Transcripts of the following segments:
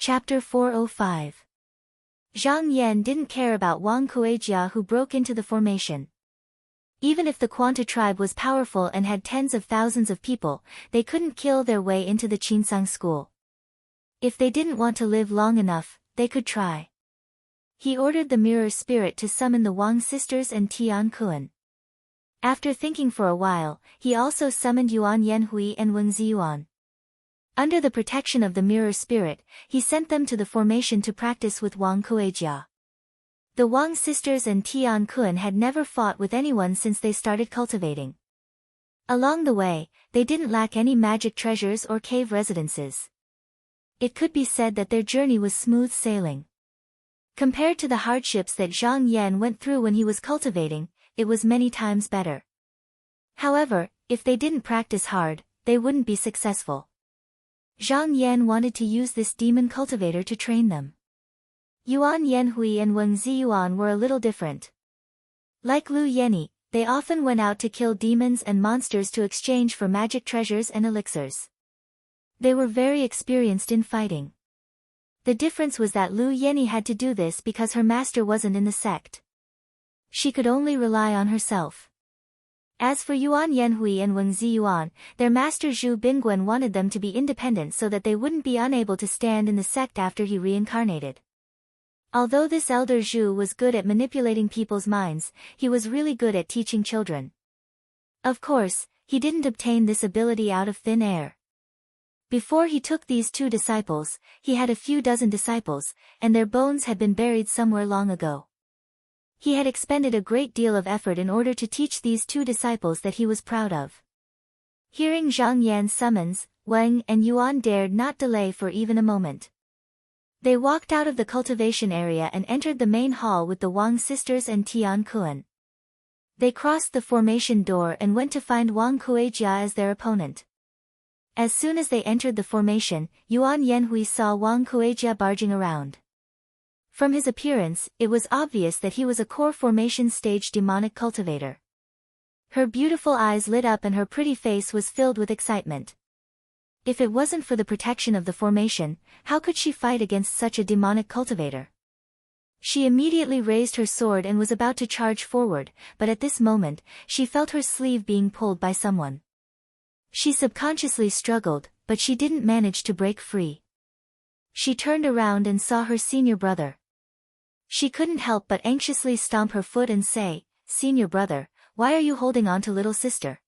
Chapter 405. Zhang Yan didn't care about Wang Kuejia, who broke into the formation. Even if the Quanta tribe was powerful and had tens of thousands of people, they couldn't kill their way into the Qinsang school. If they didn't want to live long enough, they could try. He ordered the mirror spirit to summon the Wang sisters and Tian Kuan. After thinking for a while, he also summoned Yuan Yanhui and Wen Ziyuan. Under the protection of the mirror spirit, he sent them to the formation to practice with Wang Kuejia. The Wang sisters and Tian Kuan had never fought with anyone since they started cultivating. Along the way, they didn't lack any magic treasures or cave residences. It could be said that their journey was smooth sailing. Compared to the hardships that Zhang Yan went through when he was cultivating, it was many times better. However, if they didn't practice hard, they wouldn't be successful. Zhang Yan wanted to use this demon cultivator to train them. Yuan Yanhui and Wen Ziyuan were a little different. Like Lu Yenny, they often went out to kill demons and monsters to exchange for magic treasures and elixirs. They were very experienced in fighting. The difference was that Lu Yenny had to do this because her master wasn't in the sect. She could only rely on herself. As for Yuan Yanhui and Wen Ziyuan, their master Zhu Bingguan wanted them to be independent so that they wouldn't be unable to stand in the sect after he reincarnated. Although this elder Zhu was good at manipulating people's minds, he was really good at teaching children. Of course, he didn't obtain this ability out of thin air. Before he took these two disciples, he had a few dozen disciples, and their bones had been buried somewhere long ago. He had expended a great deal of effort in order to teach these two disciples that he was proud of. Hearing Zhang Yan's summons, Wang and Yuan dared not delay for even a moment. They walked out of the cultivation area and entered the main hall with the Wang sisters and Tian Kuan. They crossed the formation door and went to find Wang Kuejia as their opponent. As soon as they entered the formation, Yuan Yanhui saw Wang Kuejia barging around. From his appearance, it was obvious that he was a core formation stage demonic cultivator. Her beautiful eyes lit up and her pretty face was filled with excitement. If it wasn't for the protection of the formation, how could she fight against such a demonic cultivator? She immediately raised her sword and was about to charge forward, but at this moment, she felt her sleeve being pulled by someone. She subconsciously struggled, but she didn't manage to break free. She turned around and saw her senior brother. She couldn't help but anxiously stomp her foot and say, "Senior brother, why are you holding on to little sister?"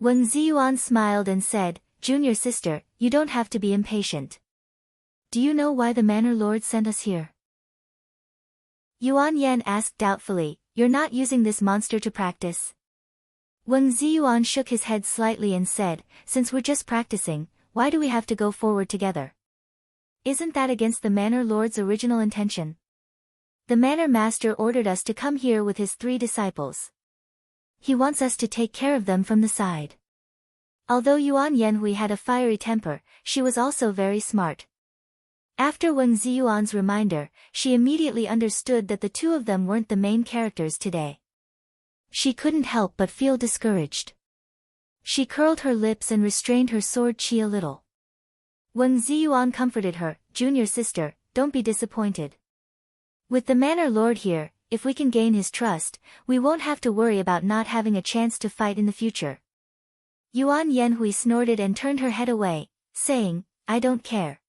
Wen Ziyuan smiled and said, "Junior sister, you don't have to be impatient. Do you know why the Manor Lord sent us here?" Yuan Yan asked doubtfully, "You're not using this monster to practice?" Wen Ziyuan shook his head slightly and said, "Since we're just practicing, why do we have to go forward together? Isn't that against the Manor Lord's original intention? The Manor Master ordered us to come here with his 3 disciples. He wants us to take care of them from the side." Although Yuan Yanhui had a fiery temper, she was also very smart. After Wen Ziyuan's reminder, she immediately understood that the two of them weren't the main characters today. She couldn't help but feel discouraged. She curled her lips and restrained her sword chi a little. Wen Ziyuan comforted her, "Junior sister, don't be disappointed. With the Manor Lord here, if we can gain his trust, we won't have to worry about not having a chance to fight in the future." Yuan Yanhui snorted and turned her head away, saying, "I don't care."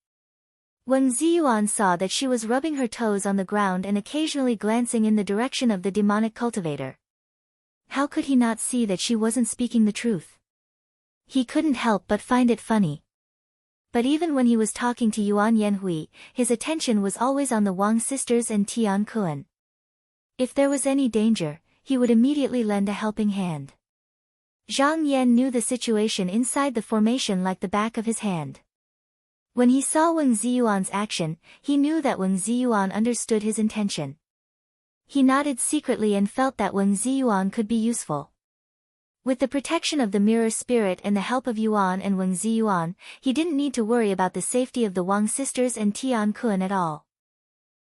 Wen Ziyuan saw that she was rubbing her toes on the ground and occasionally glancing in the direction of the demonic cultivator. How could he not see that she wasn't speaking the truth? He couldn't help but find it funny. But even when he was talking to Yuan Yanhui, his attention was always on the Wang sisters and Tian Kuan. If there was any danger, he would immediately lend a helping hand. Zhang Yan knew the situation inside the formation like the back of his hand. When he saw Wen Ziyuan's action, he knew that Wen Ziyuan understood his intention. He nodded secretly and felt that Wen Ziyuan could be useful. With the protection of the mirror spirit and the help of Yuan and Wen Ziyuan, he didn't need to worry about the safety of the Wang sisters and Tian Kuan at all.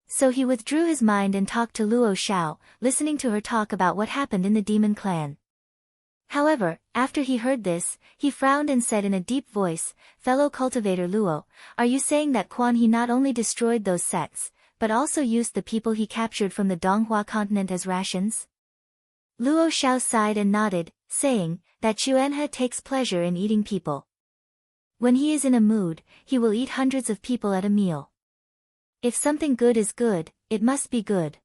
So he withdrew his mind and talked to Luo Xiao, listening to her talk about what happened in the demon clan. However, after he heard this, he frowned and said in a deep voice, "Fellow cultivator Luo, are you saying that Quan He not only destroyed those sects, but also used the people he captured from the Donghua continent as rations?" Luo Xiao sighed and nodded, saying that Chuanhe takes pleasure in eating people. When he is in a mood, he will eat hundreds of people at a meal. If something good is good, it must be good.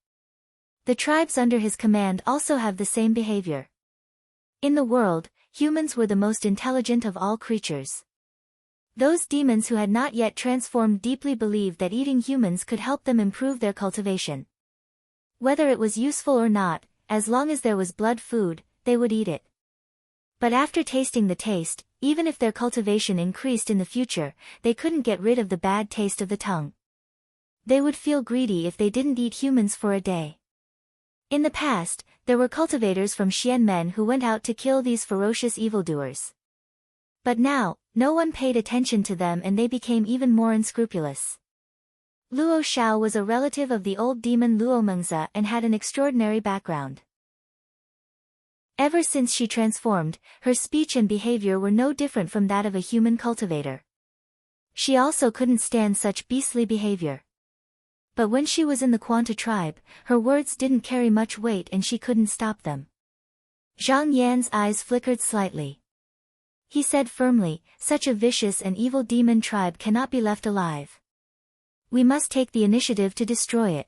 The tribes under his command also have the same behavior. In the world, humans were the most intelligent of all creatures. Those demons who had not yet transformed deeply believed that eating humans could help them improve their cultivation. Whether it was useful or not, as long as there was blood food, they would eat it. But after tasting the taste, even if their cultivation increased in the future, they couldn't get rid of the bad taste of the tongue. They would feel greedy if they didn't eat humans for a day. In the past, there were cultivators from Xianmen who went out to kill these ferocious evildoers. But now, no one paid attention to them and they became even more unscrupulous. Luo Xiao was a relative of the old demon Luo Mengzi and had an extraordinary background. Ever since she transformed, her speech and behavior were no different from that of a human cultivator. She also couldn't stand such beastly behavior. But when she was in the Quanta tribe, her words didn't carry much weight and she couldn't stop them. Zhang Yan's eyes flickered slightly. He said firmly, "Such a vicious and evil demon tribe cannot be left alive. We must take the initiative to destroy it.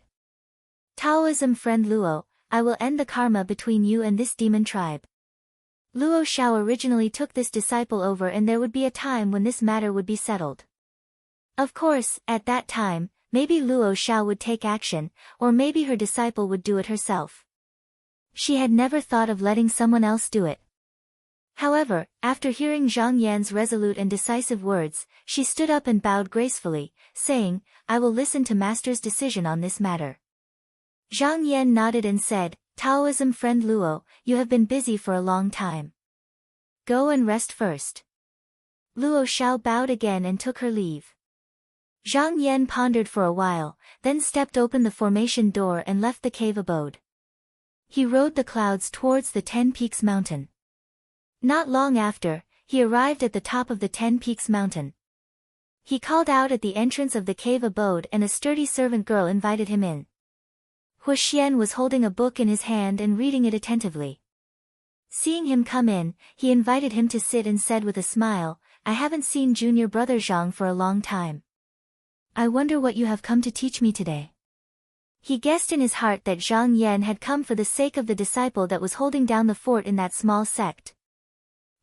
Taoism friend Luo, I will end the karma between you and this demon tribe." Luo Xiao originally took this disciple over and there would be a time when this matter would be settled. Of course, at that time, maybe Luo Xiao would take action, or maybe her disciple would do it herself. She had never thought of letting someone else do it. However, after hearing Zhang Yan's resolute and decisive words, she stood up and bowed gracefully, saying, "I will listen to Master's decision on this matter." Zhang Yan nodded and said, "Taoism friend Luo, you have been busy for a long time. Go and rest first." Luo Xiao bowed again and took her leave. Zhang Yan pondered for a while, then stepped open the formation door and left the cave abode. He rode the clouds towards the 10 Peaks mountain. Not long after, he arrived at the top of the 10 Peaks mountain. He called out at the entrance of the cave abode and a sturdy servant girl invited him in. Hu Xian was holding a book in his hand and reading it attentively. Seeing him come in, he invited him to sit and said with a smile, "I haven't seen junior brother Zhang for a long time. I wonder what you have come to teach me today." He guessed in his heart that Zhang Yan had come for the sake of the disciple that was holding down the fort in that small sect.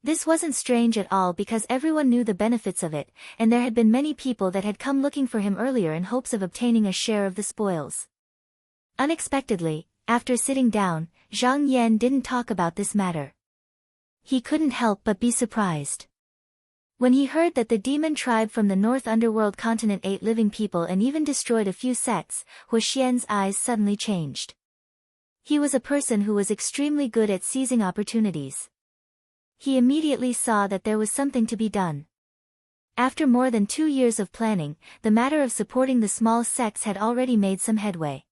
This wasn't strange at all because everyone knew the benefits of it, and there had been many people that had come looking for him earlier in hopes of obtaining a share of the spoils. Unexpectedly, after sitting down, Zhang Yan didn't talk about this matter. He couldn't help but be surprised. When he heard that the demon tribe from the North Underworld continent ate living people and even destroyed a few sects, Hu Xian's eyes suddenly changed. He was a person who was extremely good at seizing opportunities. He immediately saw that there was something to be done. After more than 2 years of planning, the matter of supporting the small sects had already made some headway.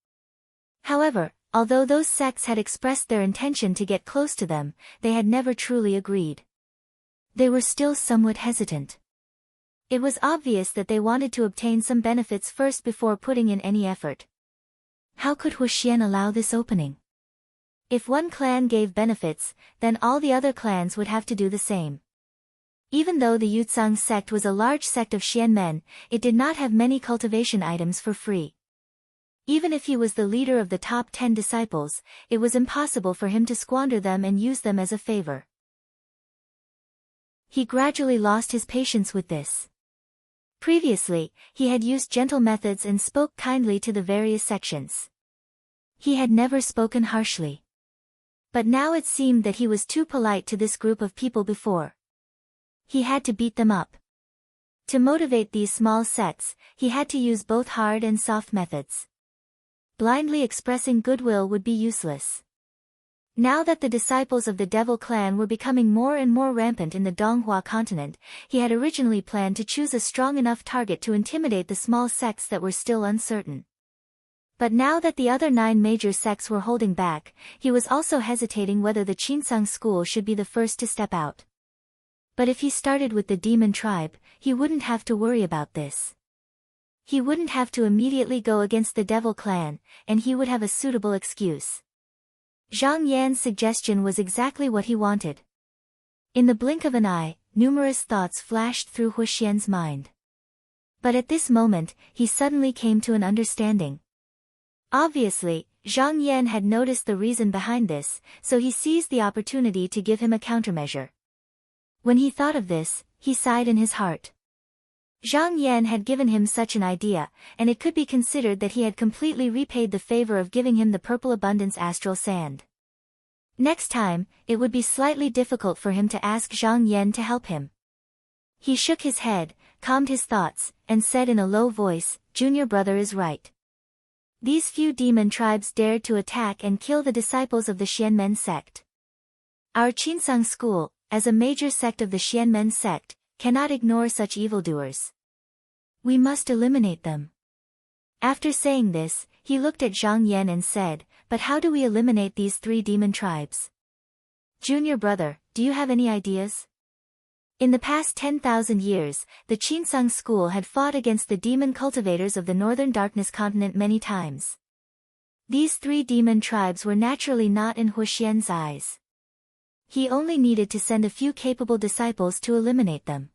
However, although those sects had expressed their intention to get close to them, they had never truly agreed. They were still somewhat hesitant. It was obvious that they wanted to obtain some benefits first before putting in any effort. How could Hu Xian allow this opening? If one clan gave benefits, then all the other clans would have to do the same. Even though the Yutzang sect was a large sect of Xianmen, it did not have many cultivation items for free. Even if he was the leader of the top 10 disciples, it was impossible for him to squander them and use them as a favor. He gradually lost his patience with this. Previously, he had used gentle methods and spoke kindly to the various sections. He had never spoken harshly. But now it seemed that he was too polite to this group of people before. He had to beat them up. To motivate these small sects, he had to use both hard and soft methods. Blindly expressing goodwill would be useless. Now that the disciples of the Devil clan were becoming more and more rampant in the Donghua continent, he had originally planned to choose a strong enough target to intimidate the small sects that were still uncertain. But now that the other 9 major sects were holding back, he was also hesitating whether the Qinsang school should be the first to step out. But if he started with the demon tribe, he wouldn't have to worry about this. He wouldn't have to immediately go against the devil clan, and he would have a suitable excuse. Zhang Yan's suggestion was exactly what he wanted. In the blink of an eye, numerous thoughts flashed through Huxian's mind. But at this moment, he suddenly came to an understanding. Obviously, Zhang Yan had noticed the reason behind this, so he seized the opportunity to give him a countermeasure. When he thought of this, he sighed in his heart. Zhang Yan had given him such an idea, and it could be considered that he had completely repaid the favor of giving him the purple abundance astral sand. Next time, it would be slightly difficult for him to ask Zhang Yan to help him. He shook his head, calmed his thoughts, and said in a low voice, "Junior brother is right. These few demon tribes dared to attack and kill the disciples of the Xianmen sect. Our Qinsang school, as a major sect of the Xianmen sect, cannot ignore such evildoers. We must eliminate them." After saying this, he looked at Zhang Yan and said, "But how do we eliminate these 3 demon tribes? Junior brother, do you have any ideas?" In the past 10,000 years, the Qinsang school had fought against the demon cultivators of the Northern Darkness continent many times. These 3 demon tribes were naturally not in Huxian's eyes. He only needed to send a few capable disciples to eliminate them.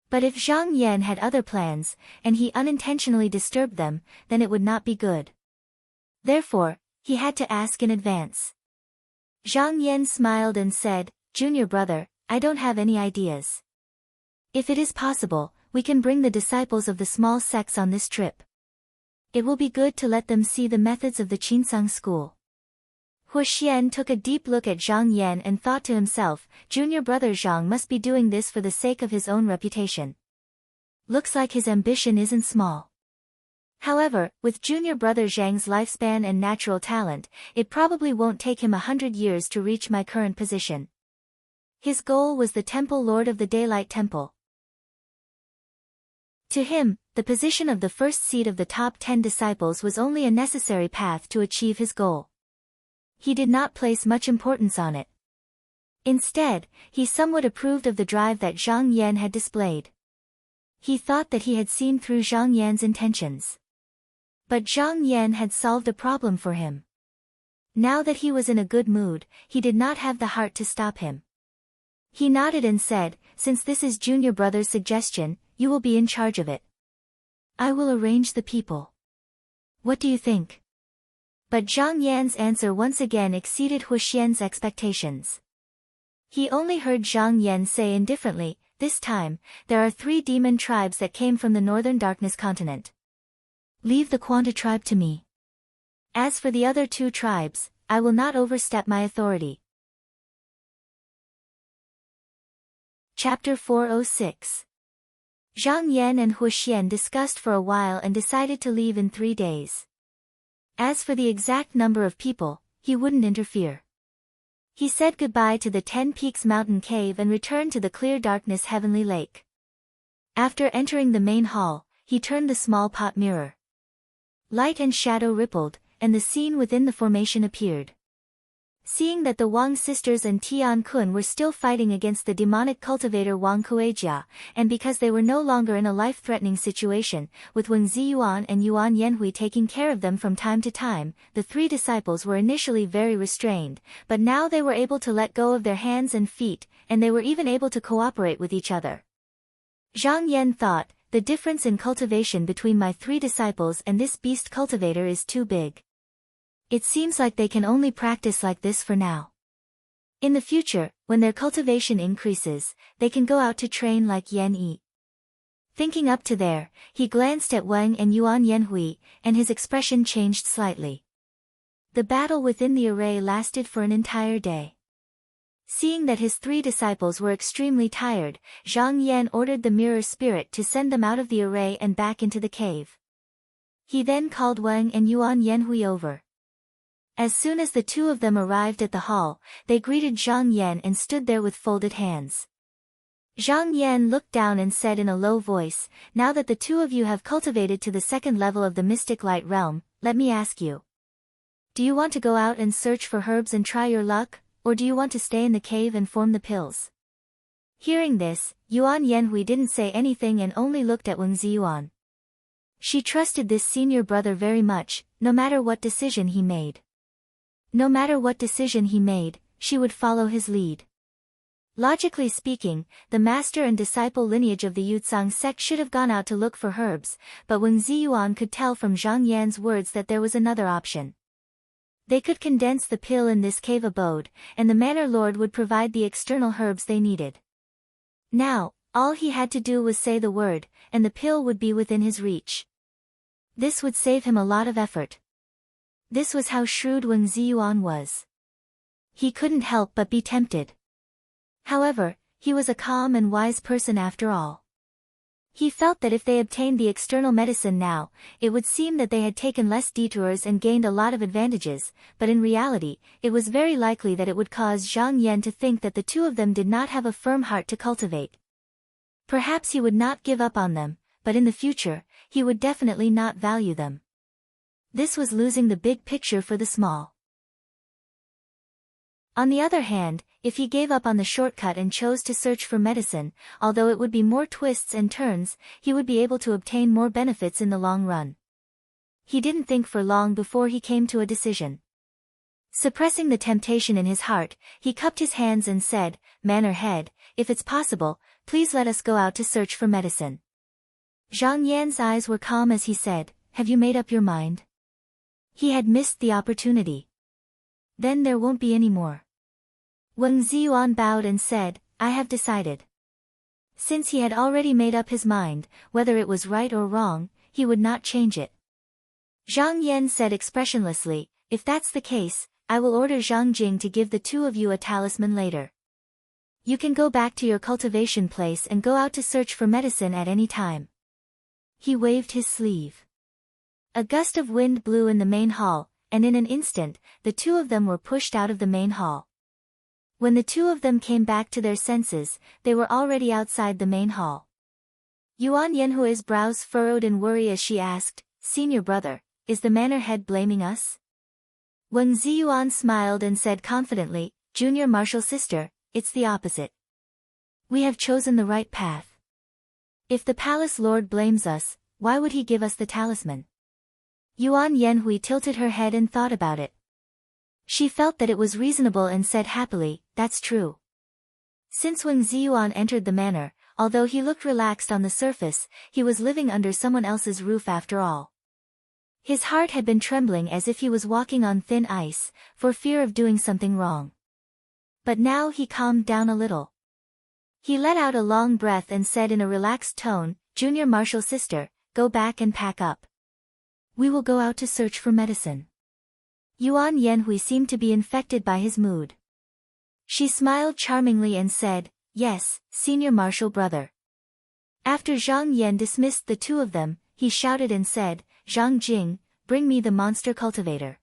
But if Zhang Yan had other plans, and he unintentionally disturbed them, then it would not be good. Therefore, he had to ask in advance. Zhang Yan smiled and said, "Junior brother, I don't have any ideas. If it is possible, we can bring the disciples of the small sects on this trip. It will be good to let them see the methods of the Qinsang school." Huxian took a deep look at Zhang Yan and thought to himself, "Junior brother Zhang must be doing this for the sake of his own reputation. Looks like his ambition isn't small." However, with junior brother Zhang's lifespan and natural talent, it probably won't take him 100 years to reach my current position. His goal was the Temple Lord of the Daylight Temple. To him, the position of the first seat of the top 10 disciples was only a necessary path to achieve his goal. He did not place much importance on it. Instead, he somewhat approved of the drive that Zhang Yan had displayed. He thought that he had seen through Zhang Yan's intentions. But Zhang Yan had solved a problem for him. Now that he was in a good mood, he did not have the heart to stop him. He nodded and said, "Since this is junior brother's suggestion, you will be in charge of it. I will arrange the people. What do you think?" But Zhang Yan's answer once again exceeded Huxian's expectations. He only heard Zhang Yan say indifferently, "This time, there are 3 demon tribes that came from the Northern Darkness continent. Leave the Quanta tribe to me. As for the other 2 tribes, I will not overstep my authority." Chapter 406. Zhang Yan and Huxian discussed for a while and decided to leave in 3 days. As for the exact number of people, he wouldn't interfere. He said goodbye to the 10 Peaks Mountain Cave and returned to the Clear Darkness Heavenly Lake. After entering the main hall, he turned the small pot mirror. Light and shadow rippled, and the scene within the formation appeared. Seeing that the Wang sisters and Tian Kun were still fighting against the demonic cultivator Wang Kuejia, and because they were no longer in a life-threatening situation, with Wang Ziyuan and Yuan Yanhui taking care of them from time to time, the 3 disciples were initially very restrained, but now they were able to let go of their hands and feet, and they were even able to cooperate with each other. Zhang Yan thought, "The difference in cultivation between my 3 disciples and this beast cultivator is too big. It seems like they can only practice like this for now. In the future, when their cultivation increases, they can go out to train like Yan Yi." Thinking up to there, he glanced at Wang and Yuan Yanhui, and his expression changed slightly. The battle within the array lasted for an entire day. Seeing that his 3 disciples were extremely tired, Zhang Yan ordered the mirror spirit to send them out of the array and back into the cave. He then called Wang and Yuan Yanhui over. As soon as the 2 of them arrived at the hall, they greeted Zhang Yan and stood there with folded hands. Zhang Yan looked down and said in a low voice, "Now that the 2 of you have cultivated to the 2nd level of the mystic light realm, let me ask you. Do you want to go out and search for herbs and try your luck, or do you want to stay in the cave and form the pills? Hearing this, Yuan Yanhui didn't say anything and only looked at Wang Ziyuan. She trusted this senior brother very much, no matter what decision he made. No matter what decision he made, she would follow his lead. Logically speaking, the master and disciple lineage of the Yucang sect should have gone out to look for herbs, but Wang Ziyuan could tell from Zhang Yan's words that there was another option. They could condense the pill in this cave abode, and the manor lord would provide the external herbs they needed. Now, all he had to do was say the word, and the pill would be within his reach. This would save him a lot of effort. This was how shrewd Wang Ziyuan was. He couldn't help but be tempted. However, he was a calm and wise person after all. He felt that if they obtained the external medicine now, it would seem that they had taken less detours and gained a lot of advantages, but in reality, it was very likely that it would cause Zhang Yan to think that the two of them did not have a firm heart to cultivate. Perhaps he would not give up on them, but in the future, he would definitely not value them. This was losing the big picture for the small. On the other hand, if he gave up on the shortcut and chose to search for medicine, although it would be more twists and turns, he would be able to obtain more benefits in the long run. He didn't think for long before he came to a decision. Suppressing the temptation in his heart, he cupped his hands and said, "Manor head, if it's possible, please let us go out to search for medicine." Zhang Yan's eyes were calm as he said, "Have you made up your mind?" He had missed the opportunity. Then there won't be any more. Wang Ziyuan bowed and said, "I have decided." Since he had already made up his mind, whether it was right or wrong, he would not change it. Zhang Yan said expressionlessly, "If that's the case, I will order Zhang Jing to give the two of you a talisman later. You can go back to your cultivation place and go out to search for medicine at any time." He waved his sleeve. A gust of wind blew in the main hall, and in an instant, the two of them were pushed out of the main hall. When the two of them came back to their senses, they were already outside the main hall. Yuan Yanhui's brows furrowed in worry as she asked, "Senior brother, is the manor head blaming us?" Wang Ziyuan smiled and said confidently, "Junior martial sister, it's the opposite. We have chosen the right path. If the palace lord blames us, why would he give us the talisman?" Yuan Yanhui tilted her head and thought about it. She felt that it was reasonable and said happily, "That's true." Since Wang Ziyuan entered the manor, although he looked relaxed on the surface, he was living under someone else's roof after all. His heart had been trembling as if he was walking on thin ice, for fear of doing something wrong. But now he calmed down a little. He let out a long breath and said in a relaxed tone, "Junior martial sister, go back and pack up. We will go out to search for medicine." Yuan Yanhui seemed to be infected by his mood. She smiled charmingly and said, "Yes, senior martial brother." After Zhang Yan dismissed the two of them, he shouted and said, "Zhang Jing, bring me the monster cultivator."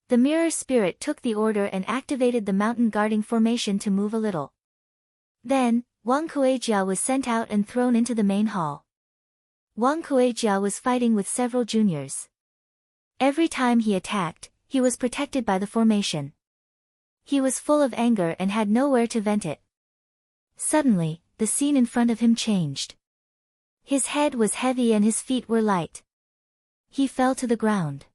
The mirror spirit took the order and activated the mountain guarding formation to move a little. Then, Wang Kuejia was sent out and thrown into the main hall. Wang Kuejia was fighting with several juniors. Every time he attacked, he was protected by the formation. He was full of anger and had nowhere to vent it. Suddenly, the scene in front of him changed. His head was heavy and his feet were light. He fell to the ground.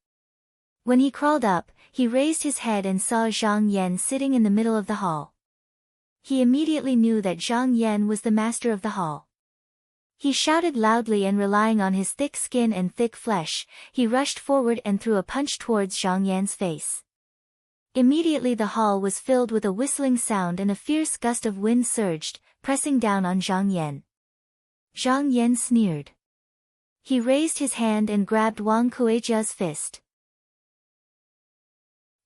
When he crawled up, he raised his head and saw Zhang Yan sitting in the middle of the hall. He immediately knew that Zhang Yan was the master of the hall. He shouted loudly and relying on his thick skin and thick flesh, he rushed forward and threw a punch towards Zhang Yan's face. Immediately the hall was filled with a whistling sound and a fierce gust of wind surged, pressing down on Zhang Yan. Zhang Yan sneered. He raised his hand and grabbed Wang Kuejia's fist.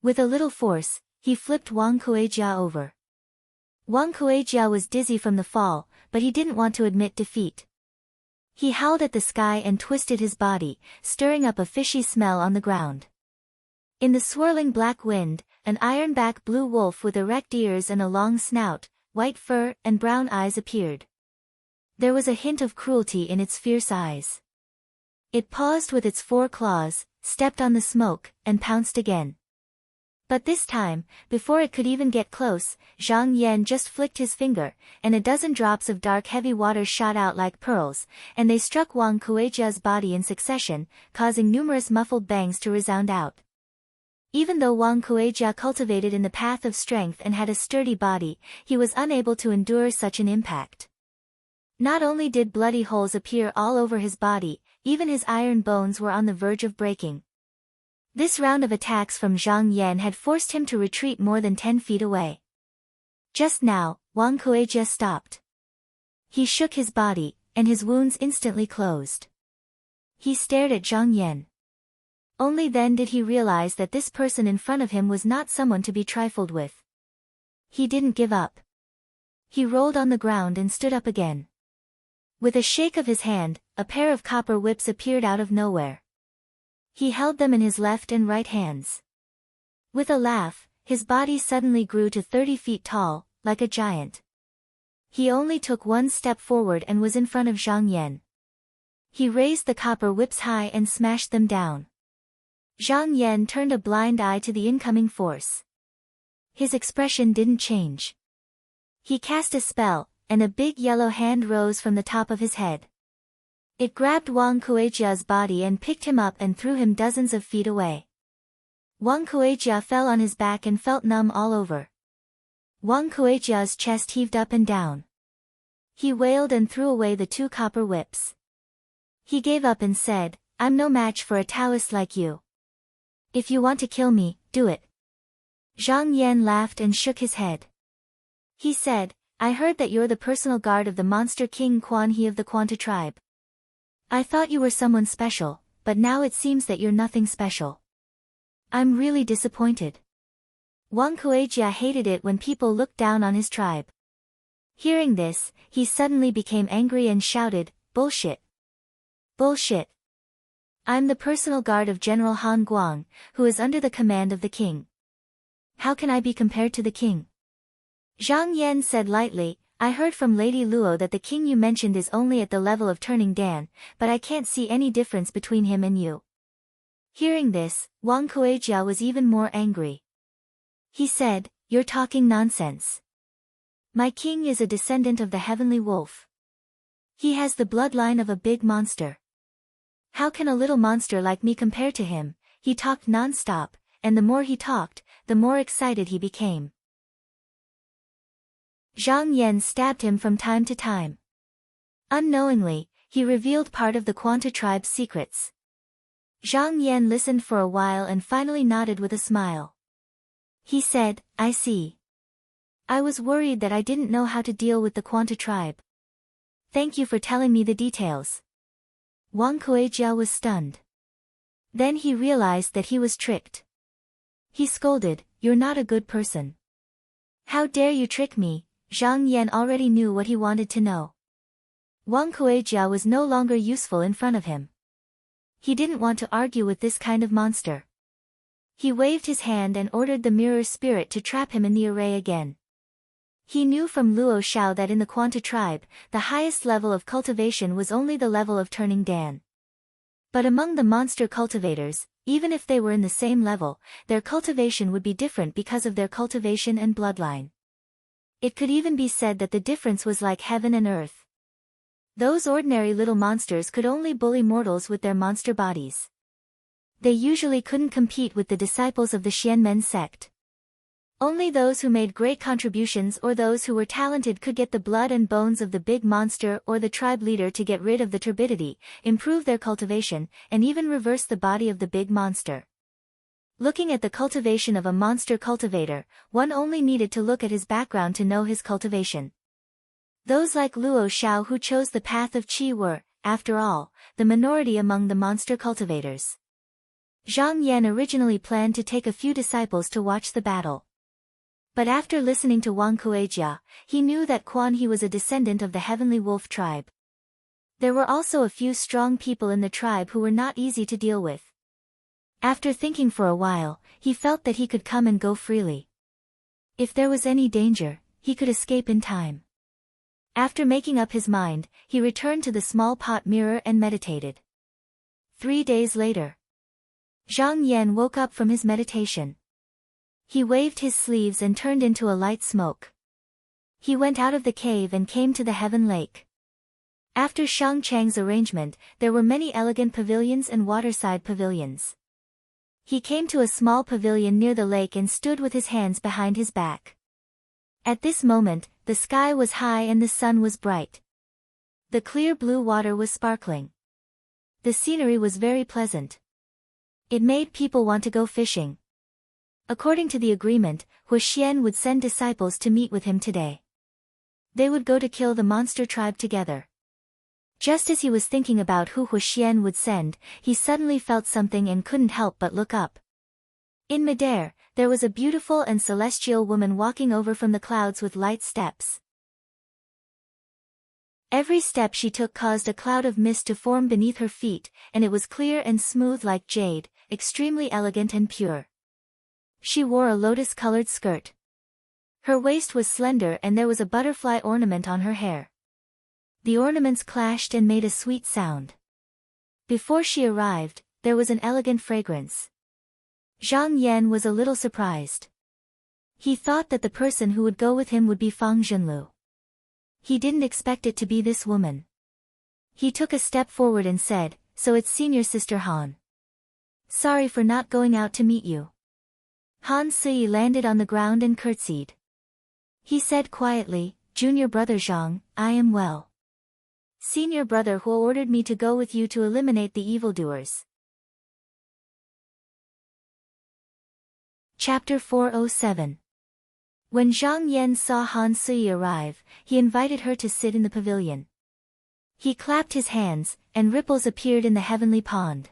With a little force, he flipped Wang Kuejia over. Wang Kuejia was dizzy from the fall, but he didn't want to admit defeat. He howled at the sky and twisted his body, stirring up a fishy smell on the ground. In the swirling black wind, an ironback blue wolf with erect ears and a long snout, white fur and brown eyes appeared. There was a hint of cruelty in its fierce eyes. It paused with its 4 claws, stepped on the smoke, and pounced again. But this time, before it could even get close, Zhang Yan just flicked his finger, and a dozen drops of dark heavy water shot out like pearls, and they struck Wang Kuejia's body in succession, causing numerous muffled bangs to resound out. Even though Wang Kuejia cultivated in the path of strength and had a sturdy body, he was unable to endure such an impact. Not only did bloody holes appear all over his body, even his iron bones were on the verge of breaking. This round of attacks from Zhang Yan had forced him to retreat more than 10 feet away. Just now, Wang Kuejia stopped. He shook his body, and his wounds instantly closed. He stared at Zhang Yan. Only then did he realize that this person in front of him was not someone to be trifled with. He didn't give up. He rolled on the ground and stood up again. With a shake of his hand, a pair of copper whips appeared out of nowhere. He held them in his left and right hands. With a laugh, his body suddenly grew to 30 feet tall, like a giant. He only took one step forward and was in front of Zhang Yan. He raised the copper whips high and smashed them down. Zhang Yan turned a blind eye to the incoming force. His expression didn't change. He cast a spell, and a big yellow hand rose from the top of his head. It grabbed Wang Kuejia's body and picked him up and threw him dozens of feet away. Wang Kuejia fell on his back and felt numb all over. Wang Kuejia's chest heaved up and down. He wailed and threw away the 2 copper whips. He gave up and said, "I'm no match for a Taoist like you. If you want to kill me, do it." Zhang Yan laughed and shook his head. He said, "I heard that you're the personal guard of the monster king Quan He of the Quanta tribe. I thought you were someone special, but now it seems that you're nothing special. I'm really disappointed." Wang Kuejia hated it when people looked down on his tribe. Hearing this, he suddenly became angry and shouted, "Bullshit! Bullshit! I'm the personal guard of General Han Guang, who is under the command of the king. How can I be compared to the king?" Zhang Yan said lightly, "I heard from Lady Luo that the king you mentioned is only at the level of turning Dan, but I can't see any difference between him and you." Hearing this, Wang Kuejia was even more angry. He said, "You're talking nonsense. My king is a descendant of the heavenly wolf. He has the bloodline of a big monster. How can a little monster like me compare to him?" He talked non-stop, and the more he talked, the more excited he became. Zhang Yan stabbed him from time to time. Unknowingly, he revealed part of the Quanta tribe's secrets. Zhang Yan listened for a while and finally nodded with a smile. He said, "I see. I was worried that I didn't know how to deal with the Quanta tribe. Thank you for telling me the details." Wang Kuejia was stunned. Then he realized that he was tricked. He scolded, "You're not a good person. How dare you trick me?" Zhang Yan already knew what he wanted to know. Wang Kuejia was no longer useful in front of him. He didn't want to argue with this kind of monster. He waved his hand and ordered the mirror spirit to trap him in the array again. He knew from Luo Xiao that in the Quanta tribe, the highest level of cultivation was only the level of turning Dan. But among the monster cultivators, even if they were in the same level, their cultivation would be different because of their cultivation and bloodline. It could even be said that the difference was like heaven and earth. Those ordinary little monsters could only bully mortals with their monster bodies. They usually couldn't compete with the disciples of the Xianmen sect. Only those who made great contributions or those who were talented could get the blood and bones of the big monster or the tribe leader to get rid of the turbidity, improve their cultivation, and even reverse the body of the big monster. Looking at the cultivation of a monster cultivator, one only needed to look at his background to know his cultivation. Those like Luo Xiao who chose the path of Qi were, after all, the minority among the monster cultivators. Zhang Yan originally planned to take a few disciples to watch the battle. But after listening to Wang Kuejia, he knew that Quan He was a descendant of the heavenly wolf tribe. There were also a few strong people in the tribe who were not easy to deal with. After thinking for a while, he felt that he could come and go freely. If there was any danger, he could escape in time. After making up his mind, he returned to the small pot mirror and meditated. 3 days later, Zhang Yan woke up from his meditation. He waved his sleeves and turned into a light smoke. He went out of the cave and came to the Heaven Lake. After Shang Chang's arrangement, there were many elegant pavilions and waterside pavilions. He came to a small pavilion near the lake and stood with his hands behind his back. At this moment, the sky was high and the sun was bright. The clear blue water was sparkling. The scenery was very pleasant. It made people want to go fishing. According to the agreement, Huxian would send disciples to meet with him today. They would go to kill the monster tribe together. Just as he was thinking about who Huxian would send, he suddenly felt something and couldn't help but look up. In midair, there was a beautiful and celestial woman walking over from the clouds with light steps. Every step she took caused a cloud of mist to form beneath her feet, and it was clear and smooth like jade, extremely elegant and pure. She wore a lotus-colored skirt. Her waist was slender and there was a butterfly ornament on her hair. The ornaments clashed and made a sweet sound. Before she arrived, there was an elegant fragrance. Zhang Yan was a little surprised. He thought that the person who would go with him would be Fang Zhenlu. He didn't expect it to be this woman. He took a step forward and said, "So it's senior sister Han. Sorry for not going out to meet you." Han Sui landed on the ground and curtsied. He said quietly, "Junior brother Zhang, I am well. Senior brother Huo ordered me to go with you to eliminate the evildoers." Chapter 407. When Zhang Yan saw Han Sui arrive, he invited her to sit in the pavilion. He clapped his hands, and ripples appeared in the heavenly pond.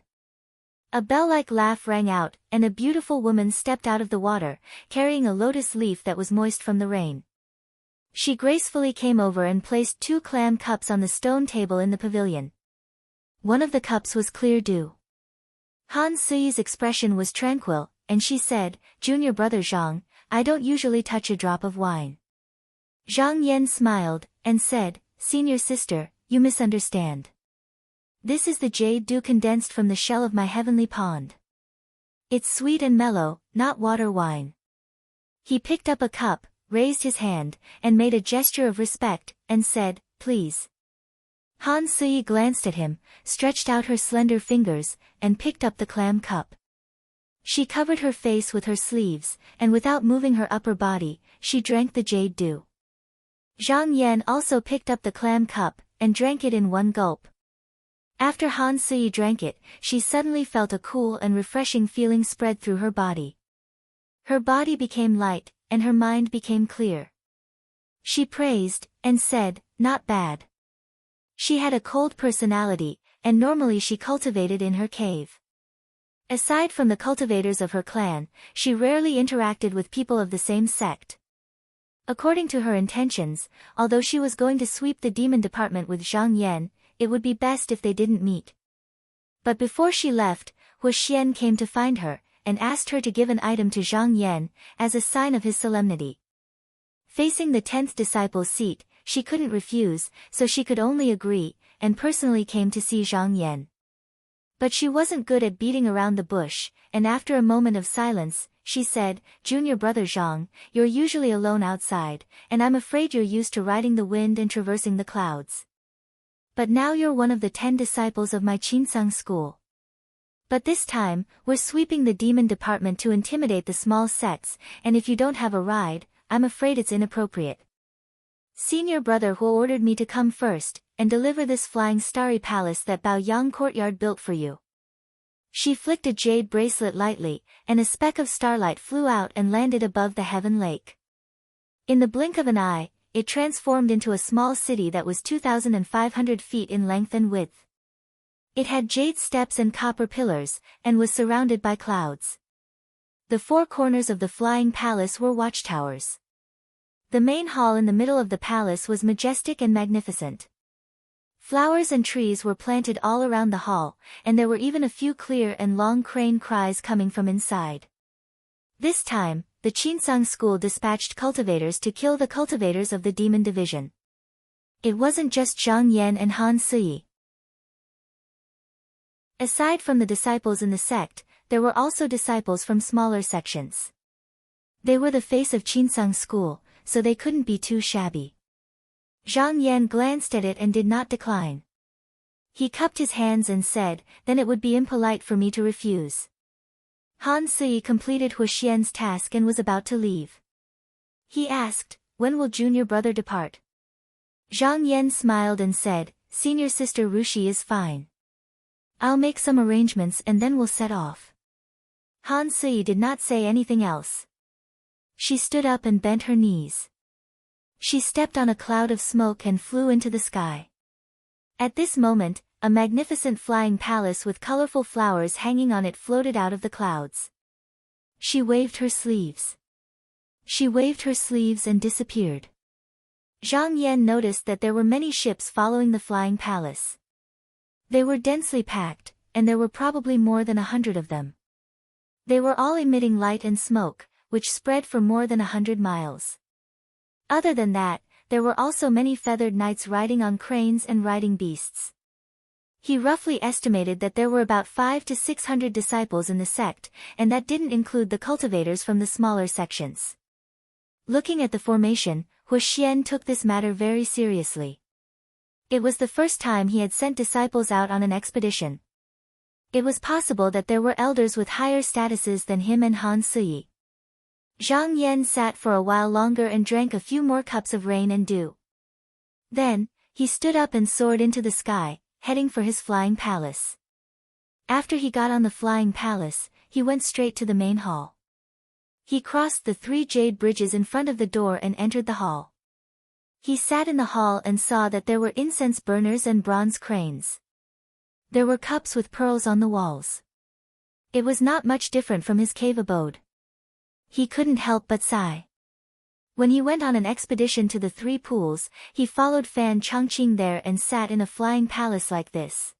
A bell-like laugh rang out, and a beautiful woman stepped out of the water, carrying a lotus leaf that was moist from the rain. She gracefully came over and placed 2 clam cups on the stone table in the pavilion. One of the cups was clear dew. Han Sui's expression was tranquil, and she said, "Junior brother Zhang, I don't usually touch a drop of wine." Zhang Yan smiled, and said, "Senior sister, you misunderstand. This is the jade dew condensed from the shell of my heavenly pond. It's sweet and mellow, not water wine." He picked up a cup, raised his hand, and made a gesture of respect, and said, "Please." Han Sui glanced at him, stretched out her slender fingers, and picked up the clam cup. She covered her face with her sleeves, and without moving her upper body, she drank the jade dew. Zhang Yan also picked up the clam cup, and drank it in one gulp. After Han Sui drank it, she suddenly felt a cool and refreshing feeling spread through her body. Her body became light, and her mind became clear. She praised, and said, "Not bad." She had a cold personality, and normally she cultivated in her cave. Aside from the cultivators of her clan, she rarely interacted with people of the same sect. According to her intentions, although she was going to sweep the demon department with Zhang Yan, it would be best if they didn't meet. But before she left, Huxian came to find her, and asked her to give an item to Zhang Yan, as a sign of his solemnity. Facing the 10th disciple's seat, she couldn't refuse, so she could only agree, and personally came to see Zhang Yan. But she wasn't good at beating around the bush, and after a moment of silence, she said, "Junior brother Zhang, you're usually alone outside, and I'm afraid you're used to riding the wind and traversing the clouds. But now you're one of the 10 disciples of my Qinsang school. But this time, we're sweeping the demon department to intimidate the small sects, and if you don't have a ride, I'm afraid it's inappropriate. Senior brother Huo ordered me to come first, and deliver this flying starry palace that Baoyang courtyard built for you." She flicked a jade bracelet lightly, and a speck of starlight flew out and landed above the heaven lake. In the blink of an eye, it transformed into a small city that was 2,500 feet in length and width. It had jade steps and copper pillars, and was surrounded by clouds. The 4 corners of the flying palace were watchtowers. The main hall in the middle of the palace was majestic and magnificent. Flowers and trees were planted all around the hall, and there were even a few clear and long crane cries coming from inside. This time, the Qinsang school dispatched cultivators to kill the cultivators of the demon division. It wasn't just Zhang Yan and Han Sui. Aside from the disciples in the sect, there were also disciples from smaller sections. They were the face of Qinsang's school, so they couldn't be too shabby. Zhang Yan glanced at it and did not decline. He cupped his hands and said, "Then it would be impolite for me to refuse." Han Si completed Hu Xian's task and was about to leave. He asked, "When will junior brother depart?" Zhang Yan smiled and said, "Senior sister Rushi is fine. I'll make some arrangements and then we'll set off." Han Si did not say anything else. She stood up and bent her knees. She stepped on a cloud of smoke and flew into the sky. At this moment, a magnificent flying palace with colorful flowers hanging on it floated out of the clouds. She waved her sleeves. She waved her sleeves and disappeared. Zhang Yan noticed that there were many ships following the flying palace. They were densely packed, and there were probably more than 100 of them. They were all emitting light and smoke, which spread for more than 100 miles. Other than that, there were also many feathered knights riding on cranes and riding beasts. He roughly estimated that there were about 500 to 600 disciples in the sect, and that didn't include the cultivators from the smaller sections. Looking at the formation, Hu Xian took this matter very seriously. It was the first time he had sent disciples out on an expedition. It was possible that there were elders with higher statuses than him and Han Si. Zhang Yan sat for a while longer and drank a few more cups of rain and dew. Then, he stood up and soared into the sky, heading for his flying palace. After he got on the flying palace, he went straight to the main hall. He crossed the 3 jade bridges in front of the door and entered the hall. He sat in the hall and saw that there were incense burners and bronze cranes. There were cups with pearls on the walls. It was not much different from his cave abode. He couldn't help but sigh. When he went on an expedition to the 3 pools, he followed Fan Chongqing there and sat in a flying palace like this.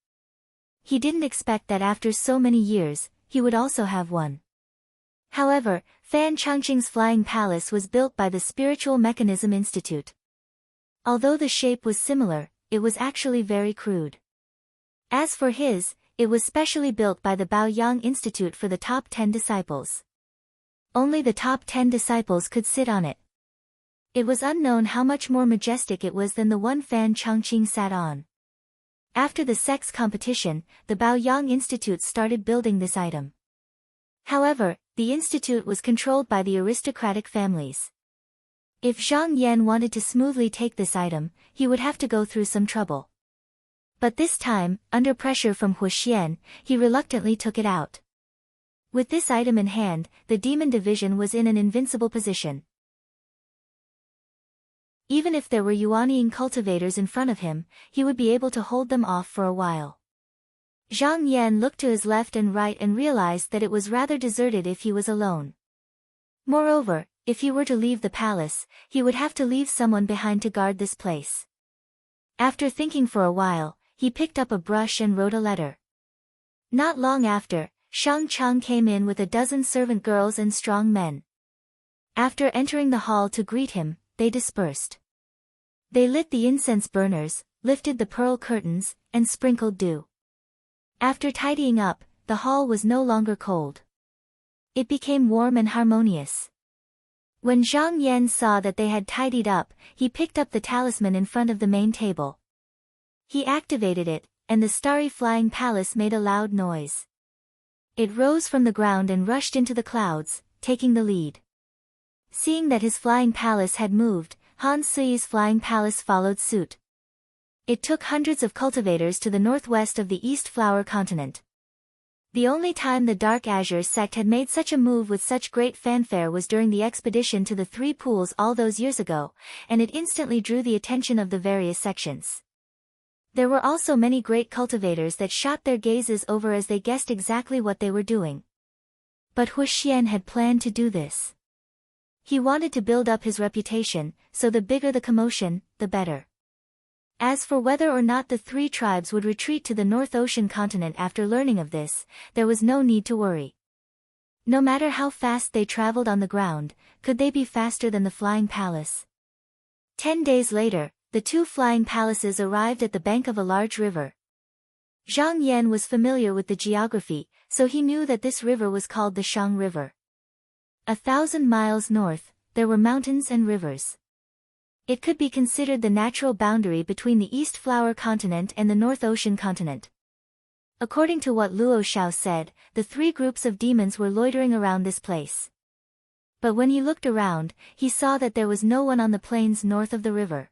He didn't expect that after so many years, he would also have one. However, Fan Chongqing's flying palace was built by the Spiritual Mechanism Institute. Although the shape was similar, it was actually very crude. As for his, it was specially built by the Baoyang Institute for the top 10 disciples. Only the top 10 disciples could sit on it. It was unknown how much more majestic it was than the one Fan Chongqing sat on. After the sex competition, the Baoyang Institute started building this item. However, the institute was controlled by the aristocratic families. If Zhang Yan wanted to smoothly take this item, he would have to go through some trouble. But this time, under pressure from Hu Xian, he reluctantly took it out. With this item in hand, the demon division was in an invincible position. Even if there were Yuanying cultivators in front of him, he would be able to hold them off for a while. Zhang Yan looked to his left and right and realized that it was rather deserted if he was alone. Moreover, if he were to leave the palace, he would have to leave someone behind to guard this place. After thinking for a while, he picked up a brush and wrote a letter. Not long after, Shang Chang came in with a dozen servant girls and strong men. After entering the hall to greet him, they dispersed. They lit the incense burners, lifted the pearl curtains, and sprinkled dew. After tidying up, the hall was no longer cold. It became warm and harmonious. When Zhang Yan saw that they had tidied up, he picked up the talisman in front of the main table. He activated it, and the starry flying palace made a loud noise. It rose from the ground and rushed into the clouds, taking the lead. Seeing that his flying palace had moved, Han Si's flying palace followed suit. It took hundreds of cultivators to the northwest of the East Flower Continent. The only time the Dark Azure sect had made such a move with such great fanfare was during the expedition to the 3 pools all those years ago, and it instantly drew the attention of the various sections. There were also many great cultivators that shot their gazes over as they guessed exactly what they were doing. But Hu Xian had planned to do this. He wanted to build up his reputation, so the bigger the commotion, the better. As for whether or not the 3 tribes would retreat to the North Ocean continent after learning of this, there was no need to worry. No matter how fast they traveled on the ground, could they be faster than the flying palace? 10 days later, the 2 flying palaces arrived at the bank of a large river. Zhang Yan was familiar with the geography, so he knew that this river was called the Shang River. 1,000 miles north, there were mountains and rivers. It could be considered the natural boundary between the East Flower Continent and the North Ocean Continent. According to what Luo Xiao said, the three groups of demons were loitering around this place. But when he looked around, he saw that there was no one on the plains north of the river.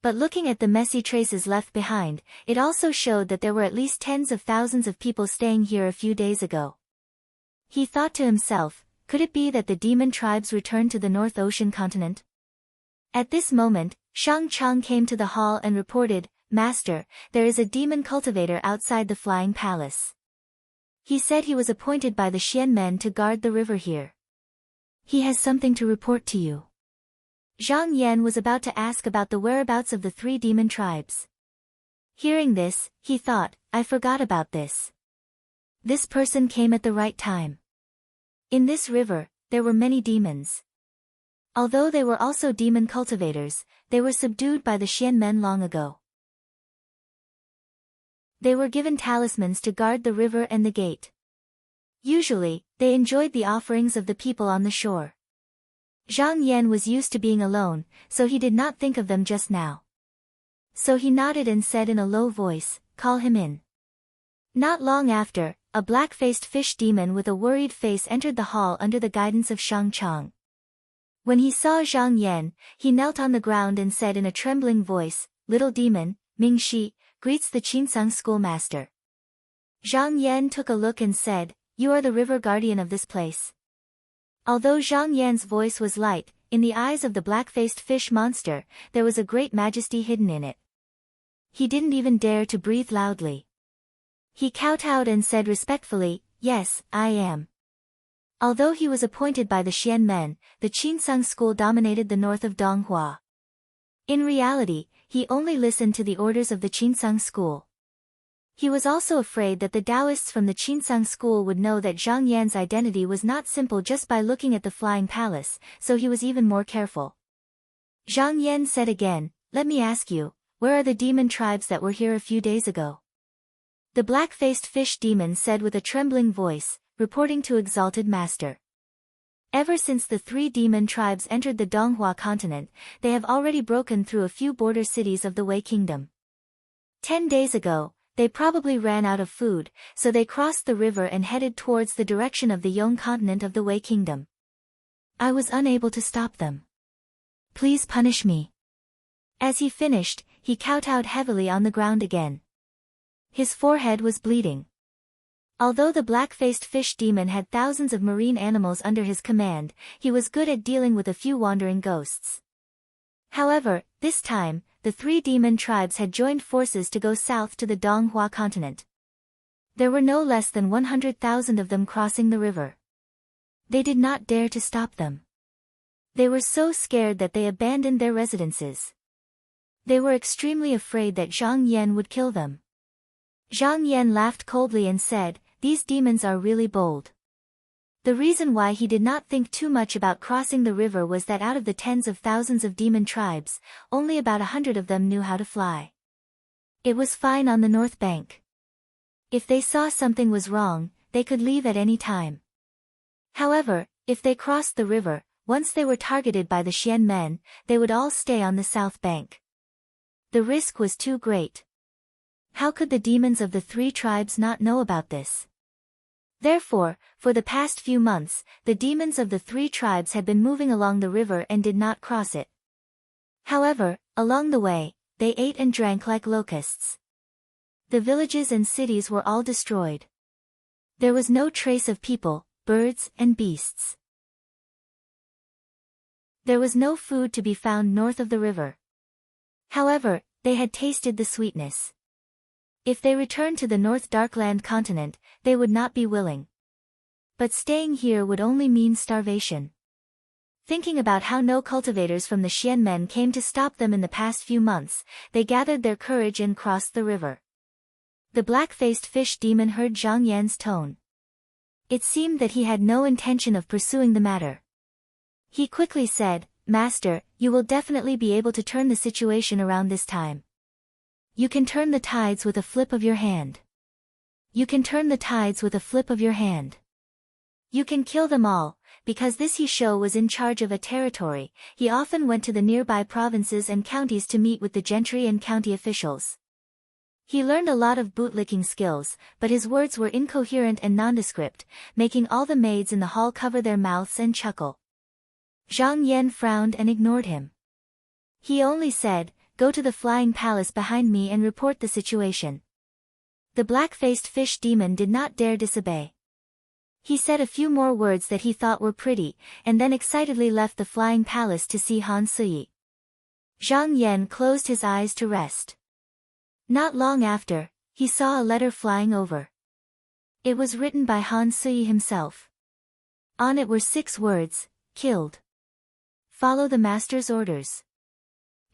But looking at the messy traces left behind, it also showed that there were at least tens of thousands of people staying here a few days ago. He thought to himself, could it be that the demon tribes returned to the North Ocean continent? At this moment, Shang Chang came to the hall and reported, "Master, there is a demon cultivator outside the flying palace. He said he was appointed by the Xian men to guard the river here. He has something to report to you." Zhang Yan was about to ask about the whereabouts of the three demon tribes. Hearing this, he thought, I forgot about this. This person came at the right time. In this river, there were many demons. Although they were also demon cultivators, they were subdued by the Xian men long ago. They were given talismans to guard the river and the gate. Usually, they enjoyed the offerings of the people on the shore. Zhang Yan was used to being alone, so he did not think of them just now. So he nodded and said in a low voice, "Call him in." Not long after, a black-faced fish demon with a worried face entered the hall under the guidance of Shang Chang. When he saw Zhang Yan, he knelt on the ground and said in a trembling voice, "Little demon, Ming Shi, greets the Qinsang schoolmaster." Zhang Yan took a look and said, "You are the river guardian of this place." Although Zhang Yan's voice was light, in the eyes of the black-faced fish monster, there was a great majesty hidden in it. He didn't even dare to breathe loudly. He kowtowed and said respectfully, "Yes, I am." Although he was appointed by the Xian men, the Qinsang school dominated the north of Donghua. In reality, he only listened to the orders of the Qinsang school. He was also afraid that the Taoists from the Qinsang school would know that Zhang Yan's identity was not simple just by looking at the flying palace, so he was even more careful. Zhang Yan said again, "Let me ask you, where are the demon tribes that were here a few days ago?" The black-faced fish demon said with a trembling voice, reporting to Exalted Master. Ever since the three demon tribes entered the Donghua continent, they have already broken through a few border cities of the Wei Kingdom. 10 days ago, they probably ran out of food, so they crossed the river and headed towards the direction of the Yong continent of the Wei Kingdom. I was unable to stop them. Please punish me. As he finished, he kowtowed heavily on the ground again. His forehead was bleeding. Although the black-faced fish demon had thousands of marine animals under his command, he was good at dealing with a few wandering ghosts. However, this time, the three demon tribes had joined forces to go south to the Donghua continent. There were no less than 100,000 of them crossing the river. They did not dare to stop them. They were so scared that they abandoned their residences. They were extremely afraid that Zhang Yan would kill them. Zhang Yan laughed coldly and said, "These demons are really bold." The reason why he did not think too much about crossing the river was that out of the tens of thousands of demon tribes, only about 100 of them knew how to fly. It was fine on the north bank. If they saw something was wrong, they could leave at any time. However, if they crossed the river, once they were targeted by the Xian men, they would all stay on the south bank. The risk was too great. How could the demons of the three tribes not know about this? Therefore, for the past few months, the demons of the three tribes had been moving along the river and did not cross it. However, along the way, they ate and drank like locusts. The villages and cities were all destroyed. There was no trace of people, birds, and beasts. There was no food to be found north of the river. However, they had tasted the sweetness. If they returned to the North Darkland continent, they would not be willing. But staying here would only mean starvation. Thinking about how no cultivators from the Xian men came to stop them in the past few months, they gathered their courage and crossed the river. The black-faced fish demon heard Zhang Yan's tone. It seemed that he had no intention of pursuing the matter. He quickly said, "Master, you will definitely be able to turn the situation around this time. You can turn the tides with a flip of your hand. You can turn the tides with a flip of your hand. You can kill them all. Because this Hisho was in charge of a territory, he often went to the nearby provinces and counties to meet with the gentry and county officials. He learned a lot of bootlicking skills, but his words were incoherent and nondescript, making all the maids in the hall cover their mouths and chuckle. Zhang Yan frowned and ignored him. He only said, "Go to the flying palace behind me and report the situation." The black-faced fish demon did not dare disobey. He said a few more words that he thought were pretty, and then excitedly left the flying palace to see Han Suyi. Zhang Yan closed his eyes to rest. Not long after, he saw a letter flying over. It was written by Han Suyi himself. On it were 6 words, "Killed. Follow the master's orders."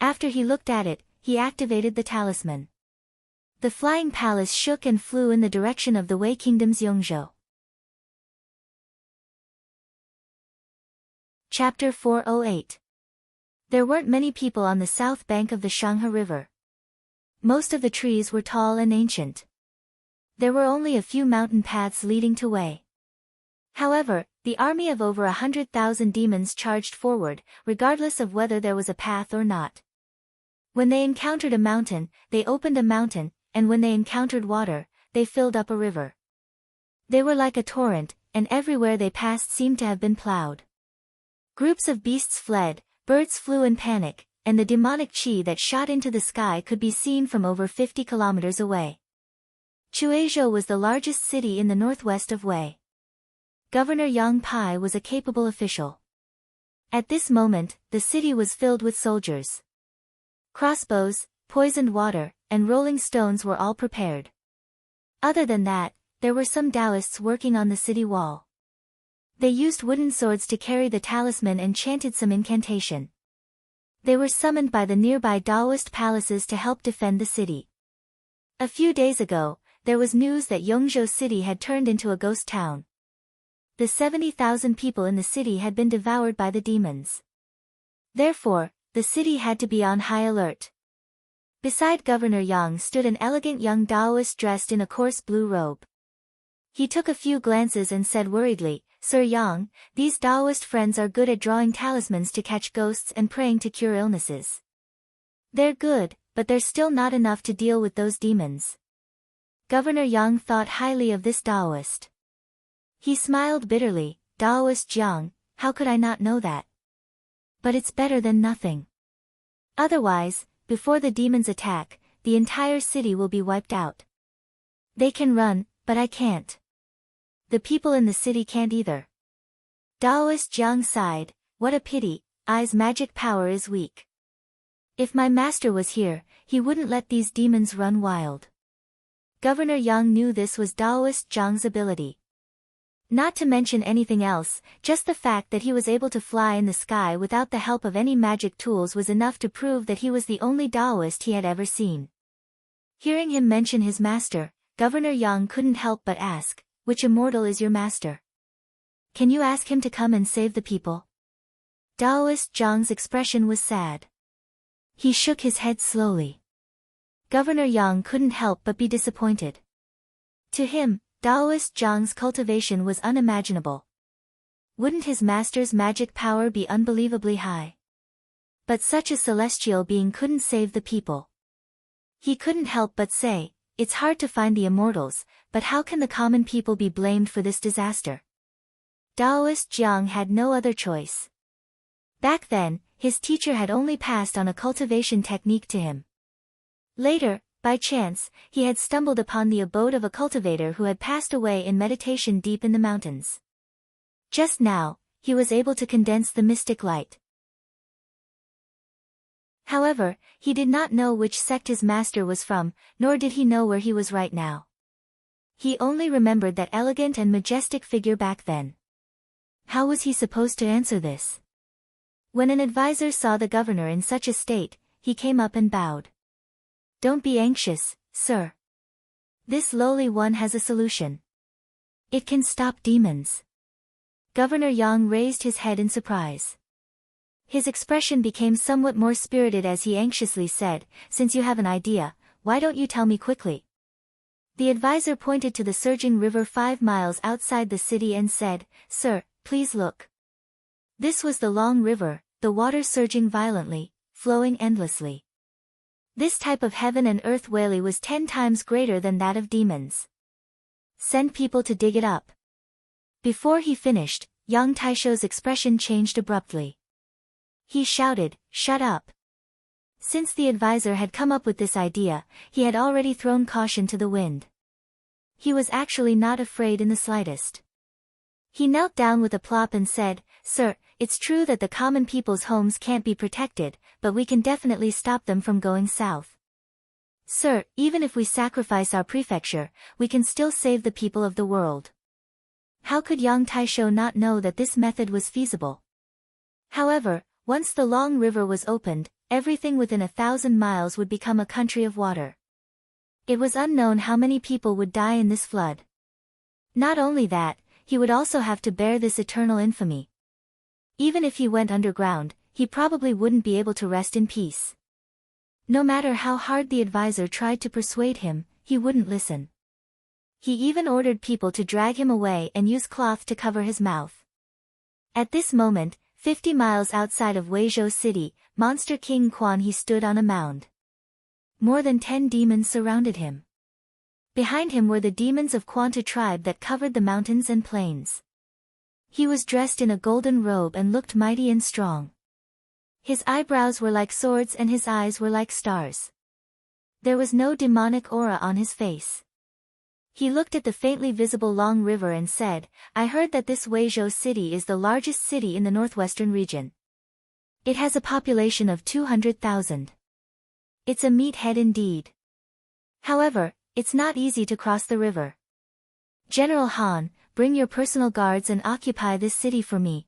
After he looked at it, he activated the talisman. The flying palace shook and flew in the direction of the Wei Kingdom's Yongzhou. Chapter 408. There weren't many people on the south bank of the Shanghe River. Most of the trees were tall and ancient. There were only a few mountain paths leading to Wei. However, the army of over 100,000 demons charged forward, regardless of whether there was a path or not. When they encountered a mountain, they opened a mountain, and when they encountered water, they filled up a river. They were like a torrent, and everywhere they passed seemed to have been plowed. Groups of beasts fled, birds flew in panic, and the demonic chi that shot into the sky could be seen from over 50 kilometers away. Chuizhou was the largest city in the northwest of Wei. Governor Yang Pai was a capable official. At this moment, the city was filled with soldiers. Crossbows, poisoned water, and rolling stones were all prepared. Other than that, there were some Taoists working on the city wall. They used wooden swords to carry the talisman and chanted some incantation. They were summoned by the nearby Taoist palaces to help defend the city. A few days ago, there was news that Yongzhou city had turned into a ghost town. The 70,000 people in the city had been devoured by the demons. Therefore, the city had to be on high alert. Beside Governor Yang stood an elegant young Taoist dressed in a coarse blue robe. He took a few glances and said worriedly, "Sir Yang, these Taoist friends are good at drawing talismans to catch ghosts and praying to cure illnesses. They're good, but there's still not enough to deal with those demons." Governor Yang thought highly of this Taoist. He smiled bitterly, "Taoist Jiang, how could I not know that? But it's better than nothing. Otherwise, before the demons attack, the entire city will be wiped out. They can run, but I can't. The people in the city can't either." Taoist Jiang sighed, "What a pity, I's magic power is weak. If my master was here, he wouldn't let these demons run wild." Governor Yang knew this was Taoist Jiang's ability. Not to mention anything else, just the fact that he was able to fly in the sky without the help of any magic tools was enough to prove that he was the only Taoist he had ever seen. Hearing him mention his master, Governor Yang couldn't help but ask, "Which immortal is your master? Can you ask him to come and save the people?" Taoist Jiang's expression was sad. He shook his head slowly. Governor Yang couldn't help but be disappointed. To him, Taoist Jiang's cultivation was unimaginable. Wouldn't his master's magic power be unbelievably high? But such a celestial being couldn't save the people. He couldn't help but say, "It's hard to find the immortals, but how can the common people be blamed for this disaster?" Taoist Jiang had no other choice. Back then, his teacher had only passed on a cultivation technique to him. Later, by chance, he had stumbled upon the abode of a cultivator who had passed away in meditation deep in the mountains. Just now, he was able to condense the mystic light. However, he did not know which sect his master was from, nor did he know where he was right now. He only remembered that elegant and majestic figure back then. How was he supposed to answer this? When an advisor saw the governor in such a state, he came up and bowed. "Don't be anxious, sir. This lowly one has a solution. It can stop demons." Governor Yang raised his head in surprise. His expression became somewhat more spirited as he anxiously said, "Since you have an idea, why don't you tell me quickly? The advisor pointed to the surging river 5 miles outside the city and said, Sir, please look. This was the long river, the water surging violently, flowing endlessly. This type of heaven and earth whaley was 10 times greater than that of demons. Send people to dig it up. Before he finished, Yang Taisho's expression changed abruptly. He shouted, Shut up. Since the advisor had come up with this idea, he had already thrown caution to the wind. He was actually not afraid in the slightest. He knelt down with a plop and said, Sir, it's true that the common people's homes can't be protected, but we can definitely stop them from going south. Sir, even if we sacrifice our prefecture, we can still save the people of the world. How could Yang Taisho not know that this method was feasible? However, once the long river was opened, everything within 1,000 miles would become a country of water. It was unknown how many people would die in this flood. Not only that, he would also have to bear this eternal infamy. Even if he went underground, he probably wouldn't be able to rest in peace. No matter how hard the advisor tried to persuade him, he wouldn't listen. He even ordered people to drag him away and use cloth to cover his mouth. At this moment, 50 miles outside of Weizhou City, Monster King Quan He stood on a mound. More than 10 demons surrounded him. Behind him were the demons of Quanta tribe that covered the mountains and plains. He was dressed in a golden robe and looked mighty and strong. His eyebrows were like swords and his eyes were like stars. There was no demonic aura on his face. He looked at the faintly visible long river and said, I heard that this Weizhou city is the largest city in the northwestern region. It has a population of 200,000. It's a meathead indeed. However, it's not easy to cross the river. General Han, bring your personal guards and occupy this city for me.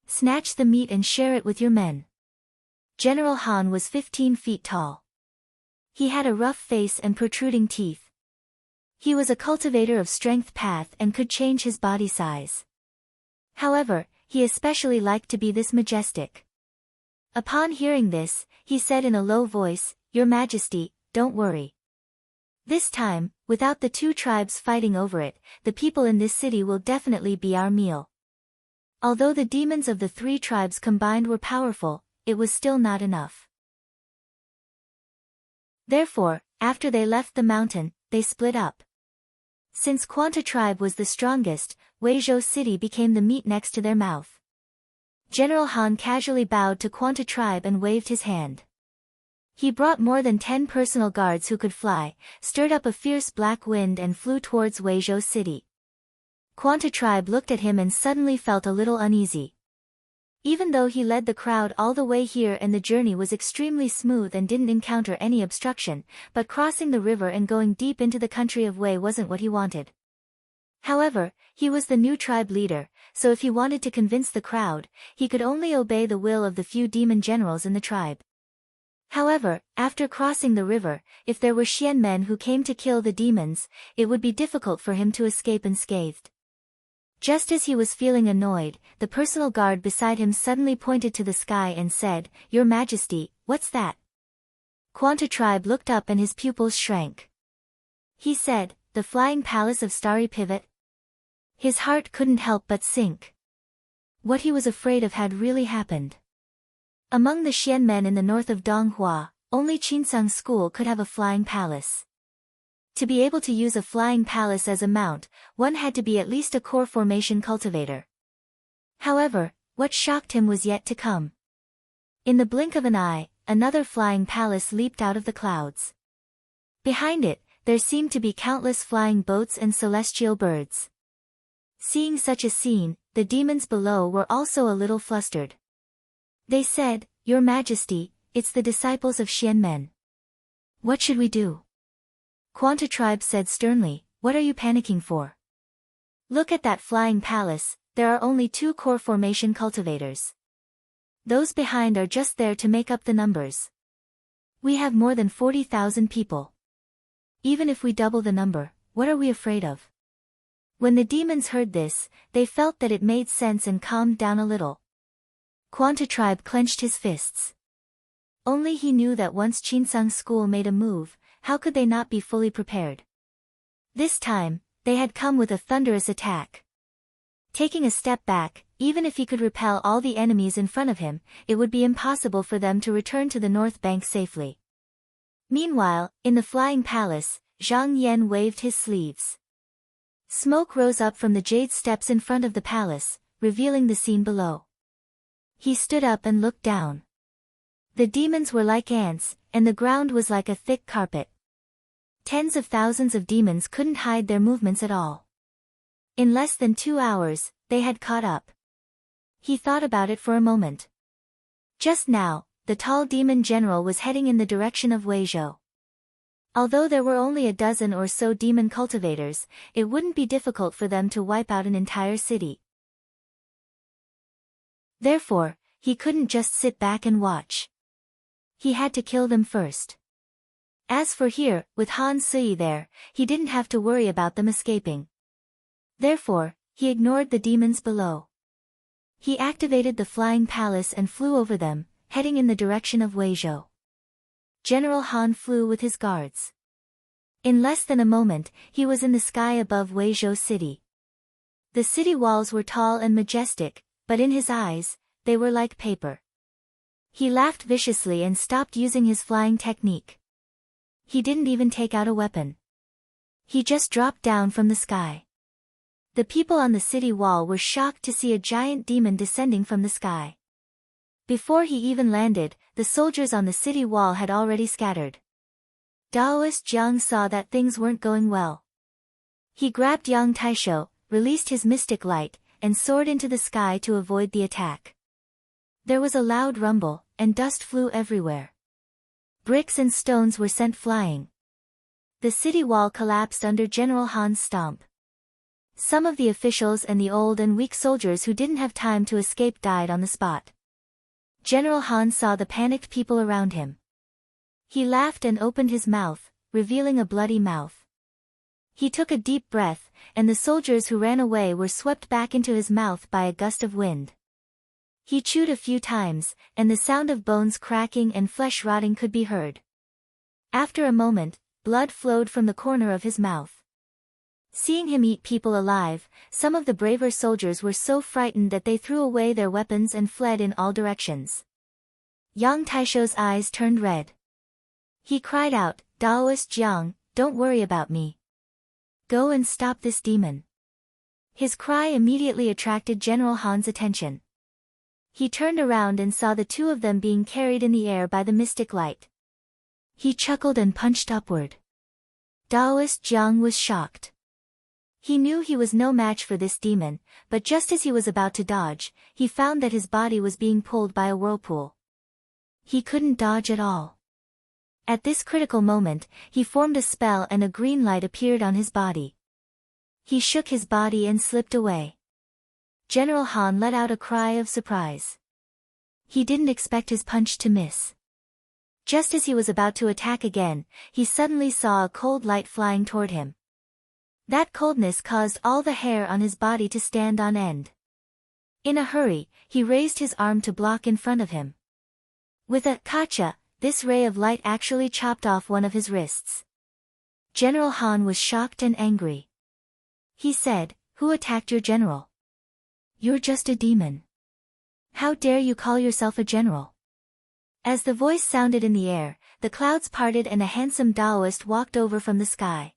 Snatch the meat and share it with your men. General Han was 15 feet tall. He had a rough face and protruding teeth. He was a cultivator of strength path and could change his body size. However, he especially liked to be this majestic. Upon hearing this, he said in a low voice, Your Majesty, don't worry. This time, without the 2 tribes fighting over it, the people in this city will definitely be our meal. Although the demons of the 3 tribes combined were powerful, it was still not enough. Therefore, after they left the mountain, they split up. Since Quanta tribe was the strongest, Weizhou city became the meat next to their mouth. General Han casually bowed to Quanta tribe and waved his hand. He brought more than 10 personal guards who could fly, stirred up a fierce black wind and flew towards Weizhou city. Quanta tribe looked at him and suddenly felt a little uneasy. Even though he led the crowd all the way here and the journey was extremely smooth and didn't encounter any obstruction, but crossing the river and going deep into the country of Wei wasn't what he wanted. However, he was the new tribe leader, so if he wanted to convince the crowd, he could only obey the will of the few demon generals in the tribe. However, after crossing the river, if there were Xian men who came to kill the demons, it would be difficult for him to escape unscathed. Just as he was feeling annoyed, the personal guard beside him suddenly pointed to the sky and said, Your Majesty, what's that? Quanta tribe looked up and his pupils shrank. He said, The flying palace of Starry Pivot. His heart couldn't help but sink. What he was afraid of had really happened. Among the Xian men in the north of Donghua, only Qinsang school could have a flying palace. To be able to use a flying palace as a mount, one had to be at least a core formation cultivator. However, what shocked him was yet to come. In the blink of an eye, another flying palace leaped out of the clouds. Behind it, there seemed to be countless flying boats and celestial birds. Seeing such a scene, the demons below were also a little flustered. They said, Your Majesty, it's the disciples of Xian men. What should we do? Quanta tribe said sternly, What are you panicking for? Look at that flying palace, there are only 2 core formation cultivators. Those behind are just there to make up the numbers. We have more than 40,000 people. Even if we double the number, what are we afraid of? When the demons heard this, they felt that it made sense and calmed down a little. Quanta tribe clenched his fists. Only he knew that once Qinsang school made a move, how could they not be fully prepared? This time, they had come with a thunderous attack. Taking a step back, even if he could repel all the enemies in front of him, it would be impossible for them to return to the north bank safely. Meanwhile, in the flying palace, Zhang Yan waved his sleeves. Smoke rose up from the jade steps in front of the palace, revealing the scene below. He stood up and looked down. The demons were like ants, and the ground was like a thick carpet. Tens of thousands of demons couldn't hide their movements at all. In less than 2 hours, they had caught up. He thought about it for a moment. Just now, the tall demon general was heading in the direction of Weizhou. Although there were only a dozen or so demon cultivators, it wouldn't be difficult for them to wipe out an entire city. Therefore, he couldn't just sit back and watch. He had to kill them first. As for here, with Han Sui there, he didn't have to worry about them escaping. Therefore, he ignored the demons below. He activated the flying palace and flew over them, heading in the direction of Weizhou. General Han flew with his guards. In less than a moment, he was in the sky above Weizhou city. The city walls were tall and majestic, but in his eyes, they were like paper. He laughed viciously and stopped using his flying technique. He didn't even take out a weapon. He just dropped down from the sky. The people on the city wall were shocked to see a giant demon descending from the sky. Before he even landed, the soldiers on the city wall had already scattered. Daoist Jiang saw that things weren't going well. He grabbed Yang Taisho, released his mystic light, and soared into the sky to avoid the attack. There was a loud rumble, and dust flew everywhere. Bricks and stones were sent flying. The city wall collapsed under General Han's stomp. Some of the officials and the old and weak soldiers who didn't have time to escape died on the spot. General Han saw the panicked people around him. He laughed and opened his mouth, revealing a bloody mouth. He took a deep breath, and the soldiers who ran away were swept back into his mouth by a gust of wind. He chewed a few times, and the sound of bones cracking and flesh rotting could be heard. After a moment, blood flowed from the corner of his mouth. Seeing him eat people alive, some of the braver soldiers were so frightened that they threw away their weapons and fled in all directions. Yang Taisho's eyes turned red. He cried out, "Daoist Jiang, don't worry about me. Go and stop this demon." His cry immediately attracted General Han's attention. He turned around and saw the two of them being carried in the air by the mystic light. He chuckled and punched upward. Daoist Jiang was shocked. He knew he was no match for this demon, but just as he was about to dodge, he found that his body was being pulled by a whirlpool. He couldn't dodge at all. At this critical moment, he formed a spell and a green light appeared on his body. He shook his body and slipped away. General Han let out a cry of surprise. He didn't expect his punch to miss. Just as he was about to attack again, he suddenly saw a cold light flying toward him. That coldness caused all the hair on his body to stand on end. In a hurry, he raised his arm to block in front of him. With a "Kacha," this ray of light actually chopped off one of his wrists. General Han was shocked and angry. He said, "Who attacked your general? You're just a demon. How dare you call yourself a general?" As the voice sounded in the air, the clouds parted and a handsome Taoist walked over from the sky.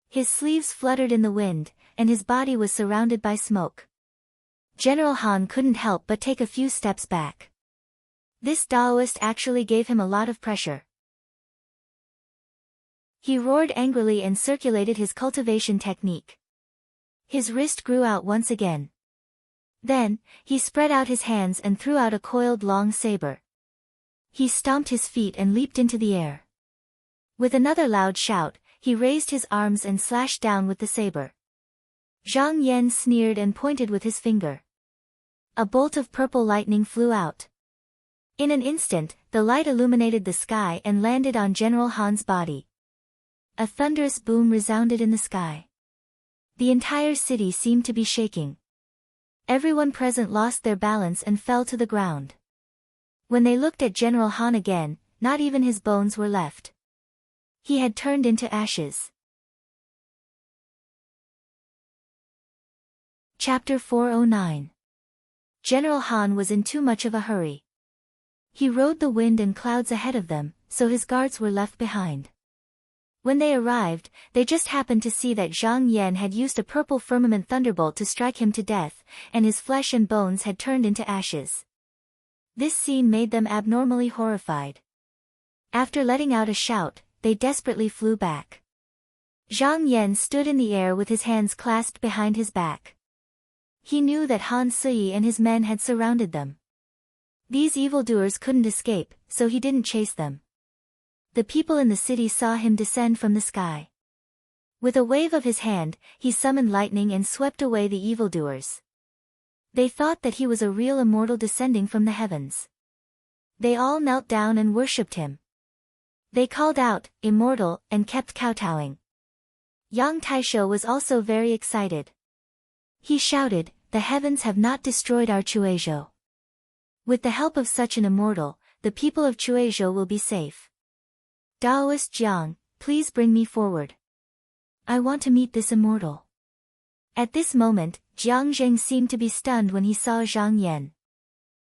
His sleeves fluttered in the wind, and his body was surrounded by smoke. General Han couldn't help but take a few steps back. This Taoist actually gave him a lot of pressure. He roared angrily and circulated his cultivation technique. His wrist grew out once again. Then, he spread out his hands and threw out a coiled long saber. He stomped his feet and leaped into the air. With another loud shout, he raised his arms and slashed down with the saber. Zhang Yan sneered and pointed with his finger. A bolt of purple lightning flew out. In an instant, the light illuminated the sky and landed on General Han's body. A thunderous boom resounded in the sky. The entire city seemed to be shaking. Everyone present lost their balance and fell to the ground. When they looked at General Han again, not even his bones were left. He had turned into ashes. Chapter 409. General Han was in too much of a hurry. He rode the wind and clouds ahead of them, so his guards were left behind. When they arrived, they just happened to see that Zhang Yan had used a purple firmament thunderbolt to strike him to death, and his flesh and bones had turned into ashes. This scene made them abnormally horrified. After letting out a shout, they desperately flew back. Zhang Yan stood in the air with his hands clasped behind his back. He knew that Han Sui and his men had surrounded them. These evildoers couldn't escape, so he didn't chase them. The people in the city saw him descend from the sky. With a wave of his hand, he summoned lightning and swept away the evildoers. They thought that he was a real immortal descending from the heavens. They all knelt down and worshipped him. They called out, "Immortal," and kept kowtowing. Yang Taisho was also very excited. He shouted, "The heavens have not destroyed our Chuezhou. With the help of such an immortal, the people of Chuezhou will be safe. Daoist Jiang, please bring me forward. I want to meet this immortal." At this moment, Jiang Zheng seemed to be stunned when he saw Zhang Yan.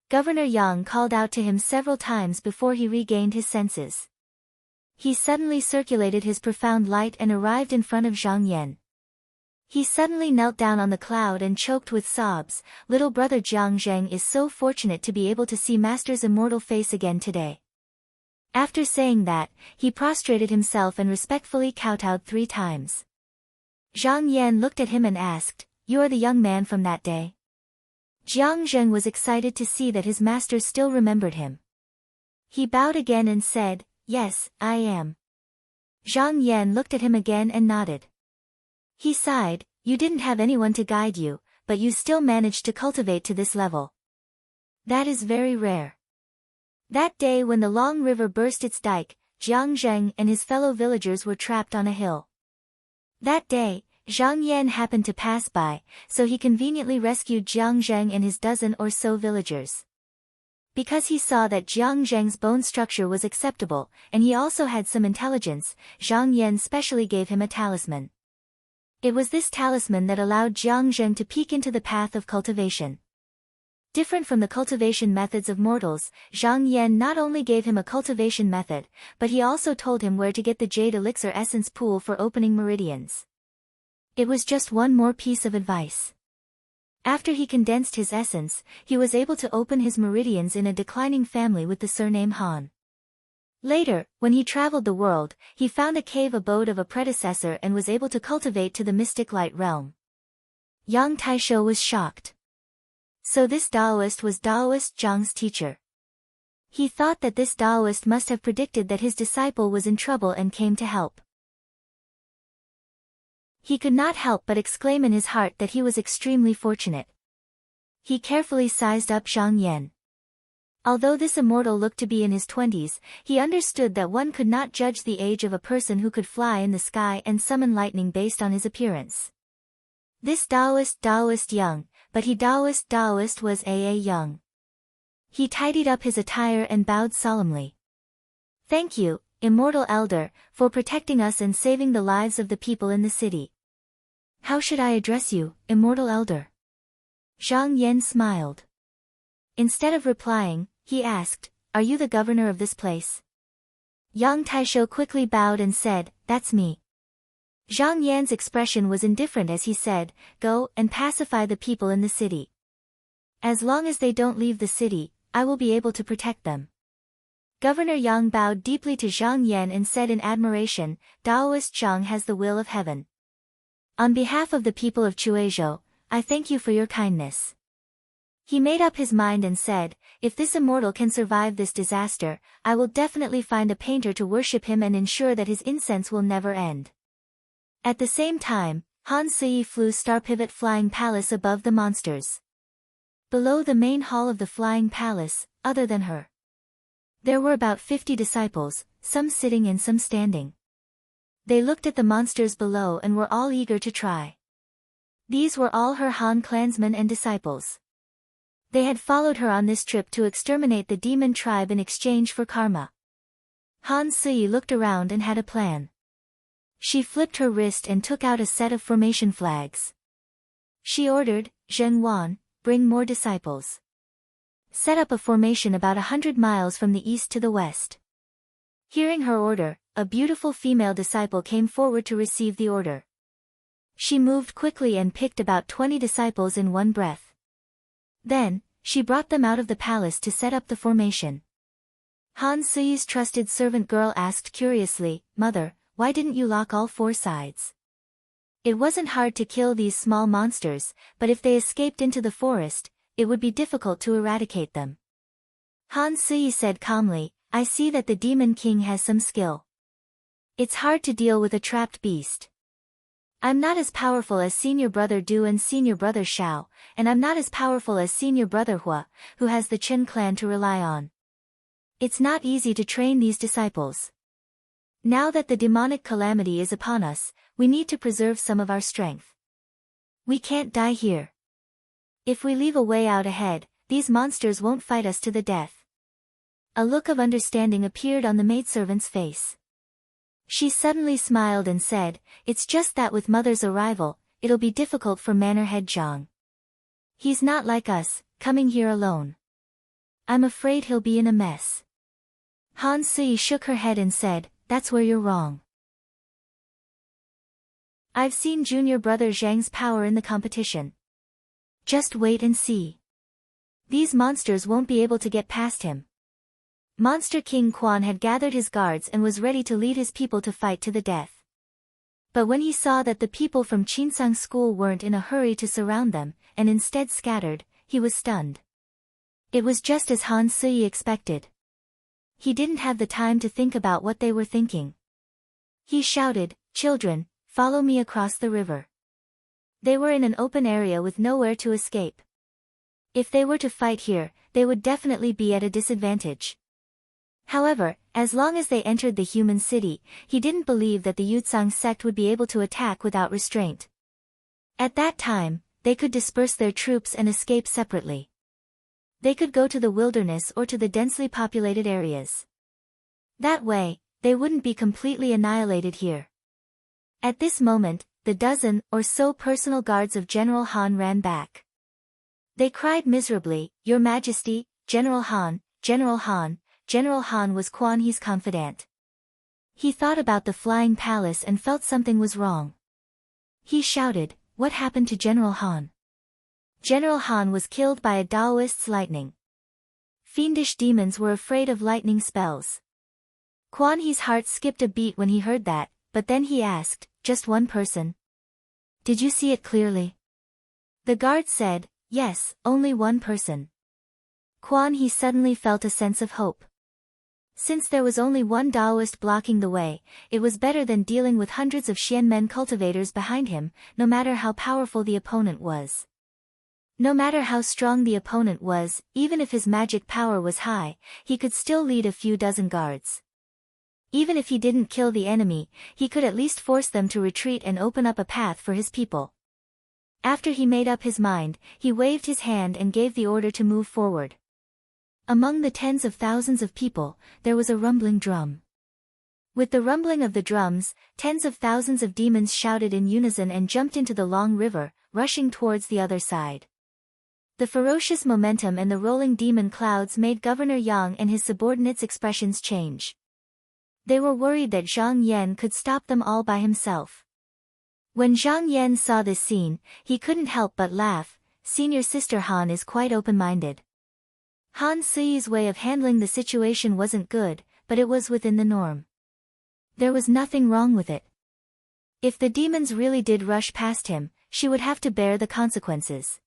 Governor Yang called out to him several times before he regained his senses. He suddenly circulated his profound light and arrived in front of Zhang Yan. He suddenly knelt down on the cloud and choked with sobs. "Little brother Jiang Zheng is so fortunate to be able to see Master's immortal face again today." After saying that, he prostrated himself and respectfully kowtowed 3 times. Zhang Yan looked at him and asked, "You are the young man from that day?" Jiang Zheng was excited to see that his master still remembered him. He bowed again and said, "Yes, I am." Zhang Yan looked at him again and nodded. He sighed, "You didn't have anyone to guide you, but you still managed to cultivate to this level. That is very rare." That day when the long river burst its dike, Jiang Zheng and his fellow villagers were trapped on a hill. That day, Zhang Yan happened to pass by, so he conveniently rescued Jiang Zheng and his dozen or so villagers. Because he saw that Jiang Zheng's bone structure was acceptable, and he also had some intelligence, Zhang Yan specially gave him a talisman. It was this talisman that allowed Jiang Zheng to peek into the path of cultivation. Different from the cultivation methods of mortals, Zhang Yan not only gave him a cultivation method, but he also told him where to get the jade elixir essence pool for opening meridians. It was just one more piece of advice. After he condensed his essence, he was able to open his meridians in a declining family with the surname Han. Later, when he traveled the world, he found a cave abode of a predecessor and was able to cultivate to the mystic light realm. Yang Taisho was shocked. So this Daoist was Daoist Zhang's teacher. He thought that this Daoist must have predicted that his disciple was in trouble and came to help. He could not help but exclaim in his heart that he was extremely fortunate. He carefully sized up Zhang Yan. Although this immortal looked to be in his 20s, he understood that one could not judge the age of a person who could fly in the sky and summon lightning based on his appearance. This Daoist young, but he Daoist was young. He tidied up his attire and bowed solemnly. "Thank you, immortal elder, for protecting us and saving the lives of the people in the city." "How should I address you, immortal elder?" Zhang Yan smiled. Instead of replying, he asked, "Are you the governor of this place?" Yang Taisho quickly bowed and said, "That's me." Zhang Yan's expression was indifferent as he said, "Go and pacify the people in the city. As long as they don't leave the city, I will be able to protect them." Governor Yang bowed deeply to Zhang Yan and said in admiration, "Daoist Zhang has the will of heaven. On behalf of the people of Chuezhou, I thank you for your kindness." He made up his mind and said, "If this immortal can survive this disaster, I will definitely find a painter to worship him and ensure that his incense will never end." At the same time, Han Sui flew Star Pivot Flying Palace above the monsters. Below the main hall of the Flying Palace, other than her, there were about 50 disciples, some sitting and some standing. They looked at the monsters below and were all eager to try. These were all her Han clansmen and disciples. They had followed her on this trip to exterminate the demon tribe in exchange for karma. Han Sui looked around and had a plan. She flipped her wrist and took out a set of formation flags. She ordered, Zheng Wan, bring more disciples. Set up a formation about 100 miles from the east to the west. Hearing her order, a beautiful female disciple came forward to receive the order. She moved quickly and picked about 20 disciples in one breath. Then, she brought them out of the palace to set up the formation. Han Sui's trusted servant girl asked curiously, Mother, why didn't you lock all 4 sides? It wasn't hard to kill these small monsters, but if they escaped into the forest, it would be difficult to eradicate them. Han Sui said calmly, I see that the Demon King has some skill. It's hard to deal with a trapped beast. I'm not as powerful as Senior Brother Du and Senior Brother Shao, and I'm not as powerful as Senior Brother Hua, who has the Chen clan to rely on. It's not easy to train these disciples. Now that the demonic calamity is upon us, we need to preserve some of our strength. We can't die here. If we leave a way out ahead, these monsters won't fight us to the death. A look of understanding appeared on the maidservant's face. She suddenly smiled and said, It's just that with Mother's arrival, it'll be difficult for Manorhead Zhang. He's not like us, coming here alone. I'm afraid he'll be in a mess. Han Sui shook her head and said, That's where you're wrong. I've seen Junior Brother Zhang's power in the competition. Just wait and see. These monsters won't be able to get past him. Monster King Quan had gathered his guards and was ready to lead his people to fight to the death. But when he saw that the people from Qinsang School weren't in a hurry to surround them, and instead scattered, he was stunned. It was just as Han Sui expected. He didn't have the time to think about what they were thinking. He shouted, Children, follow me across the river. They were in an open area with nowhere to escape. If they were to fight here, they would definitely be at a disadvantage. However, as long as they entered the human city, he didn't believe that the Yutsang sect would be able to attack without restraint. At that time, they could disperse their troops and escape separately. They could go to the wilderness or to the densely populated areas. That way, they wouldn't be completely annihilated here. At this moment, the dozen or so personal guards of General Han ran back. They cried miserably, Your Majesty, General Han, General Han. General Han was Quan He's confidant. He thought about the flying palace and felt something was wrong. He shouted, What happened to General Han? General Han was killed by a Daoist's lightning. Fiendish demons were afraid of lightning spells. Quan He's heart skipped a beat when he heard that, but then he asked, Just one person? Did you see it clearly? The guard said, Yes, only one person. Quan He suddenly felt a sense of hope. Since there was only one Daoist blocking the way, it was better than dealing with hundreds of Xianmen cultivators behind him, no matter how powerful the opponent was. No matter how strong the opponent was, even if his magic power was high, he could still lead a few dozen guards. Even if he didn't kill the enemy, he could at least force them to retreat and open up a path for his people. After he made up his mind, he waved his hand and gave the order to move forward. Among the tens of thousands of people, there was a rumbling drum. With the rumbling of the drums, tens of thousands of demons shouted in unison and jumped into the long river, rushing towards the other side. The ferocious momentum and the rolling demon clouds made Governor Yang and his subordinates' expressions change. They were worried that Zhang Yan could stop them all by himself. When Zhang Yan saw this scene, he couldn't help but laugh. Senior Sister Han is quite open-minded. Han Sui's way of handling the situation wasn't good, but it was within the norm. There was nothing wrong with it. If the demons really did rush past him, she would have to bear the consequences.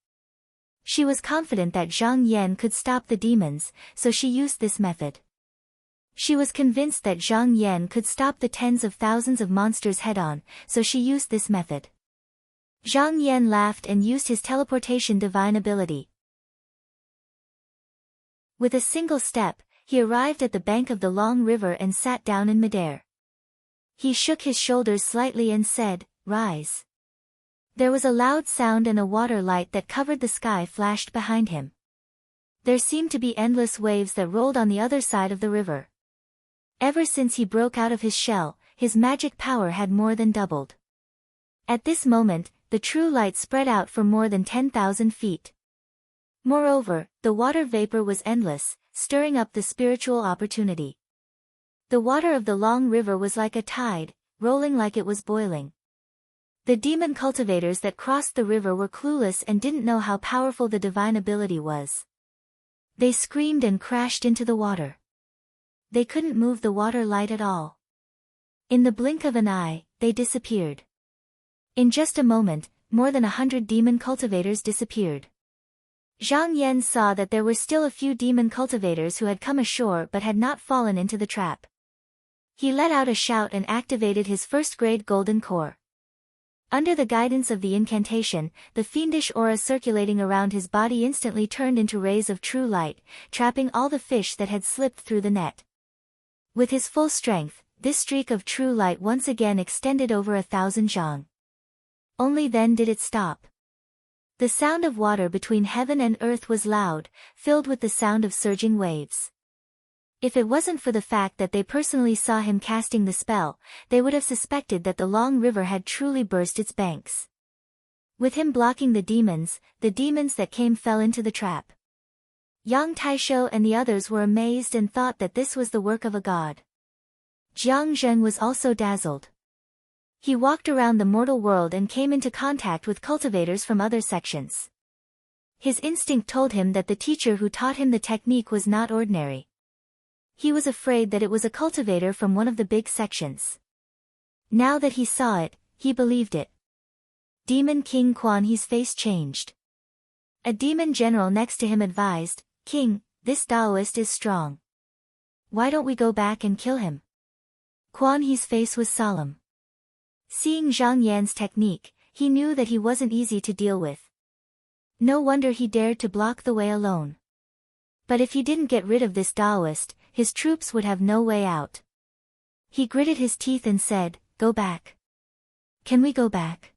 She was confident that Zhang Yan could stop the demons, so she used this method. She was convinced that Zhang Yan could stop the tens of thousands of monsters head-on, so she used this method. Zhang Yan laughed and used his teleportation divine ability. With a single step, he arrived at the bank of the long river and sat down in midair. He shook his shoulders slightly and said, Rise. There was a loud sound and a water light that covered the sky flashed behind him. There seemed to be endless waves that rolled on the other side of the river. Ever since he broke out of his shell, his magic power had more than doubled. At this moment, the true light spread out for more than 10,000 feet. Moreover, the water vapor was endless, stirring up the spiritual opportunity. The water of the long river was like a tide, rolling like it was boiling. The demon cultivators that crossed the river were clueless and didn't know how powerful the divine ability was. They screamed and crashed into the water. They couldn't move the water light at all. In the blink of an eye, they disappeared. In just a moment, more than 100 demon cultivators disappeared. Zhang Yan saw that there were still a few demon cultivators who had come ashore but had not fallen into the trap. He let out a shout and activated his first-grade golden core. Under the guidance of the incantation, the fiendish aura circulating around his body instantly turned into rays of true light, trapping all the fish that had slipped through the net. With his full strength, this streak of true light once again extended over 1,000 zhang. Only then did it stop. The sound of water between heaven and earth was loud, filled with the sound of surging waves. If it wasn't for the fact that they personally saw him casting the spell, they would have suspected that the long river had truly burst its banks. With him blocking the demons that came fell into the trap. Yang Taisho and the others were amazed and thought that this was the work of a god. Jiang Zheng was also dazzled. He walked around the mortal world and came into contact with cultivators from other sections. His instinct told him that the teacher who taught him the technique was not ordinary. He was afraid that it was a cultivator from one of the big sections. Now that he saw it, he believed it. Demon King Quan He's face changed. A demon general next to him advised, "King, this Taoist is strong. Why don't we go back and kill him?" Quan He's face was solemn. Seeing Zhang Yan's technique, he knew that he wasn't easy to deal with. No wonder he dared to block the way alone. But if he didn't get rid of this Taoist, his troops would have no way out. He gritted his teeth and said, "Go back. Can we go back?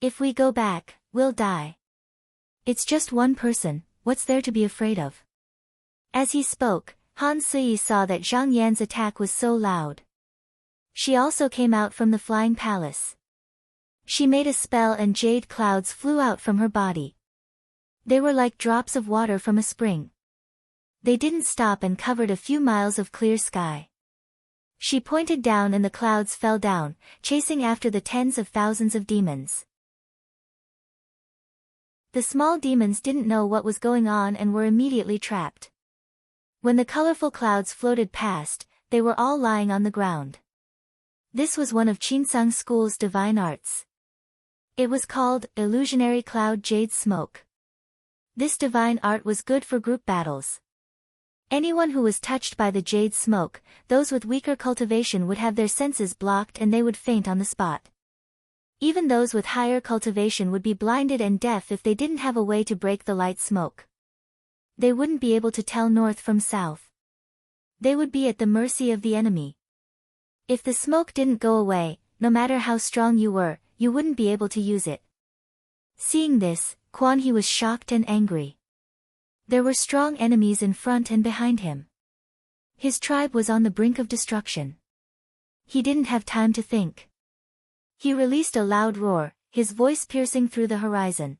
If we go back, we'll die. It's just one person, what's there to be afraid of?" As he spoke, Han Sui saw that Zhang Yan's attack was so loud. She also came out from the flying palace. She made a spell and jade clouds flew out from her body. They were like drops of water from a spring. They didn't stop and covered a few miles of clear sky. She pointed down and the clouds fell down, chasing after the tens of thousands of demons. The small demons didn't know what was going on and were immediately trapped. When the colorful clouds floated past, they were all lying on the ground. This was one of Qinsang School's divine arts. It was called Illusionary Cloud Jade Smoke. This divine art was good for group battles. Anyone who was touched by the jade smoke, those with weaker cultivation would have their senses blocked and they would faint on the spot. Even those with higher cultivation would be blinded and deaf if they didn't have a way to break the light smoke. They wouldn't be able to tell north from south. They would be at the mercy of the enemy. If the smoke didn't go away, no matter how strong you were, you wouldn't be able to use it. Seeing this, Quan He was shocked and angry. There were strong enemies in front and behind him. His tribe was on the brink of destruction. He didn't have time to think. He released a loud roar, his voice piercing through the horizon.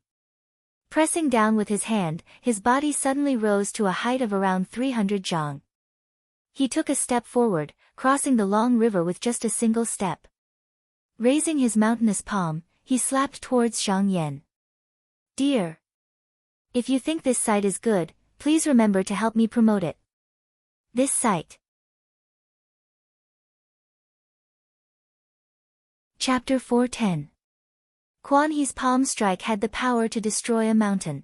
Pressing down with his hand, his body suddenly rose to a height of around 300 zhang. He took a step forward, crossing the long river with just a single step. Raising his mountainous palm, he slapped towards Zhang Yan. "Dear. If you think this site is good, please remember to help me promote it. This site." Chapter 410. Quan He's palm strike had the power to destroy a mountain.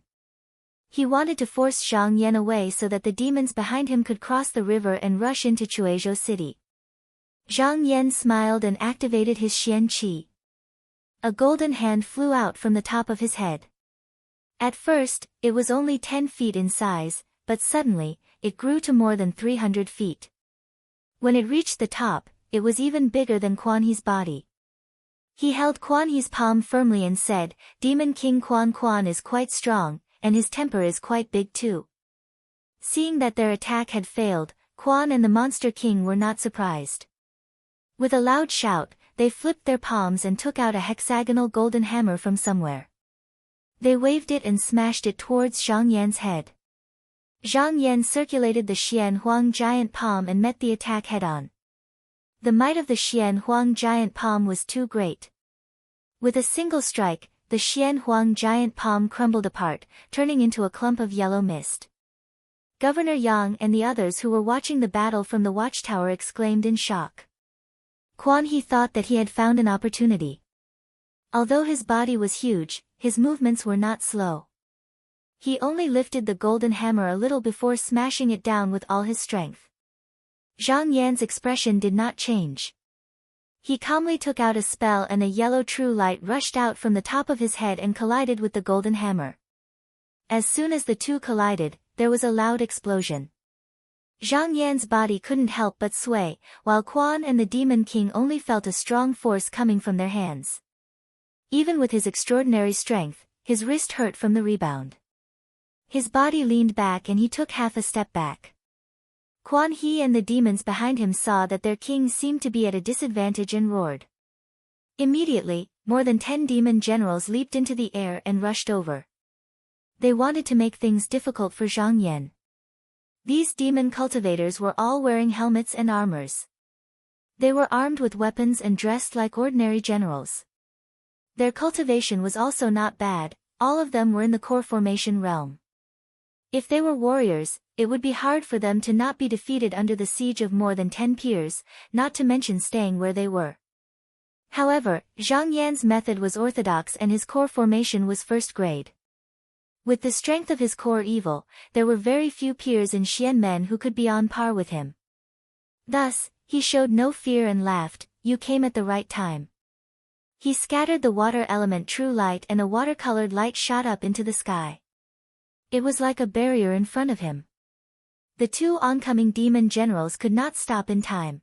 He wanted to force Zhang Yan away so that the demons behind him could cross the river and rush into Chuizhou City. Zhang Yan smiled and activated his Xian Qi. A golden hand flew out from the top of his head. At first, it was only 10 feet in size, but suddenly, it grew to more than 300 feet. When it reached the top, it was even bigger than Quan He's body. He held Quan He's palm firmly and said, "Demon King Quan is quite strong, and his temper is quite big too." Seeing that their attack had failed, Quan and the Monster King were not surprised. With a loud shout, they flipped their palms and took out a hexagonal golden hammer from somewhere. They waved it and smashed it towards Zhang Yan's head. Zhang Yan circulated the Xian Huang giant palm and met the attack head-on. The might of the Xian Huang giant palm was too great. With a single strike, the Xian Huang giant palm crumbled apart, turning into a clump of yellow mist. Governor Yang and the others who were watching the battle from the watchtower exclaimed in shock. Quan He thought that he had found an opportunity. Although his body was huge, his movements were not slow. He only lifted the golden hammer a little before smashing it down with all his strength. Zhang Yan's expression did not change. He calmly took out a spell and a yellow true light rushed out from the top of his head and collided with the golden hammer. As soon as the two collided, there was a loud explosion. Zhang Yan's body couldn't help but sway, while Quan and the Demon King only felt a strong force coming from their hands. Even with his extraordinary strength, his wrist hurt from the rebound. His body leaned back and he took half a step back. Quan He and the demons behind him saw that their king seemed to be at a disadvantage and roared. Immediately, more than 10 demon generals leaped into the air and rushed over. They wanted to make things difficult for Zhang Yan. These demon cultivators were all wearing helmets and armors. They were armed with weapons and dressed like ordinary generals. Their cultivation was also not bad, all of them were in the core formation realm. If they were warriors, it would be hard for them to not be defeated under the siege of more than 10 peers, not to mention staying where they were. However, Zhang Yan's method was orthodox and his core formation was first grade. With the strength of his core evil, there were very few peers in Xianmen who could be on par with him. Thus, he showed no fear and laughed, "You came at the right time." He scattered the water element true light and a watercolored light shot up into the sky. It was like a barrier in front of him. The two oncoming demon generals could not stop in time.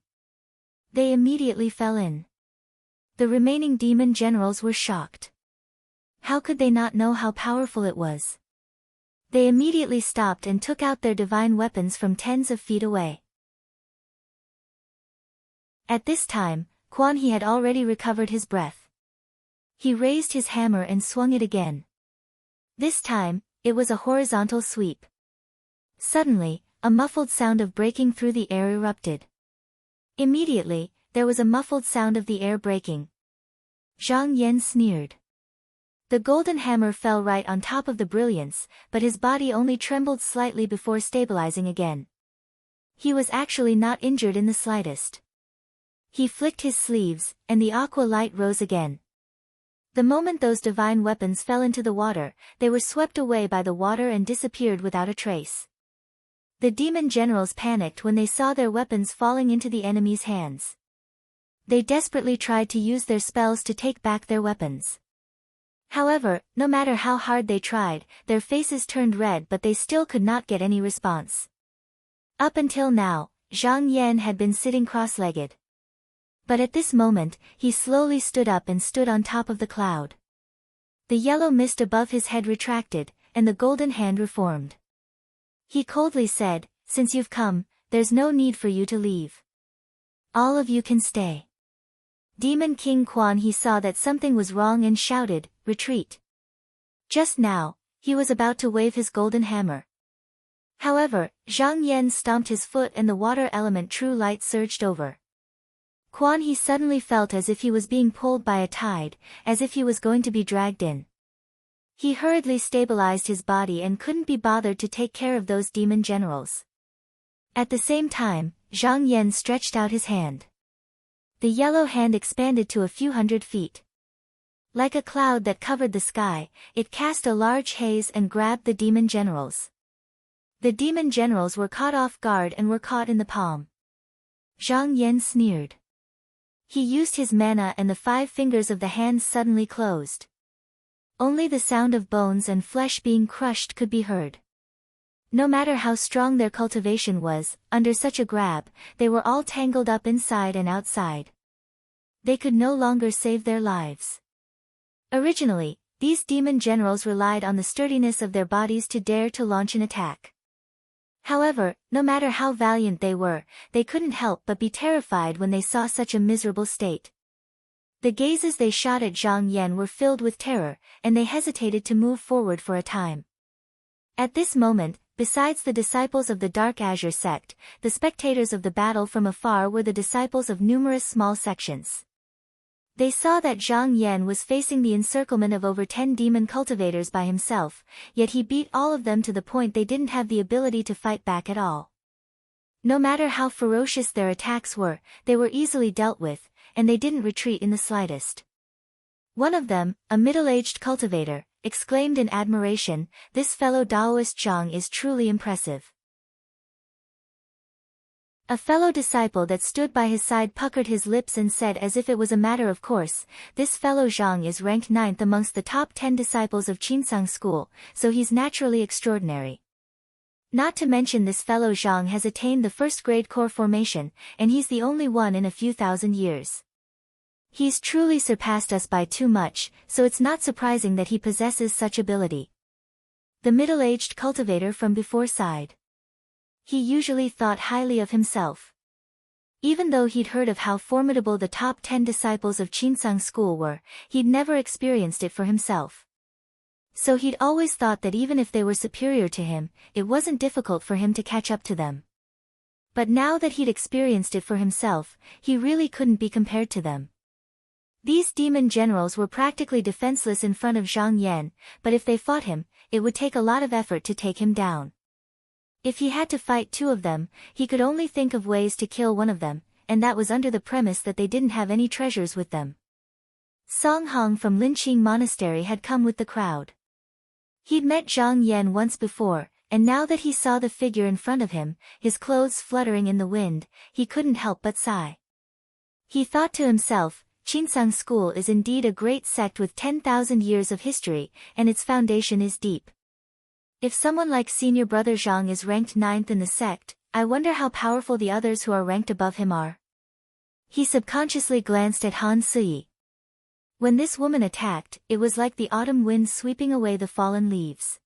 They immediately fell in. The remaining demon generals were shocked. How could they not know how powerful it was? They immediately stopped and took out their divine weapons from tens of feet away. At this time, Quan He had already recovered his breath. He raised his hammer and swung it again. This time, it was a horizontal sweep. Suddenly, a muffled sound of breaking through the air erupted. Immediately, there was a muffled sound of the air breaking. Zhang Yan sneered. The golden hammer fell right on top of the brilliance, but his body only trembled slightly before stabilizing again. He was actually not injured in the slightest. He flicked his sleeves, and the aqua light rose again. The moment those divine weapons fell into the water, they were swept away by the water and disappeared without a trace. The demon generals panicked when they saw their weapons falling into the enemy's hands. They desperately tried to use their spells to take back their weapons. However, no matter how hard they tried, their faces turned red but they still could not get any response. Up until now, Zhang Yan had been sitting cross-legged. But at this moment, he slowly stood up and stood on top of the cloud. The yellow mist above his head retracted, and the golden hand reformed. He coldly said, "Since you've come, there's no need for you to leave. All of you can stay." Demon King Quan He saw that something was wrong and shouted, "Retreat." Just now, he was about to wave his golden hammer. However, Zhang Yan stomped his foot and the water element true light surged over. Quan He suddenly felt as if he was being pulled by a tide, as if he was going to be dragged in. He hurriedly stabilized his body and couldn't be bothered to take care of those demon generals. At the same time, Zhang Yan stretched out his hand. The yellow hand expanded to a few hundred feet. Like a cloud that covered the sky, it cast a large haze and grabbed the demon generals. The demon generals were caught off guard and were caught in the palm. Zhang Yan sneered. He used his mana and the 5 fingers of the hands suddenly closed. Only the sound of bones and flesh being crushed could be heard. No matter how strong their cultivation was, under such a grab, they were all tangled up inside and outside. They could no longer save their lives. Originally, these demon generals relied on the sturdiness of their bodies to dare to launch an attack. However, no matter how valiant they were, they couldn't help but be terrified when they saw such a miserable state. The gazes they shot at Zhang Yan were filled with terror, and they hesitated to move forward for a time. At this moment, besides the disciples of the Dark Azure sect, the spectators of the battle from afar were the disciples of numerous small sections. They saw that Zhang Yan was facing the encirclement of over 10 demon cultivators by himself, yet he beat all of them to the point they didn't have the ability to fight back at all. No matter how ferocious their attacks were, they were easily dealt with, and they didn't retreat in the slightest. One of them, a middle-aged cultivator, exclaimed in admiration, "This fellow Daoist Zhang is truly impressive." A fellow disciple that stood by his side puckered his lips and said as if it was a matter of course, "This fellow Zhang is ranked 9th amongst the top 10 disciples of Qinsang school, so he's naturally extraordinary. Not to mention this fellow Zhang has attained the first-grade core formation, and he's the only one in a few thousand years. He's truly surpassed us by too much, so it's not surprising that he possesses such ability." The middle-aged cultivator from before sighed. He usually thought highly of himself. Even though he'd heard of how formidable the top 10 disciples of Qinsang school were, he'd never experienced it for himself. So he'd always thought that even if they were superior to him, it wasn't difficult for him to catch up to them. But now that he'd experienced it for himself, he really couldn't be compared to them. These demon generals were practically defenseless in front of Zhang Yan, but if they fought him, it would take a lot of effort to take him down. If he had to fight 2 of them, he could only think of ways to kill one of them, and that was under the premise that they didn't have any treasures with them. Song Hong from Linqing Monastery had come with the crowd. He'd met Zhang Yan once before, and now that he saw the figure in front of him, his clothes fluttering in the wind, he couldn't help but sigh. He thought to himself, Qinsang school is indeed a great sect with 10,000 years of history, and its foundation is deep. If someone like senior brother Zhang is ranked 9th in the sect, I wonder how powerful the others who are ranked above him are. He subconsciously glanced at Han Siyi. When this woman attacked, it was like the autumn wind sweeping away the fallen leaves.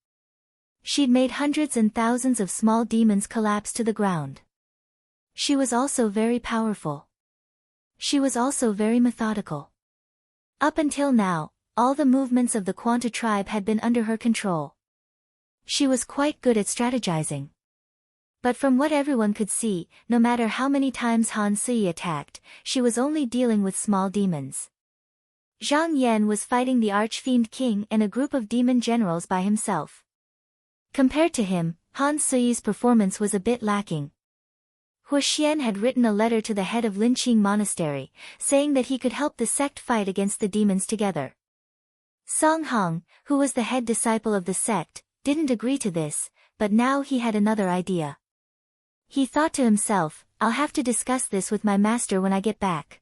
She'd made hundreds and thousands of small demons collapse to the ground. She was also very powerful. She was also very methodical. Up until now, all the movements of the Quanta tribe had been under her control. She was quite good at strategizing. But from what everyone could see, no matter how many times Han Siyi attacked, she was only dealing with small demons. Zhang Yan was fighting the Archfiend King and a group of demon generals by himself. Compared to him, Han Siyi's performance was a bit lacking. Hu Xian had written a letter to the head of Linqing Monastery, saying that he could help the sect fight against the demons together. Song Hong, who was the head disciple of the sect, didn't agree to this, but now he had another idea. He thought to himself, I'll have to discuss this with my master when I get back.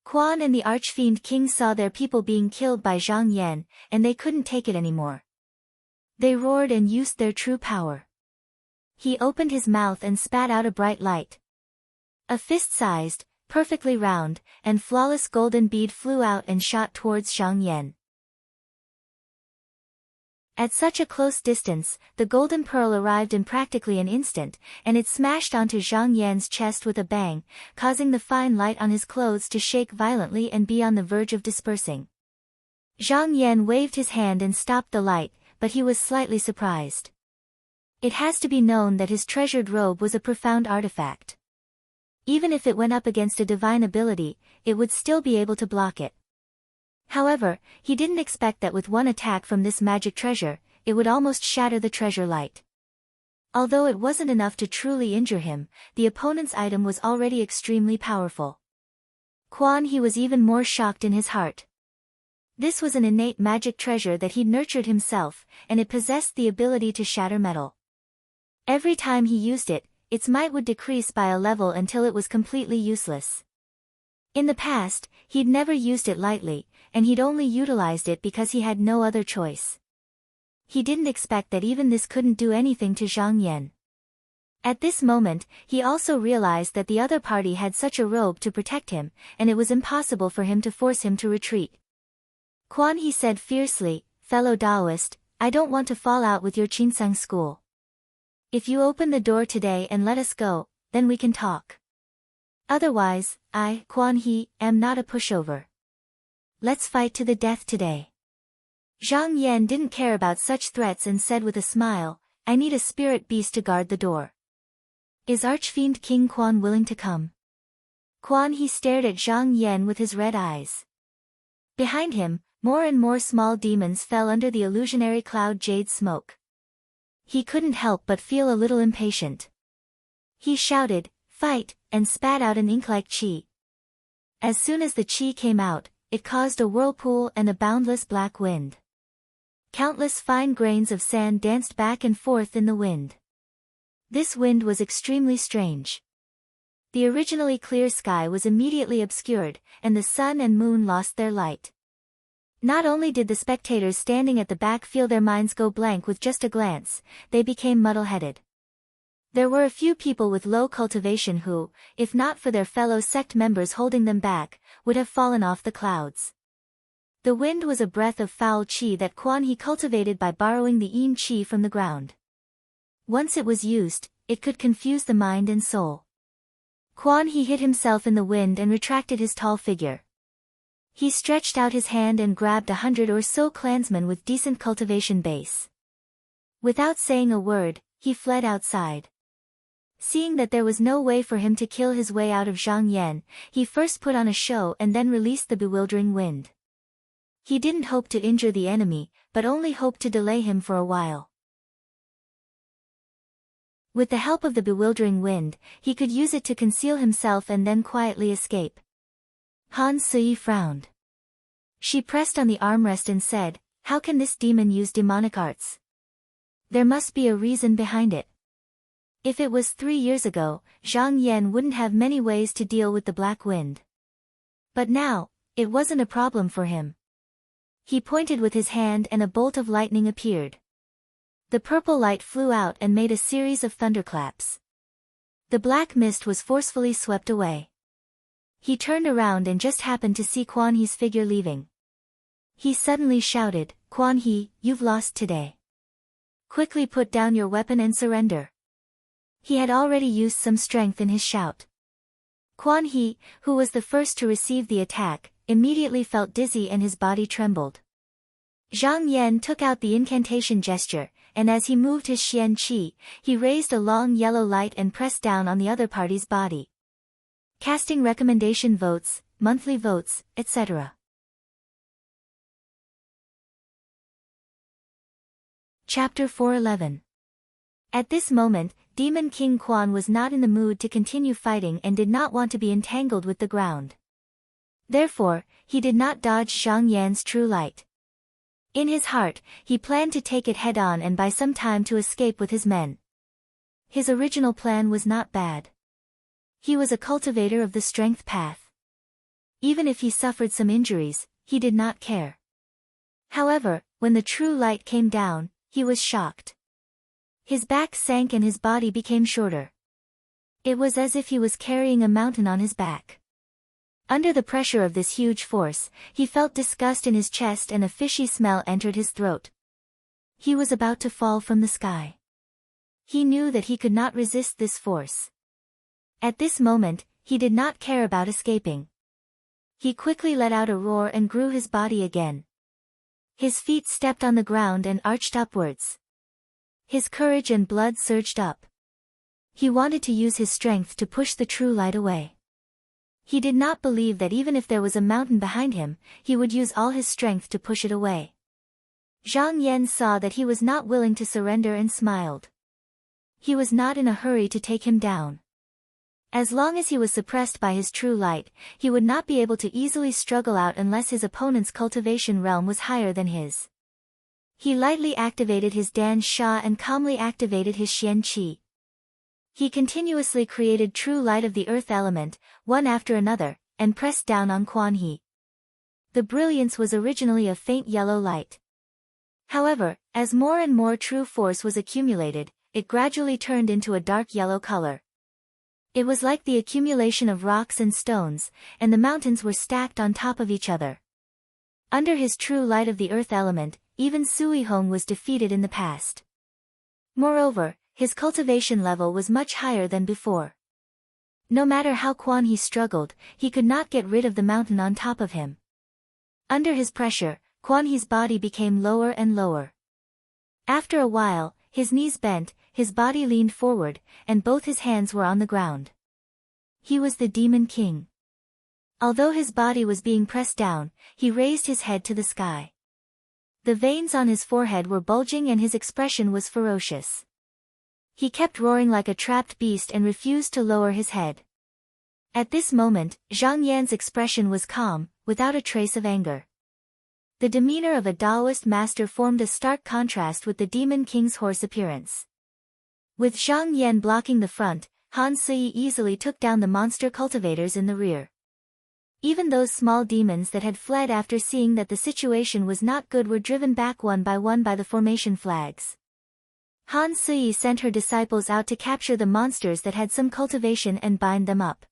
Quan and the Archfiend King saw their people being killed by Zhang Yan, and they couldn't take it anymore. They roared and used their true power. He opened his mouth and spat out a bright light. A fist-sized, perfectly round, and flawless golden bead flew out and shot towards Zhang Yan. At such a close distance, the golden pearl arrived in practically an instant, and it smashed onto Zhang Yan's chest with a bang, causing the fine light on his clothes to shake violently and be on the verge of dispersing. Zhang Yan waved his hand and stopped the light, but he was slightly surprised. It has to be known that his treasured robe was a profound artifact. Even if it went up against a divine ability, it would still be able to block it. However, he didn't expect that with one attack from this magic treasure, it would almost shatter the treasure light. Although it wasn't enough to truly injure him, the opponent's item was already extremely powerful. Quan he was even more shocked in his heart. This was an innate magic treasure that he'd nurtured himself, and it possessed the ability to shatter metal. Every time he used it, its might would decrease by a level until it was completely useless. In the past, he'd never used it lightly, and he'd only utilized it because he had no other choice. He didn't expect that even this couldn't do anything to Zhang Yan. At this moment, he also realized that the other party had such a robe to protect him, and it was impossible for him to force him to retreat. Quan he said fiercely, "Fellow Taoist, I don't want to fall out with your Qinsang school. If you open the door today and let us go, then we can talk. Otherwise, I, Quan He, am not a pushover. Let's fight to the death today. Zhang Yan didn't care about such threats and said with a smile, I need a spirit beast to guard the door. Is Archfiend King Quan willing to come? Quan He stared at Zhang Yan with his red eyes. Behind him, more and more small demons fell under the illusionary cloud jade smoke. He couldn't help but feel a little impatient. He shouted, fight, and spat out an ink-like qi. As soon as the qi came out, it caused a whirlpool and a boundless black wind. Countless fine grains of sand danced back and forth in the wind. This wind was extremely strange. The originally clear sky was immediately obscured, and the sun and moon lost their light. Not only did the spectators standing at the back feel their minds go blank with just a glance, they became muddle-headed. There were a few people with low cultivation who, if not for their fellow sect members holding them back, would have fallen off the clouds. The wind was a breath of foul qi that Quan He cultivated by borrowing the yin qi from the ground. Once it was used, it could confuse the mind and soul. Quan He hid himself in the wind and retracted his tall figure. He stretched out his hand and grabbed 100 or so clansmen with decent cultivation base. Without saying a word, he fled outside. Seeing that there was no way for him to kill his way out of Zhang Yan, he first put on a show and then released the bewildering wind. He didn't hope to injure the enemy, but only hoped to delay him for a while. With the help of the bewildering wind, he could use it to conceal himself and then quietly escape. Han Sui frowned. She pressed on the armrest and said, how can this demon use demonic arts? There must be a reason behind it. If it was 3 years ago, Zhang Yan wouldn't have many ways to deal with the black wind. But now, it wasn't a problem for him. He pointed with his hand and a bolt of lightning appeared. The purple light flew out and made a series of thunderclaps. The black mist was forcefully swept away. He turned around and just happened to see Quan He's figure leaving. He suddenly shouted, Quan He, you've lost today. Quickly put down your weapon and surrender. He had already used some strength in his shout. Quan He, who was the first to receive the attack, immediately felt dizzy and his body trembled. Zhang Yan took out the incantation gesture, and as he moved his Xian Qi, he raised a long yellow light and pressed down on the other party's body. Casting recommendation votes, monthly votes, etc. Chapter 411. At this moment, Demon King Quan was not in the mood to continue fighting and did not want to be entangled with the ground. Therefore, he did not dodge Zhang Yan's true light. In his heart, he planned to take it head-on and buy some time to escape with his men. His original plan was not bad. He was a cultivator of the strength path. Even if he suffered some injuries, he did not care. However, when the true light came down, he was shocked. His back sank and his body became shorter. It was as if he was carrying a mountain on his back. Under the pressure of this huge force, he felt disgust in his chest and a fishy smell entered his throat. He was about to fall from the sky. He knew that he could not resist this force. At this moment, he did not care about escaping. He quickly let out a roar and grew his body again. His feet stepped on the ground and arched upwards. His courage and blood surged up. He wanted to use his strength to push the true light away. He did not believe that even if there was a mountain behind him, he would use all his strength to push it away. Zhang Yan saw that he was not willing to surrender and smiled. He was not in a hurry to take him down. As long as he was suppressed by his true light, he would not be able to easily struggle out unless his opponent's cultivation realm was higher than his. He lightly activated his Dan Sha and calmly activated his Xian Qi. He continuously created true light of the earth element, one after another, and pressed down on Quan He. The brilliance was originally a faint yellow light. However, as more and more true force was accumulated, it gradually turned into a dark yellow color. It was like the accumulation of rocks and stones, and the mountains were stacked on top of each other. Under his true light of the earth element, even Sui Hong was defeated in the past. Moreover, his cultivation level was much higher than before. No matter how Quan He struggled, he could not get rid of the mountain on top of him. Under his pressure, Quan He's body became lower and lower. After a while, his knees bent, his body leaned forward, and both his hands were on the ground. He was the Demon King. Although his body was being pressed down, he raised his head to the sky. The veins on his forehead were bulging and his expression was ferocious. He kept roaring like a trapped beast and refused to lower his head. At this moment, Zhang Yan's expression was calm, without a trace of anger. The demeanor of a Taoist master formed a stark contrast with the Demon King's hoarse appearance. With Zhang Yan blocking the front, Han Sui easily took down the monster cultivators in the rear. Even those small demons that had fled after seeing that the situation was not good were driven back one by the formation flags. Han Sui sent her disciples out to capture the monsters that had some cultivation and bind them up.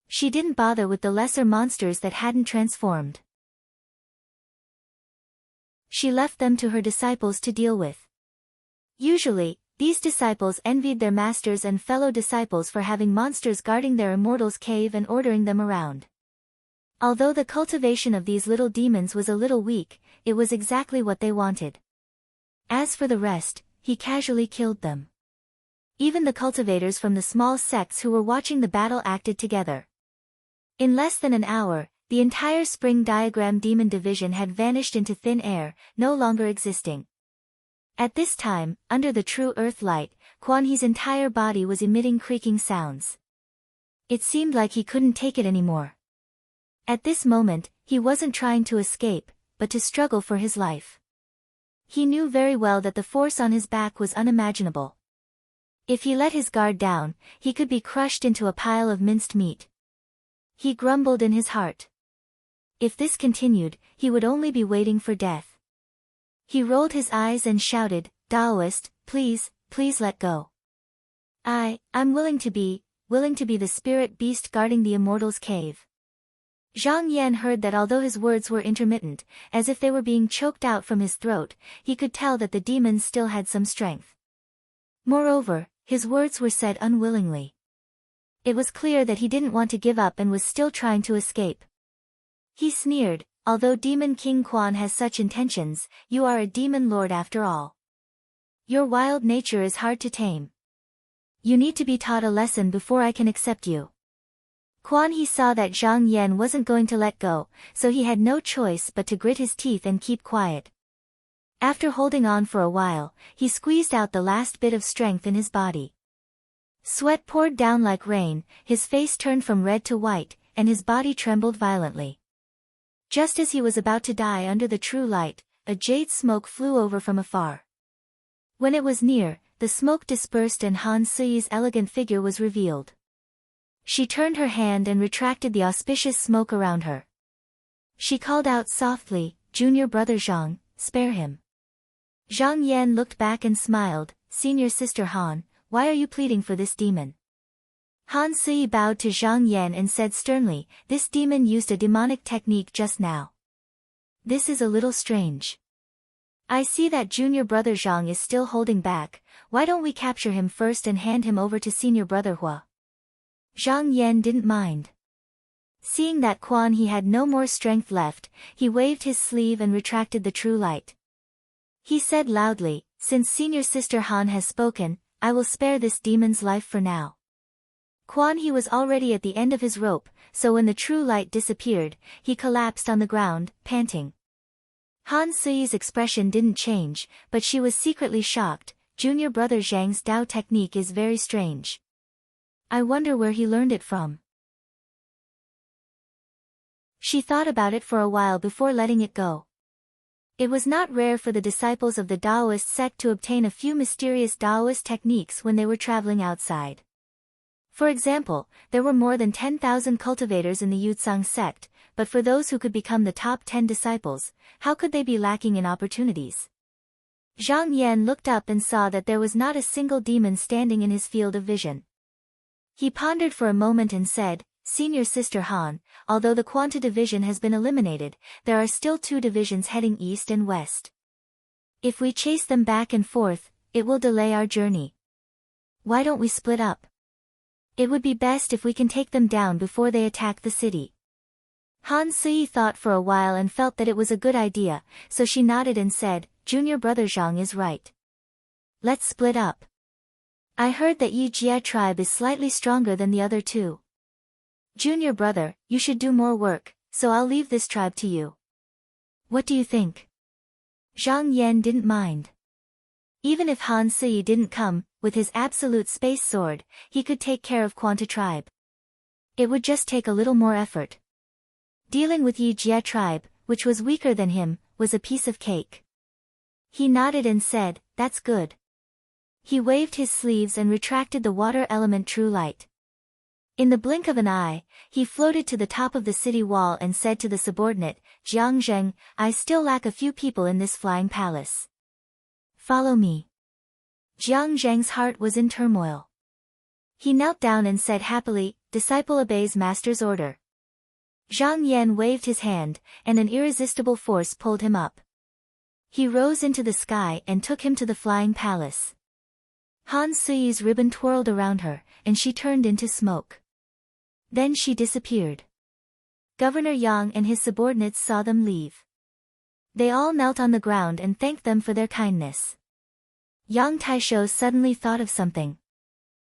She didn't bother with the lesser monsters that hadn't transformed. She left them to her disciples to deal with. Usually, these disciples envied their masters and fellow disciples for having monsters guarding their immortals' cave and ordering them around. Although the cultivation of these little demons was a little weak, it was exactly what they wanted. As for the rest, he casually killed them. Even the cultivators from the small sects who were watching the battle acted together. In less than an hour, the entire spring diagram demon division had vanished into thin air, no longer existing. At this time, under the true earth light, Quan He's entire body was emitting creaking sounds. It seemed like he couldn't take it anymore. At this moment, he wasn't trying to escape, but to struggle for his life. He knew very well that the force on his back was unimaginable. If he let his guard down, he could be crushed into a pile of minced meat. He grumbled in his heart. If this continued, he would only be waiting for death. He rolled his eyes and shouted, "Taoist, please, please let go. I'm willing to be the spirit beast guarding the immortals' cave." Zhang Yan heard that although his words were intermittent, as if they were being choked out from his throat, he could tell that the demons still had some strength. Moreover, his words were said unwillingly. It was clear that he didn't want to give up and was still trying to escape. He sneered, "Although Demon King Quan has such intentions, you are a demon lord after all. Your wild nature is hard to tame. You need to be taught a lesson before I can accept you." Quan He saw that Zhang Yan wasn't going to let go, so he had no choice but to grit his teeth and keep quiet. After holding on for a while, he squeezed out the last bit of strength in his body. Sweat poured down like rain, his face turned from red to white, and his body trembled violently. Just as he was about to die under the true light, a jade smoke flew over from afar. When it was near, the smoke dispersed and Han Sui's elegant figure was revealed. She turned her hand and retracted the auspicious smoke around her. She called out softly, "Junior brother Zhang, spare him." Zhang Yan looked back and smiled, "Senior sister Han, why are you pleading for this demon?" Han Sui bowed to Zhang Yan and said sternly, "This demon used a demonic technique just now. This is a little strange. I see that junior brother Zhang is still holding back. Why don't we capture him first and hand him over to senior brother Hua?" Zhang Yan didn't mind. Seeing that Quan He had no more strength left, he waved his sleeve and retracted the true light. He said loudly, "Since senior sister Han has spoken, I will spare this demon's life for now." Quan He was already at the end of his rope, so when the true light disappeared, he collapsed on the ground, panting. Han Sui's expression didn't change, but she was secretly shocked. Junior brother Zhang's Dao technique is very strange. I wonder where he learned it from. She thought about it for a while before letting it go. It was not rare for the disciples of the Taoist sect to obtain a few mysterious Taoist techniques when they were traveling outside. For example, there were more than 10,000 cultivators in the Yutsang sect, but for those who could become the top 10 disciples, how could they be lacking in opportunities? Zhang Yan looked up and saw that there was not a single demon standing in his field of vision. He pondered for a moment and said, "Senior sister Han, although the Quanta division has been eliminated, there are still 2 divisions heading east and west. If we chase them back and forth, it will delay our journey. Why don't we split up? It would be best if we can take them down before they attack the city. Han Si thought for a while and felt that it was a good idea, so she nodded and said, Junior brother Zhang is right. Let's split up. I heard that Yi Jie tribe is slightly stronger than the other two. Junior brother, you should do more work, so I'll leave this tribe to you. What do you think? Zhang Yan didn't mind. Even if Han Si didn't come, with his absolute space sword, he could take care of Quanta tribe. It would just take a little more effort. Dealing with Yi Jie tribe, which was weaker than him, was a piece of cake. He nodded and said, that's good. He waved his sleeves and retracted the water element true light. In the blink of an eye, he floated to the top of the city wall and said to the subordinate, Jiang Zheng, I still lack a few people in this flying palace. Follow me. Jiang Zheng's heart was in turmoil. He knelt down and said happily, disciple obeys master's order. Zhang Yan waved his hand, and an irresistible force pulled him up. He rose into the sky and took him to the flying palace. Han Si's ribbon twirled around her, and she turned into smoke. Then she disappeared. Governor Yang and his subordinates saw them leave. They all knelt on the ground and thanked them for their kindness. Yang Taisho suddenly thought of something.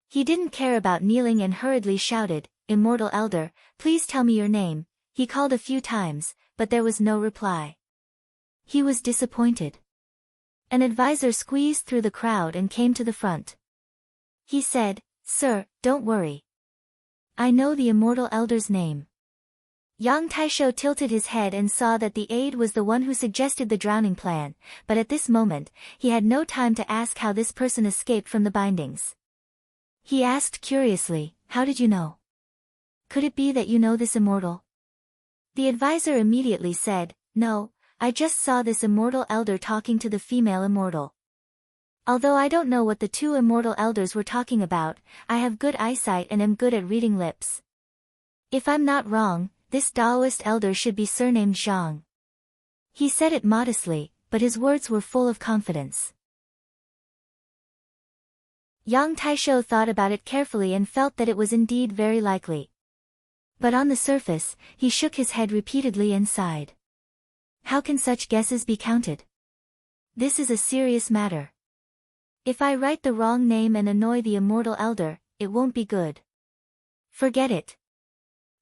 He didn't care about kneeling and hurriedly shouted, Immortal Elder, please tell me your name. He called a few times, but there was no reply. He was disappointed. An advisor squeezed through the crowd and came to the front. He said, Sir, don't worry. I know the Immortal Elder's name. Yang Taisho tilted his head and saw that the aide was the one who suggested the drowning plan, but at this moment, he had no time to ask how this person escaped from the bindings. He asked curiously, how did you know? Could it be that you know this immortal? The advisor immediately said, no, I just saw this immortal elder talking to the female immortal. Although I don't know what the two immortal elders were talking about, I have good eyesight and am good at reading lips. If I'm not wrong, this Taoist elder should be surnamed Zhang. He said it modestly, but his words were full of confidence. Yang Taisho thought about it carefully and felt that it was indeed very likely. But on the surface, he shook his head repeatedly and sighed. How can such guesses be counted? This is a serious matter. If I write the wrong name and annoy the immortal elder, it won't be good. Forget it.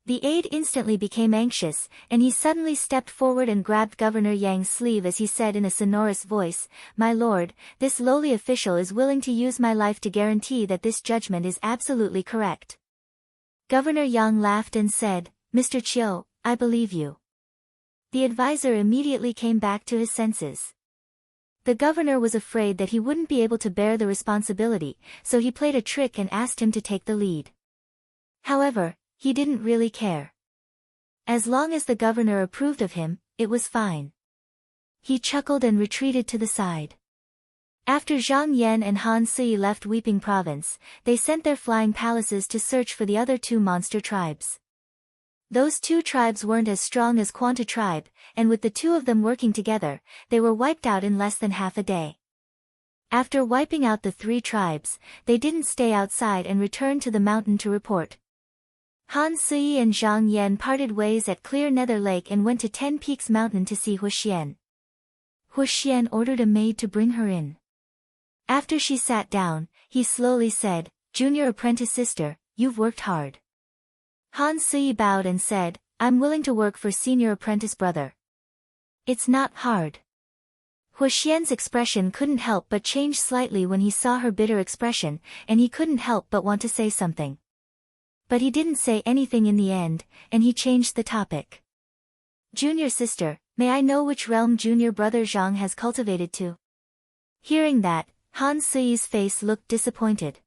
The aide instantly became anxious, and he suddenly stepped forward and grabbed Governor Yang's sleeve as he said in a sonorous voice, My lord, this lowly official is willing to use my life to guarantee that this judgment is absolutely correct. Governor Yang laughed and said, Mr. Chiu, I believe you. The advisor immediately came back to his senses. The governor was afraid that he wouldn't be able to bear the responsibility, so he played a trick and asked him to take the lead. However, he didn't really care. As long as the governor approved of him, it was fine. He chuckled and retreated to the side. After Zhang Yan and Han Si left Weeping Province, they sent their flying palaces to search for the other two monster tribes. Those two tribes weren't as strong as Quanta tribe, and with the two of them working together, they were wiped out in less than half a day. After wiping out the three tribes, they didn't stay outside and returned to the mountain to report. Han Si and Zhang Yan parted ways at Clear Nether Lake and went to 10 Peaks Mountain to see Huxian. Huxian ordered a maid to bring her in. After she sat down, he slowly said, Junior apprentice sister, you've worked hard. Han Si bowed and said, I'm willing to work for senior apprentice brother. It's not hard. Huxian's expression couldn't help but change slightly when he saw her bitter expression, and he couldn't help but want to say something. But he didn't say anything in the end, and he changed the topic. Junior sister, may I know which realm junior brother Zhang has cultivated to? Hearing that, Han Si's face looked disappointed.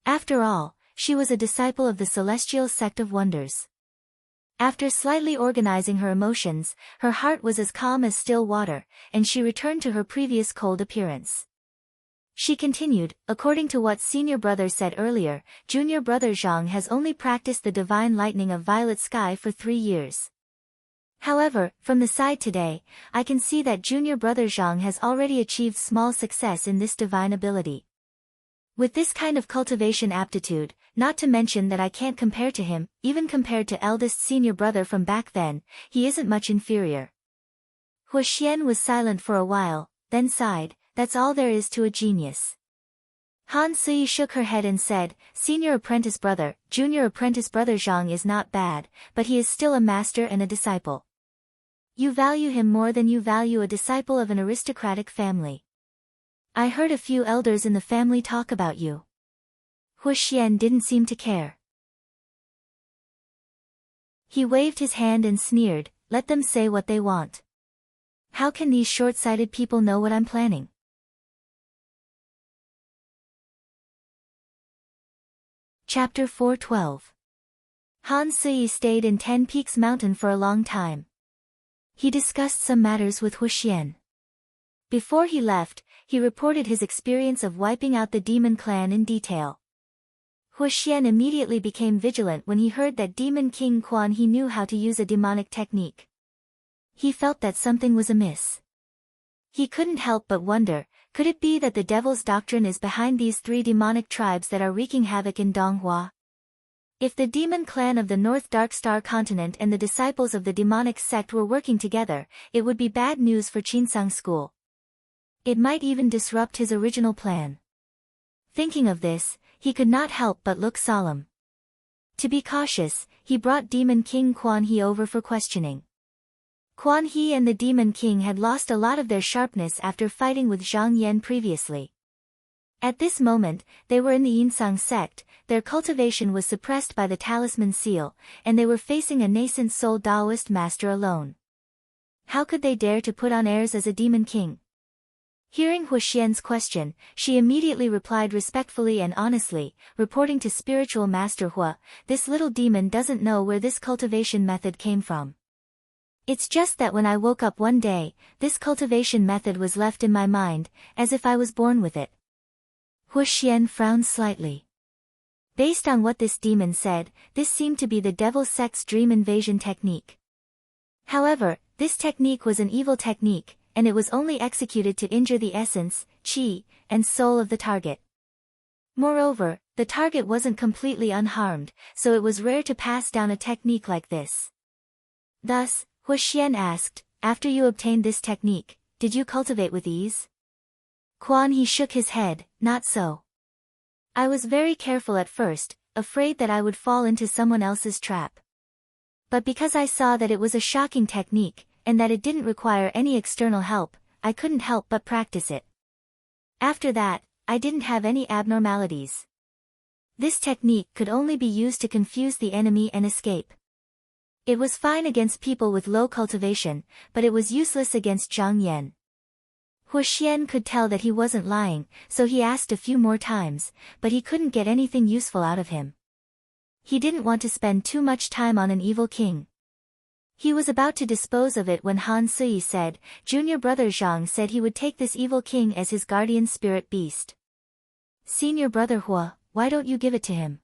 After all, she was a disciple of the celestial sect of wonders. After slightly organizing her emotions, her heart was as calm as still water, and she returned to her previous cold appearance. She continued, according to what senior brother said earlier, junior brother Zhang has only practiced the divine lightning of violet sky for 3 years. However, from the side today, I can see that junior brother Zhang has already achieved small success in this divine ability. With this kind of cultivation aptitude, not to mention that I can't compare to him, even compared to eldest senior brother from back then, he isn't much inferior. Hu Xian was silent for a while, then sighed, that's all there is to a genius. Han Sui shook her head and said, Senior apprentice brother, junior apprentice brother Zhang is not bad, but he is still a master and a disciple. You value him more than you value a disciple of an aristocratic family. I heard a few elders in the family talk about you. Hu Xian didn't seem to care. He waved his hand and sneered, let them say what they want. How can these short-sighted people know what I'm planning? Chapter 4:12. Han Sui stayed in Ten Peaks Mountain for a long time. He discussed some matters with Hu Xian. Before he left, he reported his experience of wiping out the demon clan in detail. Hu Xian immediately became vigilant when he heard that Demon King Quan He knew how to use a demonic technique. He felt that something was amiss. He couldn't help but wonder, could it be that the devil's doctrine is behind these three demonic tribes that are wreaking havoc in Donghua? If the demon clan of the North Dark Star continent and the disciples of the demonic sect were working together, it would be bad news for Qinsang School. It might even disrupt his original plan. Thinking of this, he could not help but look solemn. To be cautious, he brought Demon King Quan He over for questioning. Quan He and the Demon King had lost a lot of their sharpness after fighting with Zhang Yan previously. At this moment, they were in the Yinsang sect, their cultivation was suppressed by the talisman seal, and they were facing a nascent soul Taoist master alone. How could they dare to put on airs as a demon king? Hearing Hu Xian's question, she immediately replied respectfully and honestly, reporting to spiritual master Hua, this little demon doesn't know where this cultivation method came from. It's just that when I woke up one day, this cultivation method was left in my mind, as if I was born with it. Hu Xian frowned slightly. Based on what this demon said, this seemed to be the devil sect's dream invasion technique. However, this technique was an evil technique, and it was only executed to injure the essence, qi, and soul of the target. Moreover, the target wasn't completely unharmed, so it was rare to pass down a technique like this. Thus, Hu Xian asked, after you obtained this technique, did you cultivate with ease? Quan He shook his head, not so. I was very careful at first, afraid that I would fall into someone else's trap. But because I saw that it was a shocking technique, and that it didn't require any external help, I couldn't help but practice it. After that, I didn't have any abnormalities. This technique could only be used to confuse the enemy and escape. It was fine against people with low cultivation, but it was useless against Zhang Yan. Hu Xian could tell that he wasn't lying, so he asked a few more times, but he couldn't get anything useful out of him. He didn't want to spend too much time on an evil king. He was about to dispose of it when Han Sui said, Junior brother Zhang said he would take this evil king as his guardian spirit beast. Senior brother Hua, why don't you give it to him?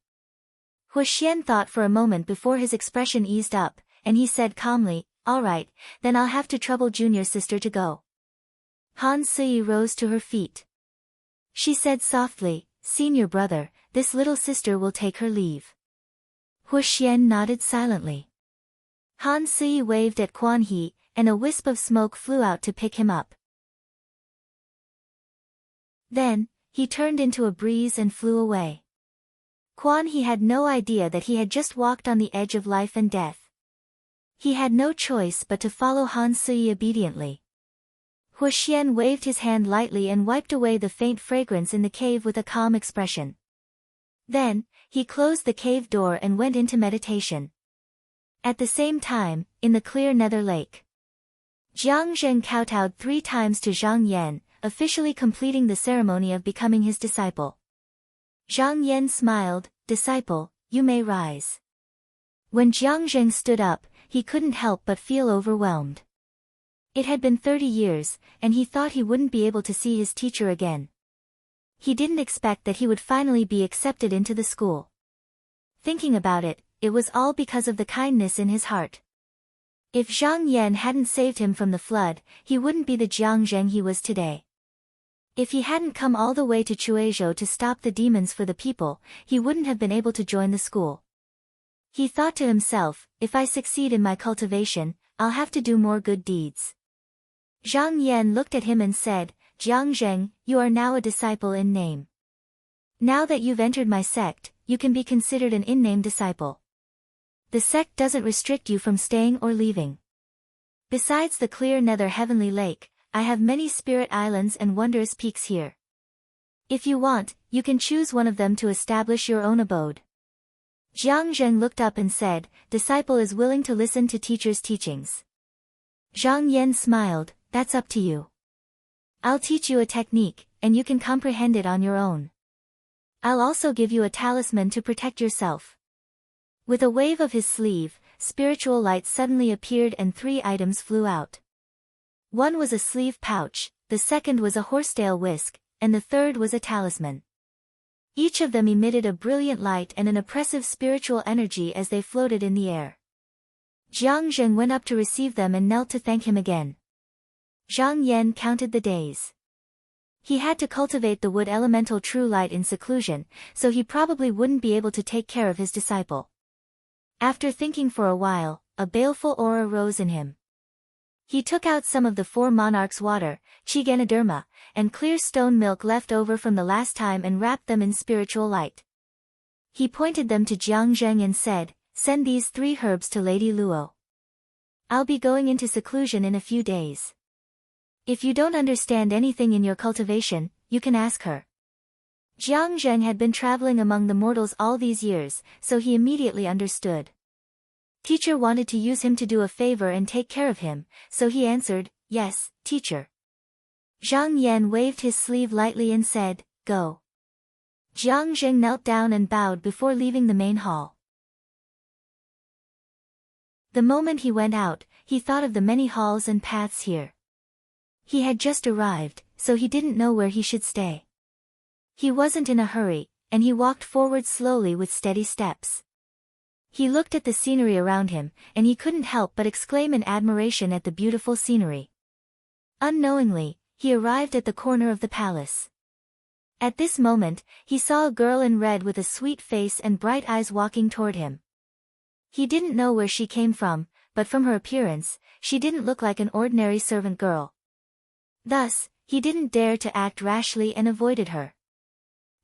Hu Xian thought for a moment before his expression eased up, and he said calmly, all right, then I'll have to trouble junior sister to go. Han Sui rose to her feet. She said softly, Senior brother, this little sister will take her leave. Hu Xian nodded silently. Han Sui waved at Quan He, and a wisp of smoke flew out to pick him up. Then, he turned into a breeze and flew away. Quan He had no idea that he had just walked on the edge of life and death. He had no choice but to follow Han Sui obediently. Hu Xian waved his hand lightly and wiped away the faint fragrance in the cave with a calm expression. Then, he closed the cave door and went into meditation. At the same time, in the clear nether lake, Jiang Zheng kowtowed 3 times to Zhang Yan, officially completing the ceremony of becoming his disciple. Zhang Yan smiled, disciple, you may rise. When Jiang Zheng stood up, he couldn't help but feel overwhelmed. It had been 30 years, and he thought he wouldn't be able to see his teacher again. He didn't expect that he would finally be accepted into the school. Thinking about it, it was all because of the kindness in his heart. If Zhang Yan hadn't saved him from the flood, he wouldn't be the Jiang Zheng he was today. If he hadn't come all the way to Chuezhou to stop the demons for the people, he wouldn't have been able to join the school. He thought to himself, if I succeed in my cultivation, I'll have to do more good deeds. Zhang Yan looked at him and said, Jiang Zheng, you are now a disciple in name. Now that you've entered my sect, you can be considered an in-name disciple. The sect doesn't restrict you from staying or leaving. Besides the clear nether heavenly lake, I have many spirit islands and wondrous peaks here. If you want, you can choose one of them to establish your own abode. Jiang Zheng looked up and said, disciple is willing to listen to teacher's teachings. Zhang Yan smiled, that's up to you. I'll teach you a technique, and you can comprehend it on your own. I'll also give you a talisman to protect yourself. With a wave of his sleeve, spiritual light suddenly appeared and 3 items flew out. One was a sleeve pouch, the second was a horsetail whisk, and the third was a talisman. Each of them emitted a brilliant light and an oppressive spiritual energy as they floated in the air. Jiang Zheng went up to receive them and knelt to thank him again. Zhang Yan counted the days. He had to cultivate the wood elemental true light in seclusion, so he probably wouldn't be able to take care of his disciple. After thinking for a while, a baleful aura rose in him. He took out some of the 4 monarchs' water, Chiganoderma, and clear stone milk left over from the last time and wrapped them in spiritual light. He pointed them to Jiang Zheng and said, send these 3 herbs to Lady Luo. I'll be going into seclusion in a few days. If you don't understand anything in your cultivation, you can ask her. Jiang Zheng had been traveling among the mortals all these years, so he immediately understood. Teacher wanted to use him to do a favor and take care of him, so he answered, yes, teacher. Zhang Yan waved his sleeve lightly and said, go. Jiang Zheng knelt down and bowed before leaving the main hall. The moment he went out, he thought of the many halls and paths here. He had just arrived, so he didn't know where he should stay. He wasn't in a hurry, and he walked forward slowly with steady steps. He looked at the scenery around him, and he couldn't help but exclaim in admiration at the beautiful scenery. Unknowingly, he arrived at the corner of the palace. At this moment, he saw a girl in red with a sweet face and bright eyes walking toward him. He didn't know where she came from, but from her appearance, she didn't look like an ordinary servant girl. Thus, he didn't dare to act rashly and avoided her.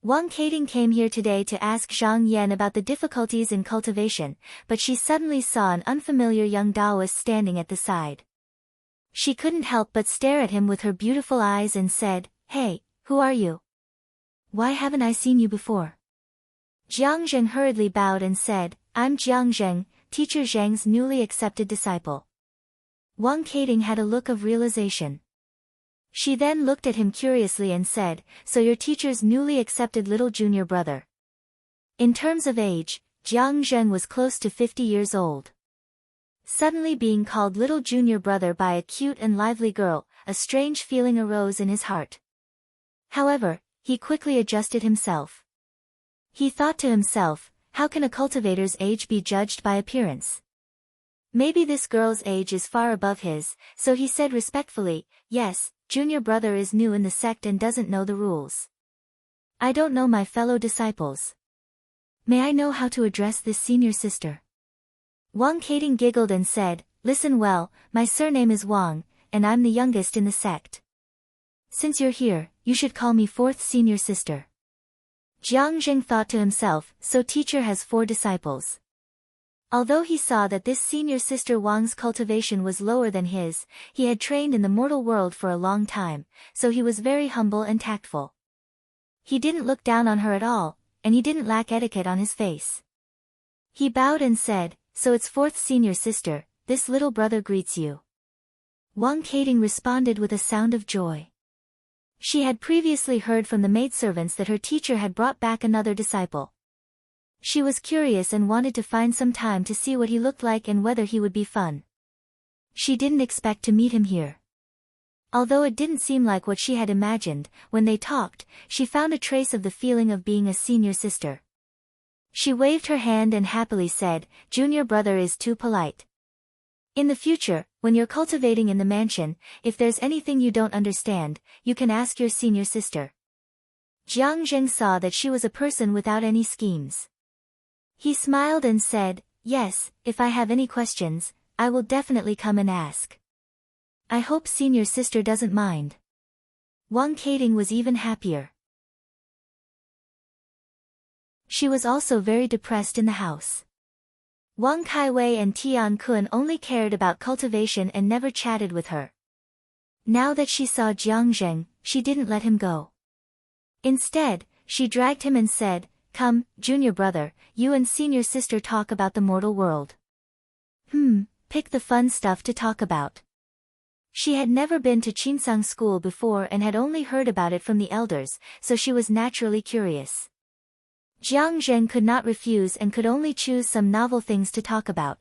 Wang Keting came here today to ask Zhang Yan about the difficulties in cultivation, but she suddenly saw an unfamiliar young Taoist standing at the side. She couldn't help but stare at him with her beautiful eyes and said, hey, who are you? Why haven't I seen you before? Jiang Zheng hurriedly bowed and said, I'm Jiang Zheng, teacher Zheng's newly accepted disciple. Wang Keting had a look of realization. She then looked at him curiously and said, so your teacher's newly accepted little junior brother. In terms of age, Jiang Zheng was close to 50 years old. Suddenly being called little junior brother by a cute and lively girl, a strange feeling arose in his heart. However, he quickly adjusted himself. He thought to himself, how can a cultivator's age be judged by appearance? Maybe this girl's age is far above his, so he said respectfully, yes, junior brother is new in the sect and doesn't know the rules. I don't know my fellow disciples. May I know how to address this senior sister? Wang Keting giggled and said, listen well, my surname is Wang, and I'm the youngest in the sect. Since you're here, you should call me 4th senior sister. Jiang Zheng thought to himself, so teacher has 4 disciples. Although he saw that this senior sister Wang's cultivation was lower than his, he had trained in the mortal world for a long time, so he was very humble and tactful. He didn't look down on her at all, and he didn't lack etiquette on his face. He bowed and said, so it's 4th senior sister, this little brother greets you. Wang Keting responded with a sound of joy. She had previously heard from the maidservants that her teacher had brought back another disciple. She was curious and wanted to find some time to see what he looked like and whether he would be fun. She didn't expect to meet him here. Although it didn't seem like what she had imagined, when they talked, she found a trace of the feeling of being a senior sister. She waved her hand and happily said, junior brother is too polite. In the future, when you're cultivating in the mansion, if there's anything you don't understand, you can ask your senior sister. Jiang Zheng saw that she was a person without any schemes. He smiled and said, "Yes, if I have any questions, I will definitely come and ask. I hope senior sister doesn't mind." Wang Keting was even happier. She was also very depressed in the house. Wang Kaiwei and Tian Kun only cared about cultivation and never chatted with her. Now that she saw Jiang Zheng, she didn't let him go. Instead, she dragged him and said, "Come, junior brother, you and senior sister talk about the mortal world." Pick the fun stuff to talk about. She had never been to Qinsang school before and had only heard about it from the elders, so she was naturally curious. Jiang Zheng could not refuse and could only choose some novel things to talk about.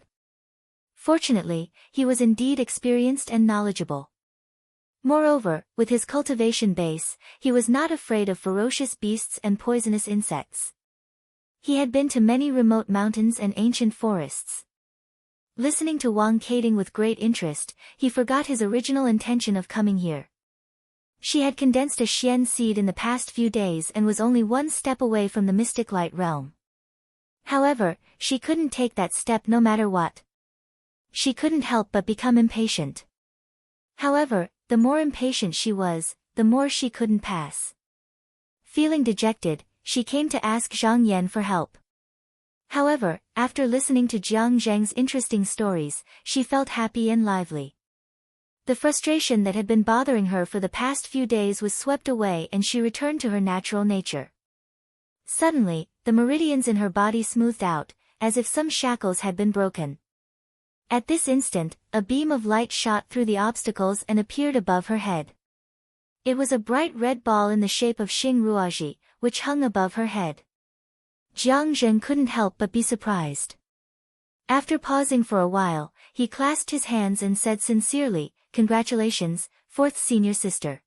Fortunately, he was indeed experienced and knowledgeable. Moreover, with his cultivation base, he was not afraid of ferocious beasts and poisonous insects. He had been to many remote mountains and ancient forests. Listening to Wang Keting with great interest, he forgot his original intention of coming here. She had condensed a xian seed in the past few days and was only one step away from the mystic light realm. However, she couldn't take that step no matter what. She couldn't help but become impatient. However, the more impatient she was, the more she couldn't pass. Feeling dejected, she came to ask Zhang Yan for help. However, after listening to Jiang Zheng's interesting stories, she felt happy and lively. The frustration that had been bothering her for the past few days was swept away and she returned to her natural nature. Suddenly, the meridians in her body smoothed out, as if some shackles had been broken. At this instant, a beam of light shot through the obstacles and appeared above her head. It was a bright red ball in the shape of Xing Ruoji, which hung above her head. Jiang Zheng couldn't help but be surprised. After pausing for a while, he clasped his hands and said sincerely, "Congratulations, fourth senior sister."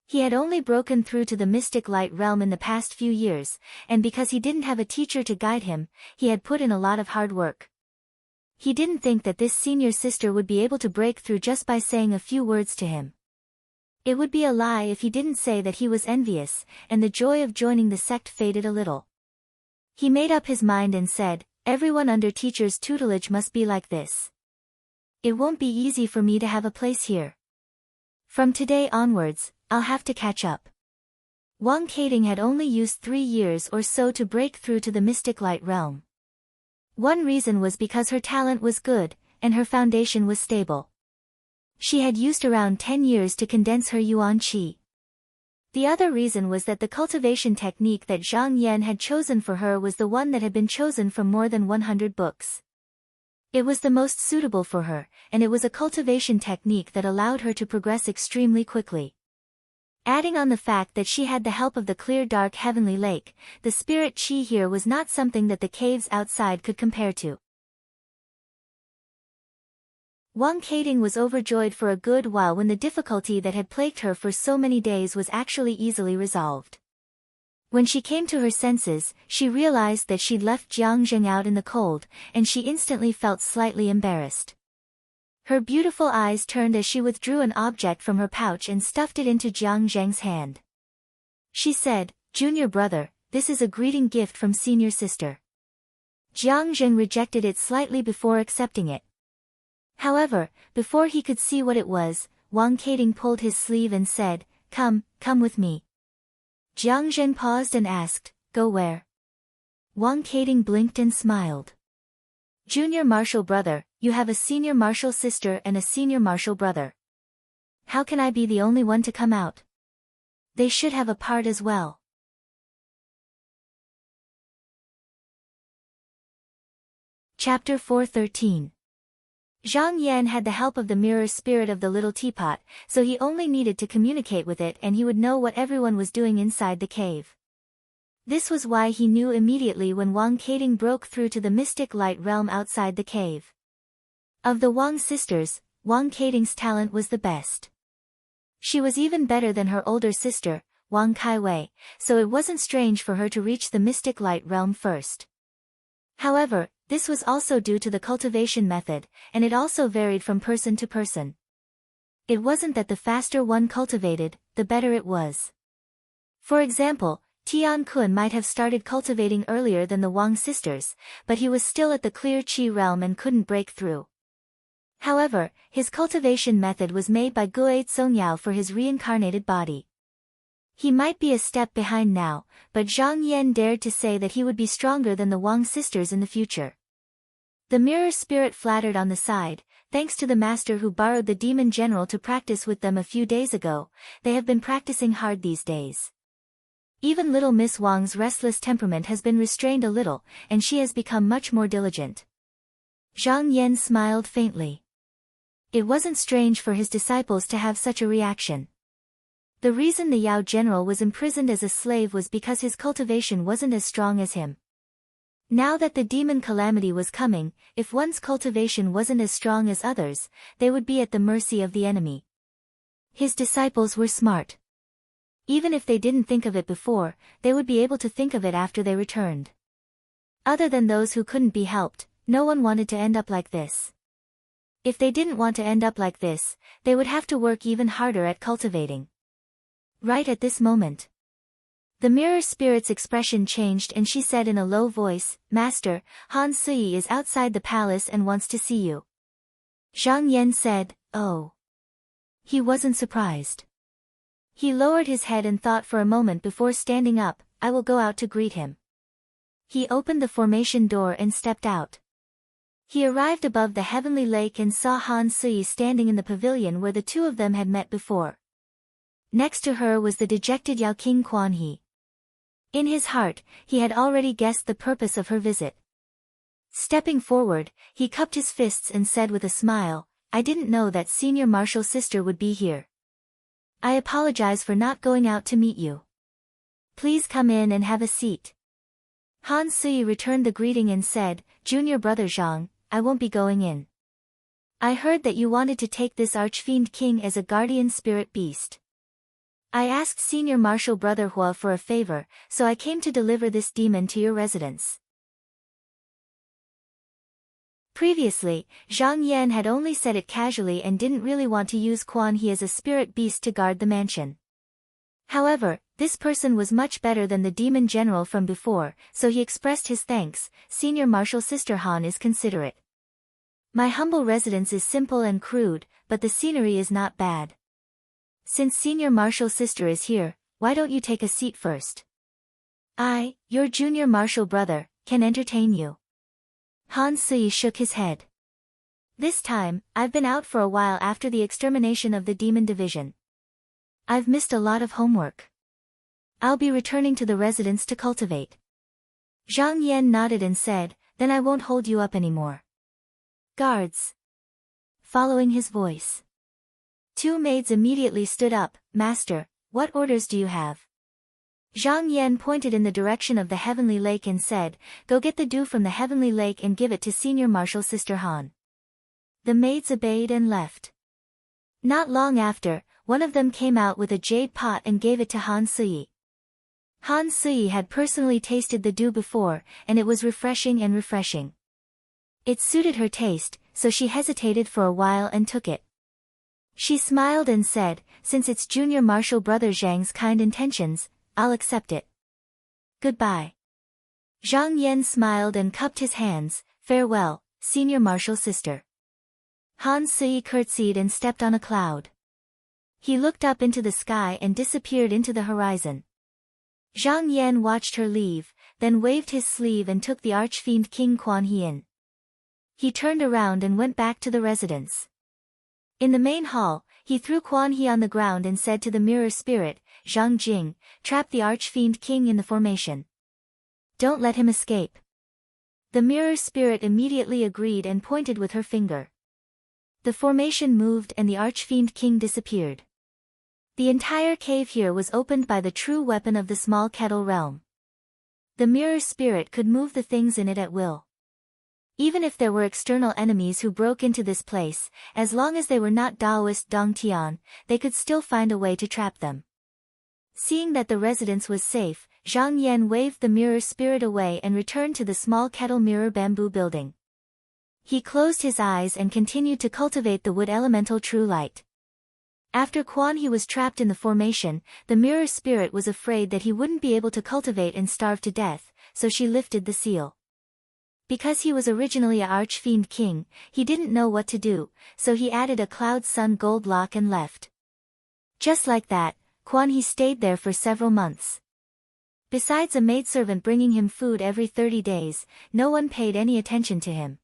He had only broken through to the mystic light realm in the past few years, and because he didn't have a teacher to guide him, he had put in a lot of hard work. He didn't think that this senior sister would be able to break through just by saying a few words to him. It would be a lie if he didn't say that he was envious, and the joy of joining the sect faded a little. He made up his mind and said, "Everyone under teacher's tutelage must be like this. It won't be easy for me to have a place here. From today onwards, I'll have to catch up." Wang Keting had only used 3 years or so to break through to the mystic light realm. One reason was because her talent was good, and her foundation was stable. She had used around 10 years to condense her yuan qi. The other reason was that the cultivation technique that Zhang Yan had chosen for her was the one that had been chosen from more than 100 books. It was the most suitable for her, and it was a cultivation technique that allowed her to progress extremely quickly. Adding on the fact that she had the help of the clear dark heavenly lake, the spirit qi here was not something that the caves outside could compare to. Wang Keting was overjoyed for a good while when the difficulty that had plagued her for so many days was actually easily resolved. When she came to her senses, she realized that she'd left Jiang Zheng out in the cold, and she instantly felt slightly embarrassed. Her beautiful eyes turned as she withdrew an object from her pouch and stuffed it into Jiang Zheng's hand. She said, "Junior brother, this is a greeting gift from senior sister." Jiang Zheng rejected it slightly before accepting it. However, before he could see what it was, Wang Keting pulled his sleeve and said, come with me." Jiang Zheng paused and asked, "Go where?" Wang Keting blinked and smiled. "Junior martial brother, you have a senior martial sister and a senior martial brother. How can I be the only one to come out? They should have a part as well." Chapter 413. Zhang Yan had the help of the mirror spirit of the little teapot, so he only needed to communicate with it and he would know what everyone was doing inside the cave. This was why he knew immediately when Wang Keting broke through to the mystic light realm outside the cave. Of the Wang sisters, Wang Keting's talent was the best. She was even better than her older sister, Wang Kaiwei, so it wasn't strange for her to reach the mystic light realm first. However, This was also due to the cultivation method, and it also varied from person to person. It wasn't that the faster one cultivated, the better it was. For example, Tian Kun might have started cultivating earlier than the Wang sisters, but he was still at the clear Qi realm and couldn't break through. However, his cultivation method was made by Guo Zongyao for his reincarnated body. He might be a step behind now, but Zhang Yan dared to say that he would be stronger than the Wang sisters in the future. The mirror spirit flattered on the side, thanks to the master who borrowed the demon general to practice with them a few days ago. They have been practicing hard these days. Even little Miss Wang's restless temperament has been restrained a little, and she has become much more diligent. Zhang Yan smiled faintly. It wasn't strange for his disciples to have such a reaction. The reason the Yao general was imprisoned as a slave was because his cultivation wasn't as strong as him. Now that the demon calamity was coming, if one's cultivation wasn't as strong as others, they would be at the mercy of the enemy. His disciples were smart. Even if they didn't think of it before, they would be able to think of it after they returned. Other than those who couldn't be helped, no one wanted to end up like this. If they didn't want to end up like this, they would have to work even harder at cultivating. Right at this moment, the mirror spirit's expression changed and she said in a low voice, "Master, Han Sui is outside the palace and wants to see you." Zhang Yan said, "Oh." He wasn't surprised. He lowered his head and thought for a moment before standing up. "I will go out to greet him." He opened the formation door and stepped out. He arrived above the heavenly lake and saw Han Sui standing in the pavilion where the two of them had met before. Next to her was the dejected Yao King Quan He. In his heart, he had already guessed the purpose of her visit. Stepping forward, he cupped his fists and said with a smile, "I didn't know that senior martial sister would be here. I apologize for not going out to meet you. Please come in and have a seat." Han Sui returned the greeting and said, "Junior brother Zhang, I won't be going in. I heard that you wanted to take this archfiend king as a guardian spirit beast. I asked senior martial brother Hua for a favor, so I came to deliver this demon to your residence." Previously, Zhang Yan had only said it casually and didn't really want to use Quan He as a spirit beast to guard the mansion. However, this person was much better than the demon general from before, so he expressed his thanks. "Senior martial sister Han is considerate. My humble residence is simple and crude, but the scenery is not bad. Since senior martial sister is here, why don't you take a seat first? I, your junior martial brother, can entertain you." Han Sui shook his head. "This time, I've been out for a while after the extermination of the demon division. I've missed a lot of homework. I'll be returning to the residence to cultivate." Zhang Yan nodded and said, "Then I won't hold you up anymore. Guards." Following his voice, two maids immediately stood up. "Master, what orders do you have?" Zhang Yan pointed in the direction of the heavenly lake and said, "Go get the dew from the heavenly lake and give it to senior martial sister Han." The maids obeyed and left. Not long after, one of them came out with a jade pot and gave it to Han Sui. Han Sui had personally tasted the dew before, and it was refreshing. It suited her taste, so she hesitated for a while and took it. She smiled and said, "Since it's junior martial brother Zhang's kind intentions, I'll accept it. Goodbye." Zhang Yan smiled and cupped his hands. "Farewell, senior martial sister." Han Sui curtsied and stepped on a cloud. He looked up into the sky and disappeared into the horizon. Zhang Yan watched her leave, then waved his sleeve and took the archfiend King Quan He in. He turned around and went back to the residence. In the main hall, he threw Quan He on the ground and said to the mirror spirit, "Zhang Jing, trap the archfiend king in the formation. Don't let him escape." The mirror spirit immediately agreed and pointed with her finger. The formation moved and the archfiend king disappeared. The entire cave here was opened by the true weapon of the small kettle realm. The mirror spirit could move the things in it at will. Even if there were external enemies who broke into this place, as long as they were not Daoist Dongtian, they could still find a way to trap them. Seeing that the residence was safe, Zhang Yan waved the mirror spirit away and returned to the small kettle mirror bamboo building. He closed his eyes and continued to cultivate the wood elemental true light. After he was trapped in the formation, the mirror spirit was afraid that he wouldn't be able to cultivate and starve to death, so she lifted the seal. Because he was originally a archfiend king, he didn't know what to do, so he added a cloud sun gold lock and left. Just like that, he stayed there for several months. Besides a maidservant bringing him food every 30 days, no one paid any attention to him.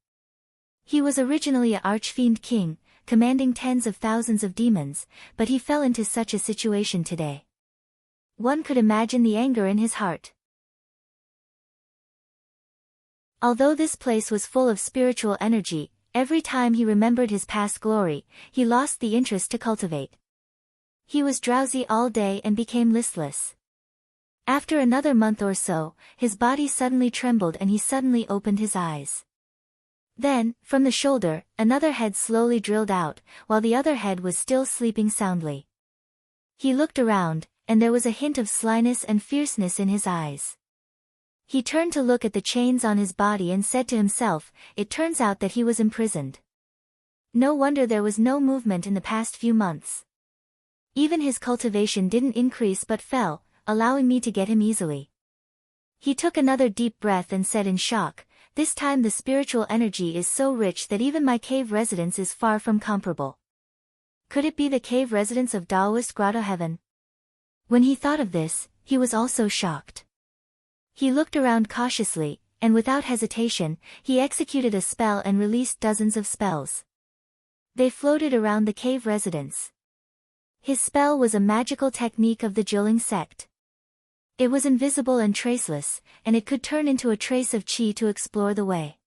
He was originally a archfiend king, commanding tens of thousands of demons, but he fell into such a situation today. One could imagine the anger in his heart. Although this place was full of spiritual energy, every time he remembered his past glory, he lost the interest to cultivate. He was drowsy all day and became listless. After another month or so, his body suddenly trembled and he suddenly opened his eyes. Then, from the shoulder, another head slowly drilled out, while the other head was still sleeping soundly. He looked around, and there was a hint of slyness and fierceness in his eyes. He turned to look at the chains on his body and said to himself, it turns out that he was imprisoned. No wonder there was no movement in the past few months. Even his cultivation didn't increase but fell, allowing me to get him easily. He took another deep breath and said in shock, this time the spiritual energy is so rich that even my cave residence is far from comparable. Could it be the cave residence of Taoist Grotto Heaven? When he thought of this, he was also shocked. He looked around cautiously, and without hesitation, he executed a spell and released dozens of spells. They floated around the cave residence. His spell was a magical technique of the Jiling sect. It was invisible and traceless, and it could turn into a trace of qi to explore the way.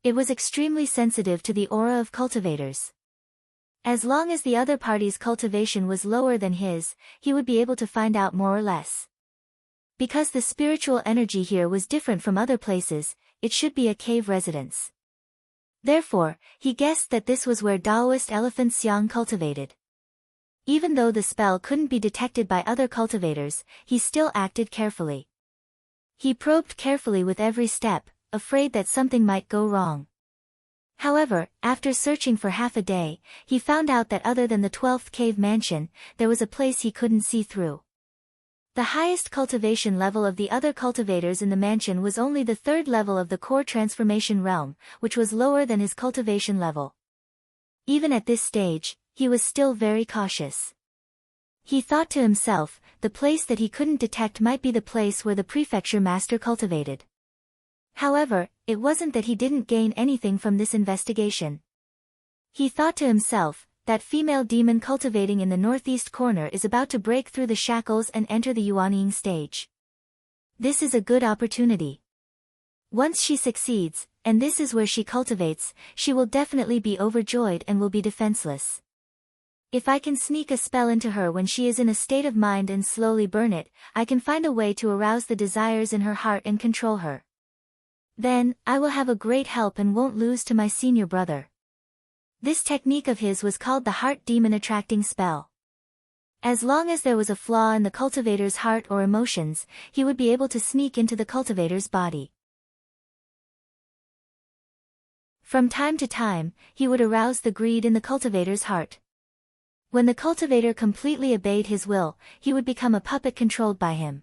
It was extremely sensitive to the aura of cultivators. As long as the other party's cultivation was lower than his, he would be able to find out more or less. Because the spiritual energy here was different from other places, it should be a cave residence. Therefore, he guessed that this was where Taoist elephant Xiang cultivated. Even though the spell couldn't be detected by other cultivators, he still acted carefully. He probed carefully with every step, afraid that something might go wrong. However, after searching for half a day, he found out that other than the 12th cave mansion, there was a place he couldn't see through. The highest cultivation level of the other cultivators in the mansion was only the 3rd level of the core transformation realm, which was lower than his cultivation level. Even at this stage, he was still very cautious. He thought to himself, the place that he couldn't detect might be the place where the prefecture master cultivated. However, it wasn't that he didn't gain anything from this investigation. He thought to himself, that female demon cultivating in the northeast corner is about to break through the shackles and enter the Yuanying stage. This is a good opportunity. Once she succeeds, and this is where she cultivates, she will definitely be overjoyed and will be defenseless. If I can sneak a spell into her when she is in a state of mind and slowly burn it, I can find a way to arouse the desires in her heart and control her. Then, I will have a great help and won't lose to my senior brother. This technique of his was called the heart demon attracting spell. As long as there was a flaw in the cultivator's heart or emotions, he would be able to sneak into the cultivator's body. From time to time, he would arouse the greed in the cultivator's heart. When the cultivator completely obeyed his will, he would become a puppet controlled by him.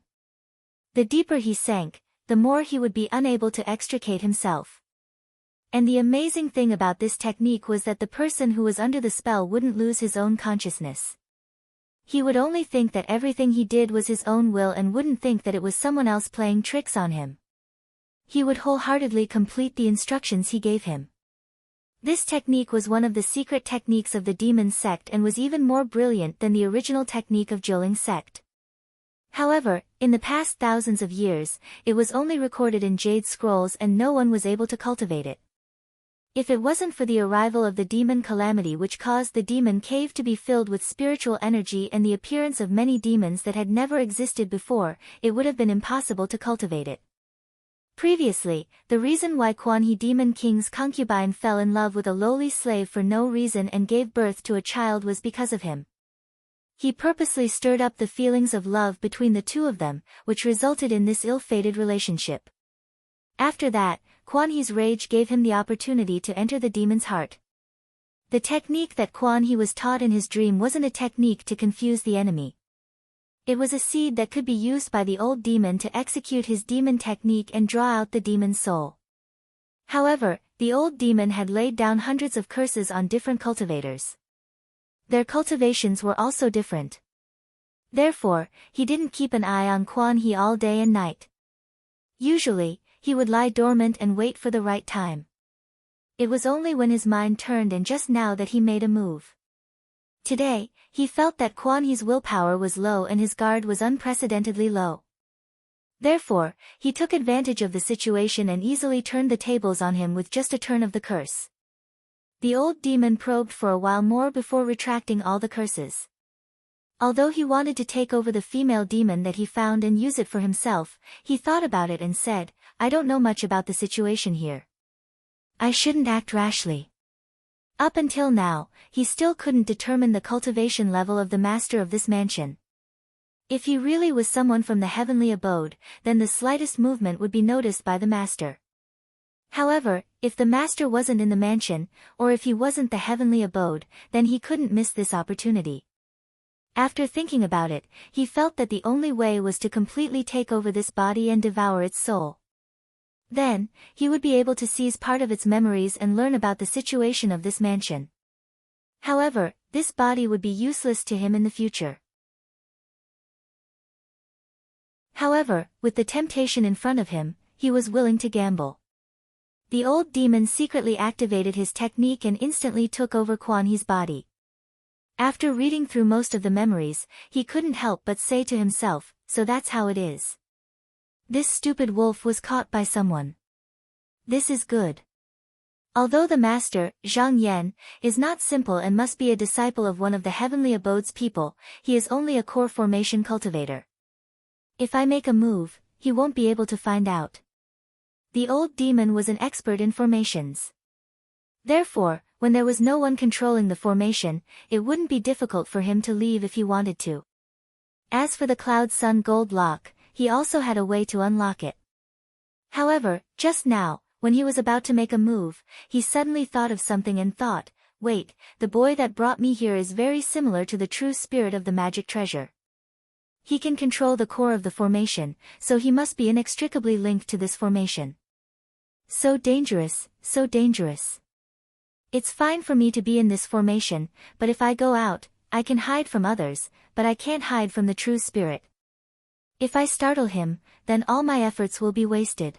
The deeper he sank, the more he would be unable to extricate himself. And the amazing thing about this technique was that the person who was under the spell wouldn't lose his own consciousness. He would only think that everything he did was his own will and wouldn't think that it was someone else playing tricks on him. He would wholeheartedly complete the instructions he gave him. This technique was one of the secret techniques of the demon sect and was even more brilliant than the original technique of Jiling sect. However, in the past thousands of years, it was only recorded in jade scrolls and no one was able to cultivate it. If it wasn't for the arrival of the demon calamity which caused the demon cave to be filled with spiritual energy and the appearance of many demons that had never existed before, it would have been impossible to cultivate it. Previously, the reason why Quanhe Demon King's concubine fell in love with a lowly slave for no reason and gave birth to a child was because of him. He purposely stirred up the feelings of love between the two of them, which resulted in this ill-fated relationship. After that, Quan He's rage gave him the opportunity to enter the demon's heart. The technique that Quan He was taught in his dream wasn't a technique to confuse the enemy. It was a seed that could be used by the old demon to execute his demon technique and draw out the demon's soul. However, the old demon had laid down hundreds of curses on different cultivators. Their cultivations were also different. Therefore, he didn't keep an eye on Quan He all day and night. Usually, he would lie dormant and wait for the right time. It was only when his mind turned and just now that he made a move. Today, he felt that Quan He's willpower was low and his guard was unprecedentedly low. Therefore, he took advantage of the situation and easily turned the tables on him with just a turn of the curse. The old demon probed for a while more before retracting all the curses. Although he wanted to take over the female demon that he found and use it for himself, he thought about it and said, "I don't know much about the situation here. I shouldn't act rashly." Up until now, he still couldn't determine the cultivation level of the master of this mansion. If he really was someone from the heavenly abode, then the slightest movement would be noticed by the master. However, if the master wasn't in the mansion, or if he wasn't the heavenly abode, then he couldn't miss this opportunity. After thinking about it, he felt that the only way was to completely take over this body and devour its soul. Then, he would be able to seize part of its memories and learn about the situation of this mansion. However, this body would be useless to him in the future. However, with the temptation in front of him, he was willing to gamble. The old demon secretly activated his technique and instantly took over Quan He's body. After reading through most of the memories, he couldn't help but say to himself, "So that's how it is. This stupid wolf was caught by someone. This is good." Although the master, Zhang Yan, is not simple and must be a disciple of one of the heavenly abode's people, he is only a core formation cultivator. If I make a move, he won't be able to find out. The old demon was an expert in formations. Therefore, when there was no one controlling the formation, it wouldn't be difficult for him to leave if he wanted to. As for the Cloud Sun Gold Lock, he also had a way to unlock it. However, just now, when he was about to make a move, he suddenly thought of something and thought, "Wait, the boy that brought me here is very similar to the true spirit of the magic treasure. He can control the core of the formation, so he must be inextricably linked to this formation. So dangerous, so dangerous. It's fine for me to be in this formation, but if I go out, I can hide from others, but I can't hide from the true spirit. If I startle him, then all my efforts will be wasted."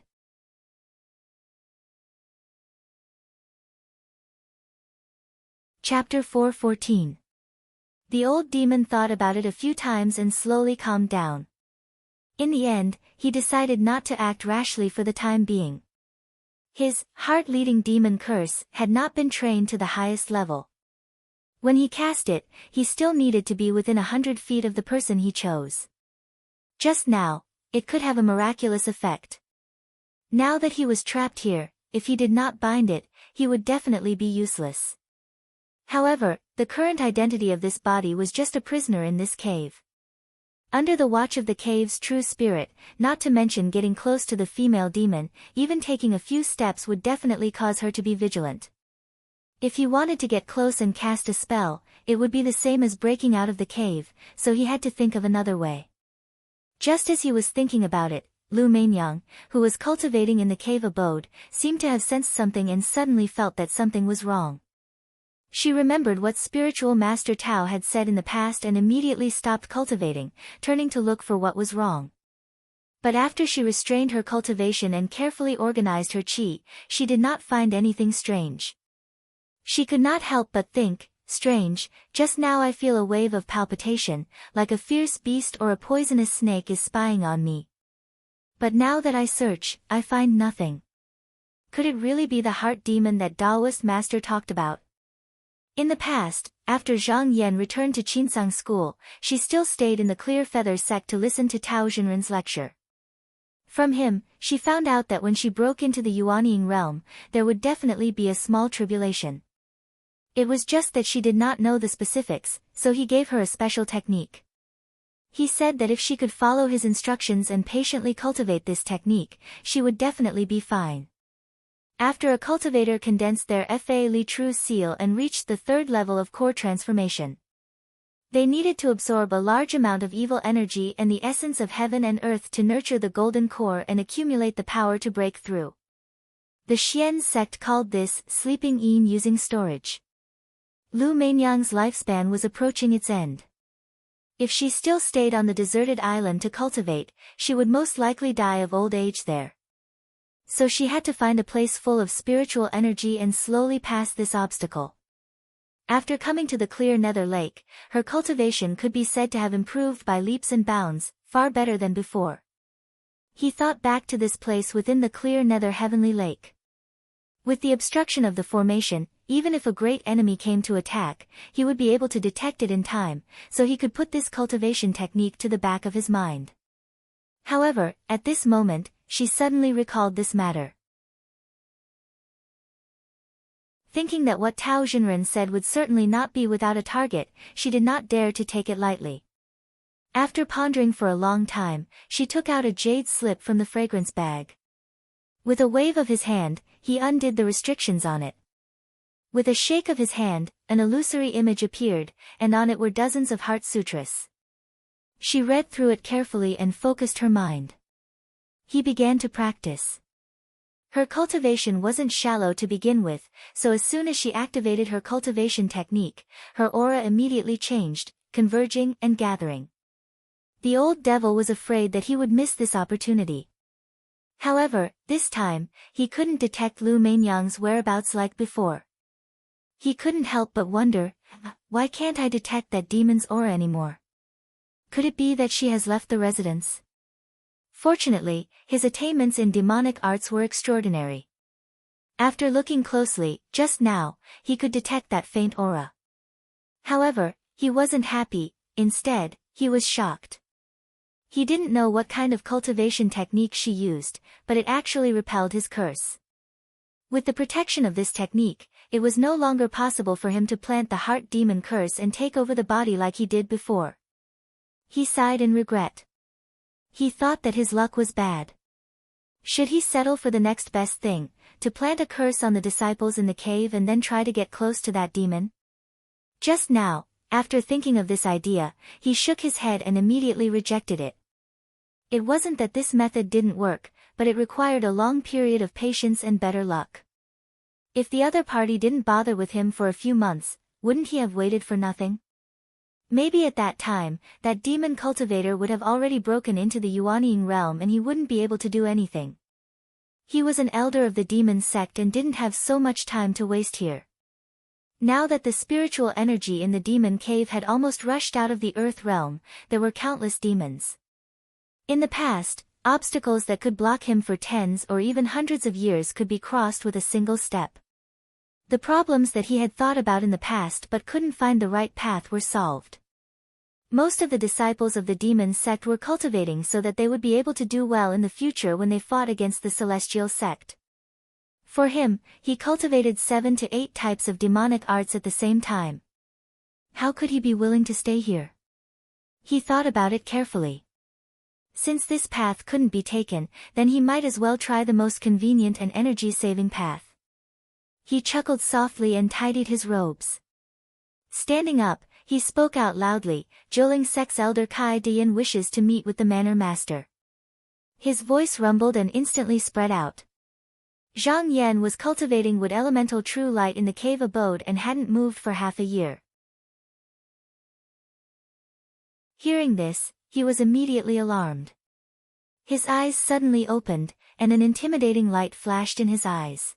Chapter 4:14. The old demon thought about it a few times and slowly calmed down. In the end, he decided not to act rashly for the time being. His heart-leading demon curse had not been trained to the highest level. When he cast it, he still needed to be within 100 feet of the person he chose. Just now, it could have a miraculous effect. Now that he was trapped here, if he did not bind it, he would definitely be useless. However, the current identity of this body was just a prisoner in this cave. Under the watch of the cave's true spirit, not to mention getting close to the female demon, even taking a few steps would definitely cause her to be vigilant. If he wanted to get close and cast a spell, it would be the same as breaking out of the cave, so he had to think of another way. Just as he was thinking about it, Lu Mainyang, who was cultivating in the cave abode, seemed to have sensed something and suddenly felt that something was wrong. She remembered what spiritual master Tao had said in the past and immediately stopped cultivating, turning to look for what was wrong. But after she restrained her cultivation and carefully organized her qi, she did not find anything strange. She could not help but think, "Strange, just now I feel a wave of palpitation, like a fierce beast or a poisonous snake is spying on me. But now that I search, I find nothing. Could it really be the heart demon that Taoist master talked about?" In the past, after Zhang Yan returned to Qinsang school, she still stayed in the Clear Feather sect to listen to Tao Xinren's lecture. From him, she found out that when she broke into the Yuanying realm, there would definitely be a small tribulation. It was just that she did not know the specifics, so he gave her a special technique. He said that if she could follow his instructions and patiently cultivate this technique, she would definitely be fine. After a cultivator condensed their Fa Li True seal and reached the third level of core transformation, they needed to absorb a large amount of evil energy and the essence of heaven and earth to nurture the golden core and accumulate the power to break through. The Xian sect called this sleeping yin using storage. Lu Meinyang's lifespan was approaching its end. If she still stayed on the deserted island to cultivate, she would most likely die of old age there. So she had to find a place full of spiritual energy and slowly pass this obstacle. After coming to the clear nether lake, her cultivation could be said to have improved by leaps and bounds, far better than before. He thought back to this place within the clear nether heavenly lake. With the obstruction of the formation, even if a great enemy came to attack, he would be able to detect it in time, so he could put this cultivation technique to the back of his mind. However, at this moment, she suddenly recalled this matter. Thinking that what Tao Xinren said would certainly not be without a target, she did not dare to take it lightly. After pondering for a long time, she took out a jade slip from the fragrance bag. With a wave of his hand, he undid the restrictions on it. With a shake of his hand, an illusory image appeared, and on it were dozens of heart sutras. She read through it carefully and focused her mind. He began to practice. Her cultivation wasn't shallow to begin with, so as soon as she activated her cultivation technique, her aura immediately changed, converging and gathering. The old devil was afraid that he would miss this opportunity. However, this time, he couldn't detect Lu Meinyang's whereabouts like before. He couldn't help but wonder, why can't I detect that demon's aura anymore? Could it be that she has left the residence? Fortunately, his attainments in demonic arts were extraordinary. After looking closely, just now, he could detect that faint aura. However, he wasn't happy, instead, he was shocked. He didn't know what kind of cultivation technique she used, but it actually repelled his curse. With the protection of this technique, it was no longer possible for him to plant the heart demon curse and take over the body like he did before. He sighed in regret. He thought that his luck was bad. Should he settle for the next best thing, to plant a curse on the disciples in the cave and then try to get close to that demon? Just now, after thinking of this idea, he shook his head and immediately rejected it. It wasn't that this method didn't work, but it required a long period of patience and better luck. If the other party didn't bother with him for a few months, wouldn't he have waited for nothing? Maybe at that time, that demon cultivator would have already broken into the Yuanying realm and he wouldn't be able to do anything. He was an elder of the demon sect and didn't have so much time to waste here. Now that the spiritual energy in the demon cave had almost rushed out of the earth realm, there were countless demons. In the past, obstacles that could block him for tens or even hundreds of years could be crossed with a single step. The problems that he had thought about in the past but couldn't find the right path were solved. Most of the disciples of the demon sect were cultivating so that they would be able to do well in the future when they fought against the celestial sect. For him, he cultivated 7 to 8 types of demonic arts at the same time. How could he be willing to stay here? He thought about it carefully. Since this path couldn't be taken, then he might as well try the most convenient and energy-saving path. He chuckled softly and tidied his robes. Standing up, he spoke out loudly, Zhouling Sect's elder Kai Dian wishes to meet with the manor master. His voice rumbled and instantly spread out. Zhang Yan was cultivating wood elemental true light in the cave abode and hadn't moved for half a year. Hearing this, he was immediately alarmed. His eyes suddenly opened, and an intimidating light flashed in his eyes.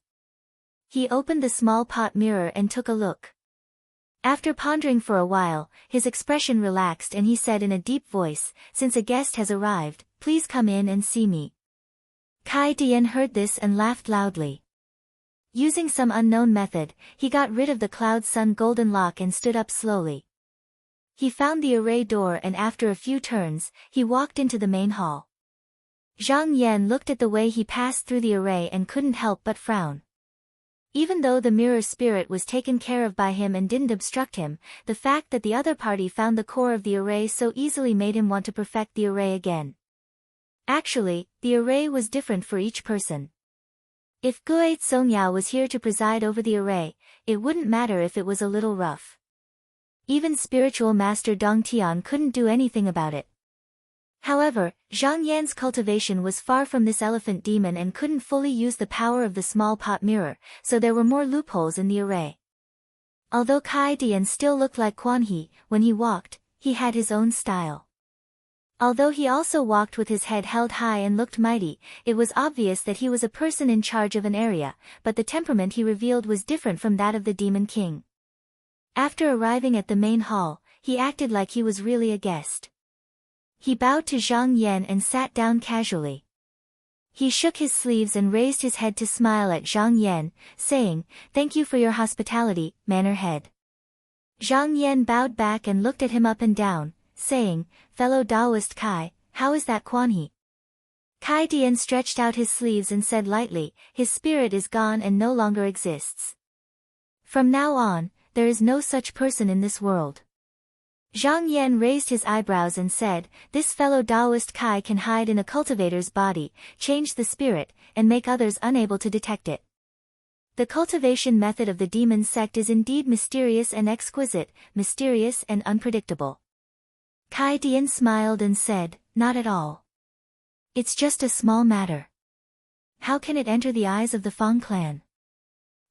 He opened the small pot mirror and took a look. After pondering for a while, his expression relaxed and he said in a deep voice, "Since a guest has arrived, please come in and see me." Kai Dian heard this and laughed loudly. Using some unknown method, he got rid of the Cloud Sun golden lock and stood up slowly. He found the array door and after a few turns, he walked into the main hall. Zhang Yan looked at the way he passed through the array and couldn't help but frown. Even though the mirror spirit was taken care of by him and didn't obstruct him, the fact that the other party found the core of the array so easily made him want to perfect the array again. Actually, the array was different for each person. If Guo Songyao was here to preside over the array, it wouldn't matter if it was a little rough. Even spiritual master Dong Tian couldn't do anything about it. However, Zhang Yan's cultivation was far from this elephant demon and couldn't fully use the power of the small pot mirror, so there were more loopholes in the array. Although Kai Dian still looked like Quan He, when he walked, he had his own style. Although he also walked with his head held high and looked mighty, it was obvious that he was a person in charge of an area, but the temperament he revealed was different from that of the Demon King. After arriving at the main hall, he acted like he was really a guest. He bowed to Zhang Yan and sat down casually. He shook his sleeves and raised his head to smile at Zhang Yan, saying, "Thank you for your hospitality, manor head." Zhang Yan bowed back and looked at him up and down, saying, "Fellow Taoist Kai, how is that Quan He?" Kai Dian stretched out his sleeves and said lightly, "His spirit is gone and no longer exists. From now on, there is no such person in this world." Zhang Yan raised his eyebrows and said, "This fellow Taoist Kai can hide in a cultivator's body, change the spirit, and make others unable to detect it. The cultivation method of the demon sect is indeed mysterious and exquisite, mysterious and unpredictable." Kai Dian smiled and said, "Not at all. It's just a small matter. How can it enter the eyes of the Fang clan?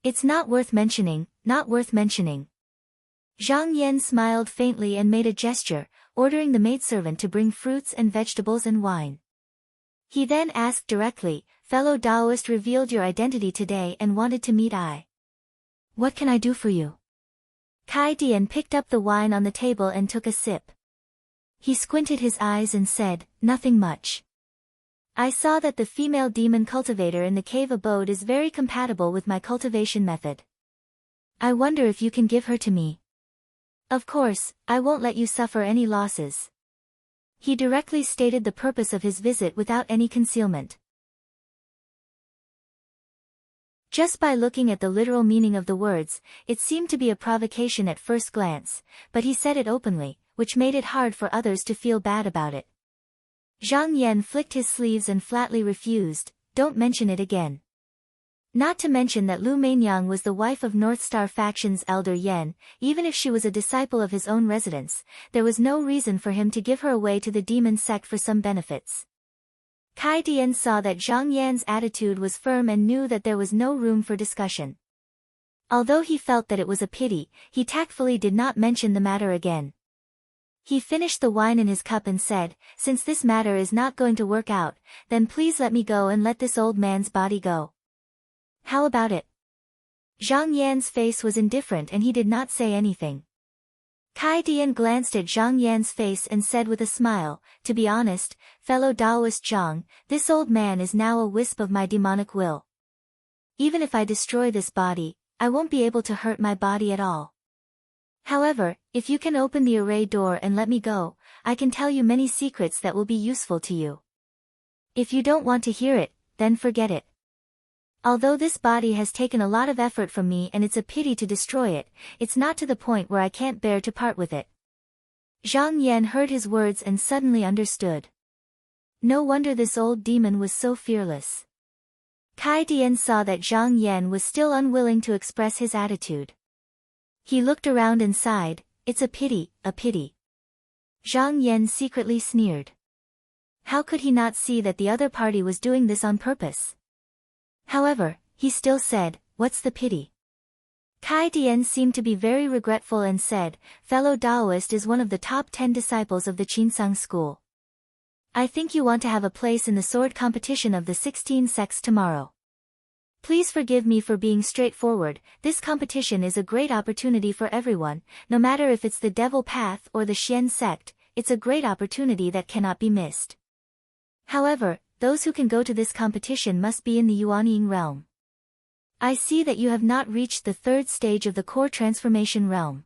It's not worth mentioning, not worth mentioning." Zhang Yan smiled faintly and made a gesture, ordering the maidservant to bring fruits and vegetables and wine. He then asked directly, "Fellow Taoist revealed your identity today and wanted to meet I. What can I do for you?" Kai Dian picked up the wine on the table and took a sip. He squinted his eyes and said, "Nothing much. I saw that the female demon cultivator in the cave abode is very compatible with my cultivation method. I wonder if you can give her to me. Of course, I won't let you suffer any losses." He directly stated the purpose of his visit without any concealment. Just by looking at the literal meaning of the words, it seemed to be a provocation at first glance, but he said it openly, which made it hard for others to feel bad about it. Zhang Yan flicked his sleeves and flatly refused, "Don't mention it again." Not to mention that Lu Mainyang was the wife of North Star faction's elder Yan, even if she was a disciple of his own residence, there was no reason for him to give her away to the demon sect for some benefits. Kai Dian saw that Zhang Yan's attitude was firm and knew that there was no room for discussion. Although he felt that it was a pity, he tactfully did not mention the matter again. He finished the wine in his cup and said, "Since this matter is not going to work out, then please let me go and let this old man's body go. How about it?" Zhang Yan's face was indifferent and he did not say anything. Kai Dian glanced at Zhang Yan's face and said with a smile, "To be honest, fellow Taoist Zhang, this old man is now a wisp of my demonic will. Even if I destroy this body, I won't be able to hurt my body at all. However, if you can open the array door and let me go, I can tell you many secrets that will be useful to you. If you don't want to hear it, then forget it. Although this body has taken a lot of effort from me and it's a pity to destroy it, it's not to the point where I can't bear to part with it." Zhang Yan heard his words and suddenly understood. No wonder this old demon was so fearless. Kai Dian saw that Zhang Yan was still unwilling to express his attitude. He looked around and sighed, "It's a pity, a pity." Zhang Yan secretly sneered. How could he not see that the other party was doing this on purpose? However, he still said, "What's the pity?" Kai Dian seemed to be very regretful and said, "Fellow Taoist is one of the top 10 disciples of the Qinsang school. I think you want to have a place in the sword competition of the 16 sects tomorrow. Please forgive me for being straightforward, this competition is a great opportunity for everyone, no matter if it's the Devil Path or the Xian sect, it's a great opportunity that cannot be missed. However, those who can go to this competition must be in the Yuanying realm. I see that you have not reached the third stage of the core transformation realm.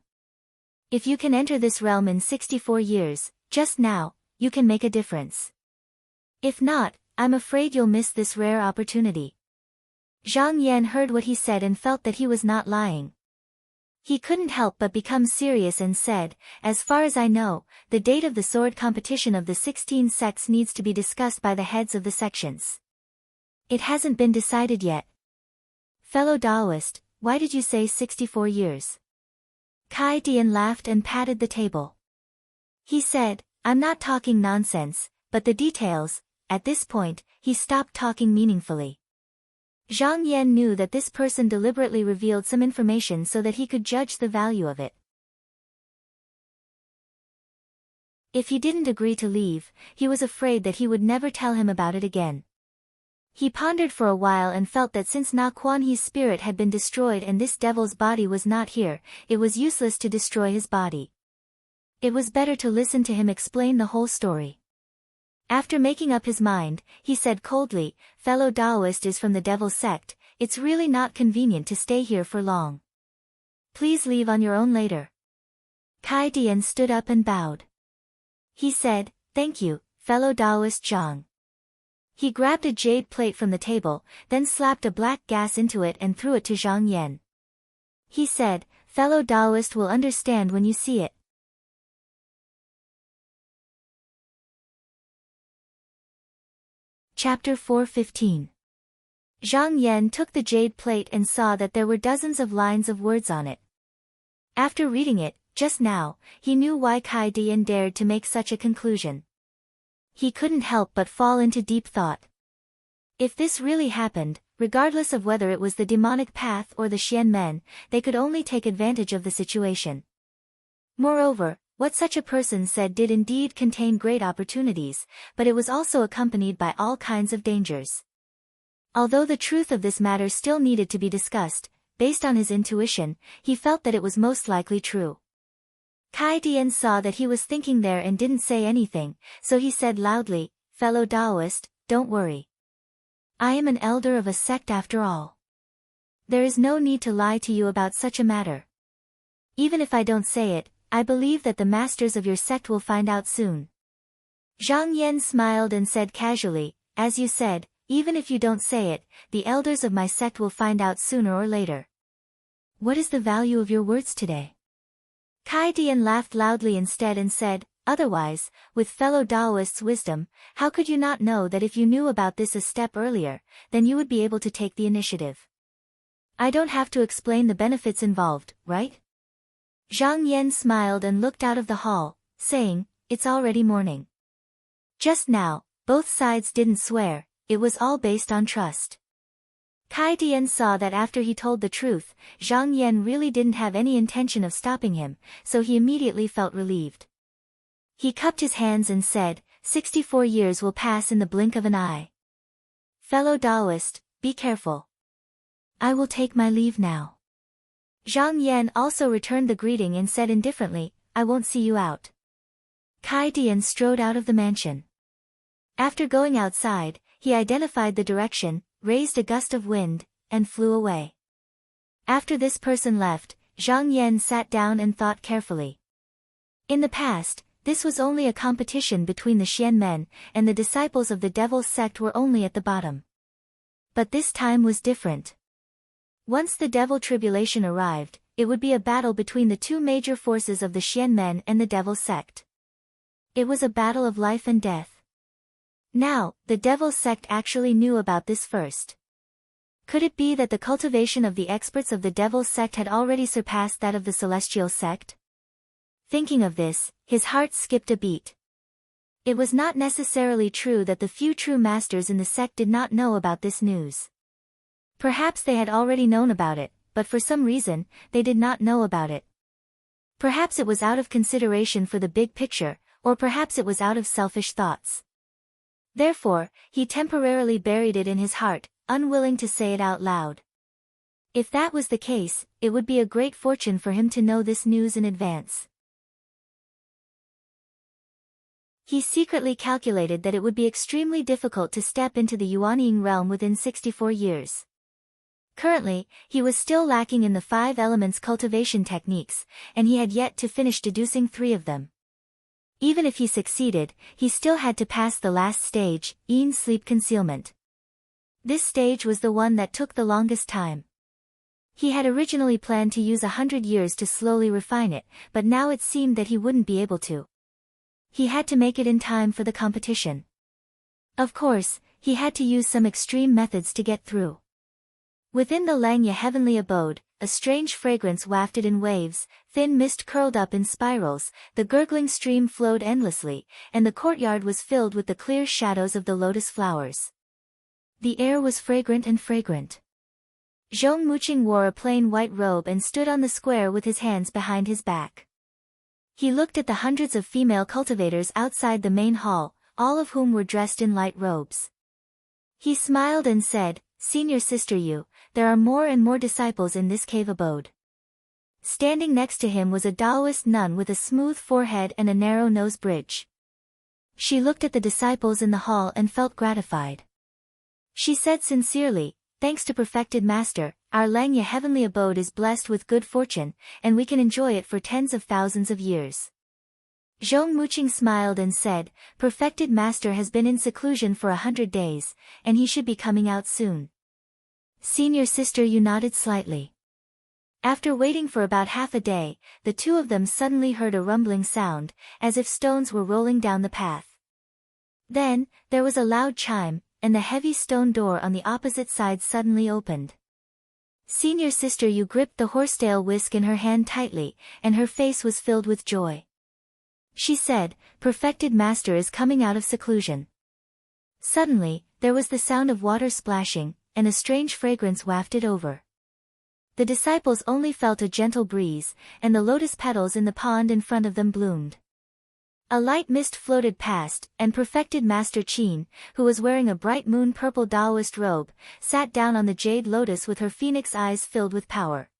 If you can enter this realm in 64 years, just now, you can make a difference. If not, I'm afraid you'll miss this rare opportunity." Zhang Yan heard what he said and felt that he was not lying. He couldn't help but become serious and said, as far as I know, the date of the sword competition of the 16 sects needs to be discussed by the heads of the sections. It hasn't been decided yet. Fellow Taoist, why did you say 64 years? Kai Dian laughed and patted the table. He said, I'm not talking nonsense, but the details. At this point, he stopped talking meaningfully. Zhang Yan knew that this person deliberately revealed some information so that he could judge the value of it. If he didn't agree to leave, he was afraid that he would never tell him about it again. He pondered for a while and felt that since Na Kuan-he's spirit had been destroyed and this devil's body was not here, it was useless to destroy his body. It was better to listen to him explain the whole story. After making up his mind, he said coldly, fellow Taoist is from the devil's sect, it's really not convenient to stay here for long. Please leave on your own later. Kai Dian stood up and bowed. He said, thank you, fellow Taoist Zhang. He grabbed a jade plate from the table, then slapped a black gas into it and threw it to Zhang Yan. He said, fellow Taoist will understand when you see it. Chapter 4:15. Zhang Yan took the jade plate and saw that there were dozens of lines of words on it. After reading it, just now, he knew why Kai Dian dared to make such a conclusion. He couldn't help but fall into deep thought. If this really happened, regardless of whether it was the demonic path or the Xian men, they could only take advantage of the situation. Moreover, what such a person said did indeed contain great opportunities, but it was also accompanied by all kinds of dangers. Although the truth of this matter still needed to be discussed, based on his intuition, he felt that it was most likely true. Kai Dian saw that he was thinking there and didn't say anything, so he said loudly, fellow Taoist, don't worry. I am an elder of a sect after all. There is no need to lie to you about such a matter. Even if I don't say it, I believe that the masters of your sect will find out soon. Zhang Yan smiled and said casually, as you said, even if you don't say it, the elders of my sect will find out sooner or later. What is the value of your words today? Kai Dian laughed loudly instead and said, otherwise, with fellow Taoists' wisdom, how could you not know that if you knew about this a step earlier, then you would be able to take the initiative? I don't have to explain the benefits involved, right? Zhang Yan smiled and looked out of the hall, saying, it's already morning. Just now, both sides didn't swear, it was all based on trust. Kai Dian saw that after he told the truth, Zhang Yan really didn't have any intention of stopping him, so he immediately felt relieved. He cupped his hands and said, 64 years will pass in the blink of an eye. Fellow Taoist, be careful. I will take my leave now. Zhang Yan also returned the greeting and said indifferently, I won't see you out. Kai Dian strode out of the mansion. After going outside, he identified the direction, raised a gust of wind, and flew away. After this person left, Zhang Yan sat down and thought carefully. In the past, this was only a competition between the Xian men, and the disciples of the devil's sect were only at the bottom. But this time was different. Once the devil tribulation arrived, it would be a battle between the two major forces of the Xian men and the devil's sect. It was a battle of life and death. Now, the devil's sect actually knew about this first. Could it be that the cultivation of the experts of the devil's sect had already surpassed that of the celestial sect? Thinking of this, his heart skipped a beat. It was not necessarily true that the few true masters in the sect did not know about this news. Perhaps they had already known about it, but for some reason, they did not know about it. Perhaps it was out of consideration for the big picture, or perhaps it was out of selfish thoughts. Therefore, he temporarily buried it in his heart, unwilling to say it out loud. If that was the case, it would be a great fortune for him to know this news in advance. He secretly calculated that it would be extremely difficult to step into the Yuanying realm within 64 years. Currently, he was still lacking in the 5 elements cultivation techniques, and he had yet to finish deducing 3 of them. Even if he succeeded, he still had to pass the last stage, Yin sleep concealment. This stage was the one that took the longest time. He had originally planned to use 100 years to slowly refine it, but now it seemed that he wouldn't be able to. He had to make it in time for the competition. Of course, he had to use some extreme methods to get through. Within the Langya heavenly abode, a strange fragrance wafted in waves, thin mist curled up in spirals, the gurgling stream flowed endlessly, and the courtyard was filled with the clear shadows of the lotus flowers. The air was fragrant and fragrant. Zhong Muqing wore a plain white robe and stood on the square with his hands behind his back. He looked at the hundreds of female cultivators outside the main hall, all of whom were dressed in light robes. He smiled and said, "Senior sister Yu, there are more and more disciples in this cave abode." Standing next to him was a Taoist nun with a smooth forehead and a narrow nose bridge. She looked at the disciples in the hall and felt gratified. She said sincerely, "Thanks to perfected master, our Langya heavenly abode is blessed with good fortune, and we can enjoy it for tens of thousands of years." Zhong Muqing smiled and said, "Perfected master has been in seclusion for 100 days, and he should be coming out soon." Senior sister Yu nodded slightly. After waiting for about half a day, the two of them suddenly heard a rumbling sound, as if stones were rolling down the path. Then, there was a loud chime, and the heavy stone door on the opposite side suddenly opened. Senior sister Yu gripped the horsetail whisk in her hand tightly, and her face was filled with joy. She said, "Perfected master is coming out of seclusion." Suddenly, there was the sound of water splashing, and a strange fragrance wafted over. The disciples only felt a gentle breeze, and the lotus petals in the pond in front of them bloomed. A light mist floated past, and perfected Master Qin, who was wearing a bright moon-purple Taoist robe, sat down on the jade lotus with her phoenix eyes filled with power.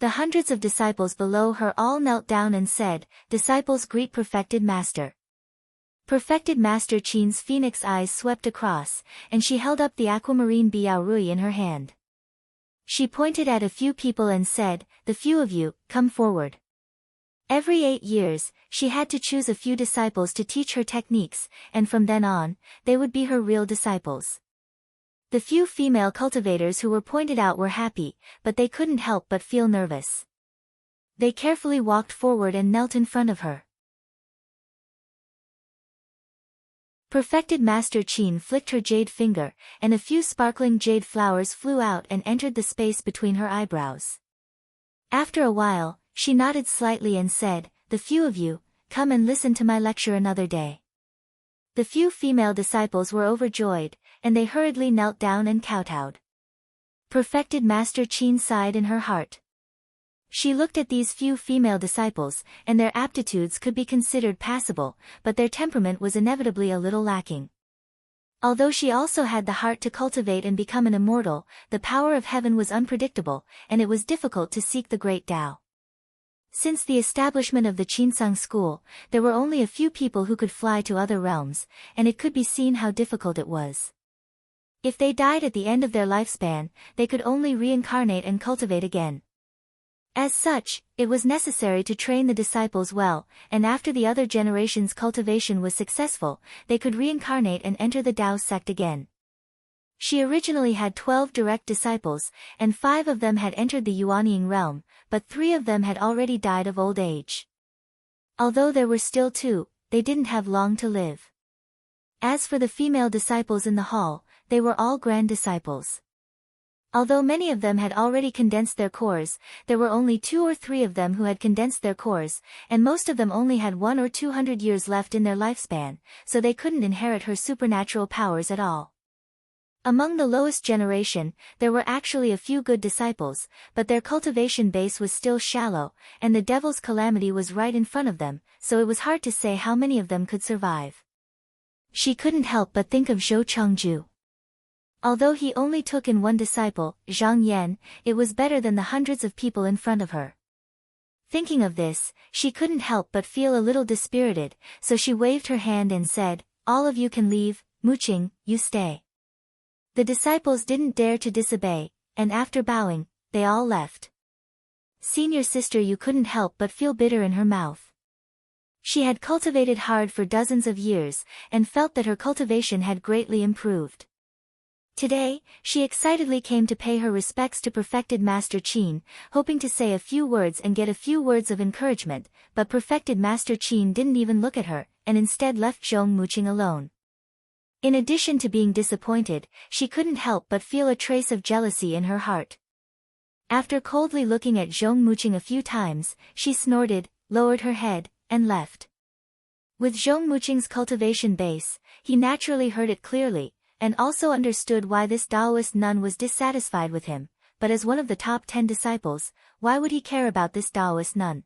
The hundreds of disciples below her all knelt down and said, "Disciples greet perfected master." Perfected Master Qin's phoenix eyes swept across, and she held up the aquamarine Biaorui in her hand. She pointed at a few people and said, "The few of you, come forward." Every 8 years, she had to choose a few disciples to teach her techniques, and from then on, they would be her real disciples. The few female cultivators who were pointed out were happy, but they couldn't help but feel nervous. They carefully walked forward and knelt in front of her. Perfected Master Qin flicked her jade finger, and a few sparkling jade flowers flew out and entered the space between her eyebrows. After a while, she nodded slightly and said, "The few of you, come and listen to my lecture another day." The few female disciples were overjoyed, and they hurriedly knelt down and kowtowed. Perfected Master Qin sighed in her heart. She looked at these few female disciples, and their aptitudes could be considered passable, but their temperament was inevitably a little lacking. Although she also had the heart to cultivate and become an immortal, the power of heaven was unpredictable, and it was difficult to seek the great Tao. Since the establishment of the Qinsang school, there were only a few people who could fly to other realms, and it could be seen how difficult it was. If they died at the end of their lifespan, they could only reincarnate and cultivate again. As such, it was necessary to train the disciples well, and after the other generation's cultivation was successful, they could reincarnate and enter the Tao sect again. She originally had 12 direct disciples, and 5 of them had entered the Yuanying realm, but 3 of them had already died of old age. Although there were still 2, they didn't have long to live. As for the female disciples in the hall, they were all grand disciples. Although many of them had already condensed their cores, there were only 2 or 3 of them who had condensed their cores, and most of them only had 100 or 200 years left in their lifespan, so they couldn't inherit her supernatural powers at all. Among the lowest generation, there were actually a few good disciples, but their cultivation base was still shallow, and the devil's calamity was right in front of them, so it was hard to say how many of them could survive. She couldn't help but think of Zhou Chengju. Although he only took in 1 disciple, Zhang Yan, it was better than the hundreds of people in front of her. Thinking of this, she couldn't help but feel a little dispirited, so she waved her hand and said, "All of you can leave, Muqing, you stay." The disciples didn't dare to disobey, and after bowing, they all left. Senior sister Yu couldn't help but feel bitter in her mouth. She had cultivated hard for dozens of years, and felt that her cultivation had greatly improved. Today, she excitedly came to pay her respects to perfected Master Qin, hoping to say a few words and get a few words of encouragement, but perfected Master Qin didn't even look at her, and instead left Zhong Muqing alone. In addition to being disappointed, she couldn't help but feel a trace of jealousy in her heart. After coldly looking at Zhong Muqing a few times, she snorted, lowered her head, and left. With Zhong Muqing's cultivation base, he naturally heard it clearly, and also understood why this Taoist nun was dissatisfied with him, but as one of the top 10 disciples, why would he care about this Taoist nun?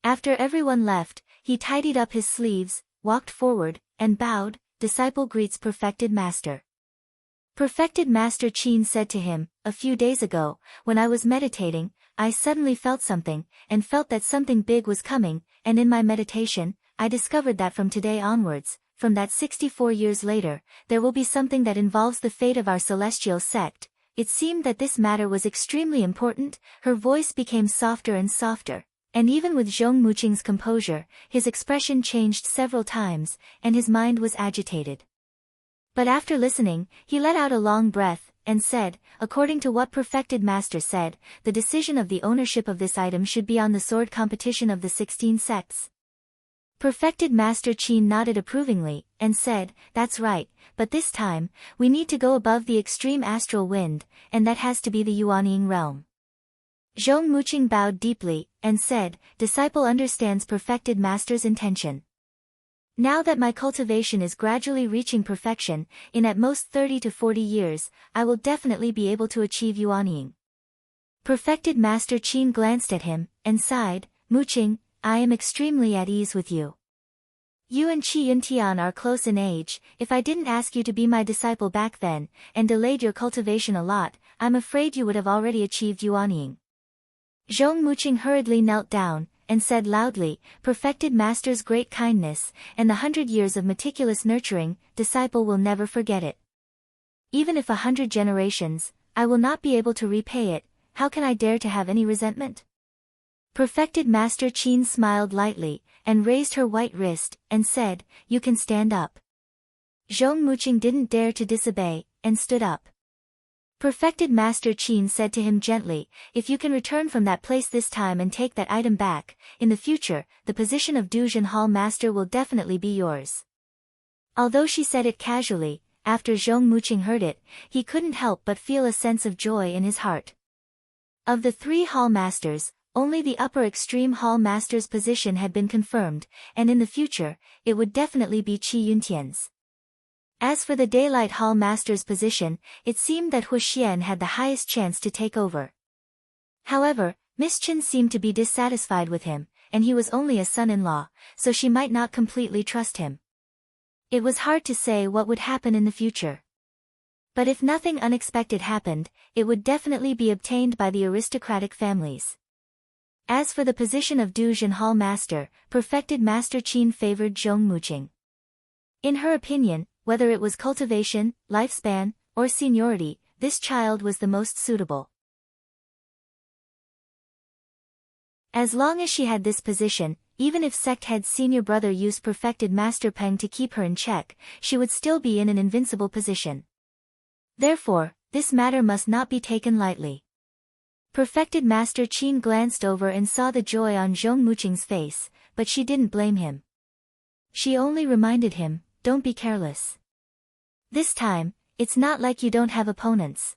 After everyone left, he tidied up his sleeves, walked forward, and bowed. Disciple greets perfected master. Perfected Master Qin said to him, "A few days ago, when I was meditating, I suddenly felt something, and felt that something big was coming, and in my meditation, I discovered that from today onwards, from that 64 years later, there will be something that involves the fate of our celestial sect." It seemed that this matter was extremely important. Her voice became softer and softer, and even with Zhong Muqing's composure, his expression changed several times, and his mind was agitated. But after listening, he let out a long breath, and said, "According to what perfected master said, the decision of the ownership of this item should be on the sword competition of the 16 sects." Perfected Master Qin nodded approvingly, and said, "That's right, but this time, we need to go above the extreme astral wind, and that has to be the Yuanying realm." Zhong Muqing bowed deeply, and said, "Disciple understands perfected master's intention. Now that my cultivation is gradually reaching perfection, in at most 30 to 40 years, I will definitely be able to achieve Yuanying." Perfected Master Qin glanced at him, and sighed, "Muqing, I am extremely at ease with you. You and Qi Yuntian are close in age. If I didn't ask you to be my disciple back then, and delayed your cultivation a lot, I'm afraid you would have already achieved Yuanying." Zhong Muqing hurriedly knelt down, and said loudly, "Perfected Master's great kindness, and the 100 years of meticulous nurturing, disciple will never forget it. Even if 100 generations, I will not be able to repay it. How can I dare to have any resentment?" Perfected Master Qin smiled lightly, and raised her white wrist, and said, "You can stand up." Zhong Muqing didn't dare to disobey, and stood up. Perfected Master Qin said to him gently, "If you can return from that place this time and take that item back, in the future, the position of Duzhen Hall Master will definitely be yours." Although she said it casually, after Zhong Muqing heard it, he couldn't help but feel a sense of joy in his heart. Of the 3 Hall Masters, only the upper extreme Hall Master's position had been confirmed, and in the future, it would definitely be Qi Yuntian's. As for the Daylight Hall Master's position, it seemed that Hu Xian had the highest chance to take over. However, Miss Chen seemed to be dissatisfied with him, and he was only a son-in-law, so she might not completely trust him. It was hard to say what would happen in the future. But if nothing unexpected happened, it would definitely be obtained by the aristocratic families. As for the position of Duzhen Hall Master, perfected Master Qin favored Zhong Muqing. In her opinion, whether it was cultivation, lifespan, or seniority, this child was the most suitable. As long as she had this position, even if sect head's senior brother used perfected Master Peng to keep her in check, she would still be in an invincible position. Therefore, this matter must not be taken lightly. Perfected Master Qin glanced over and saw the joy on Zhong Muqing's face, but she didn't blame him. She only reminded him, "Don't be careless. This time, it's not like you don't have opponents.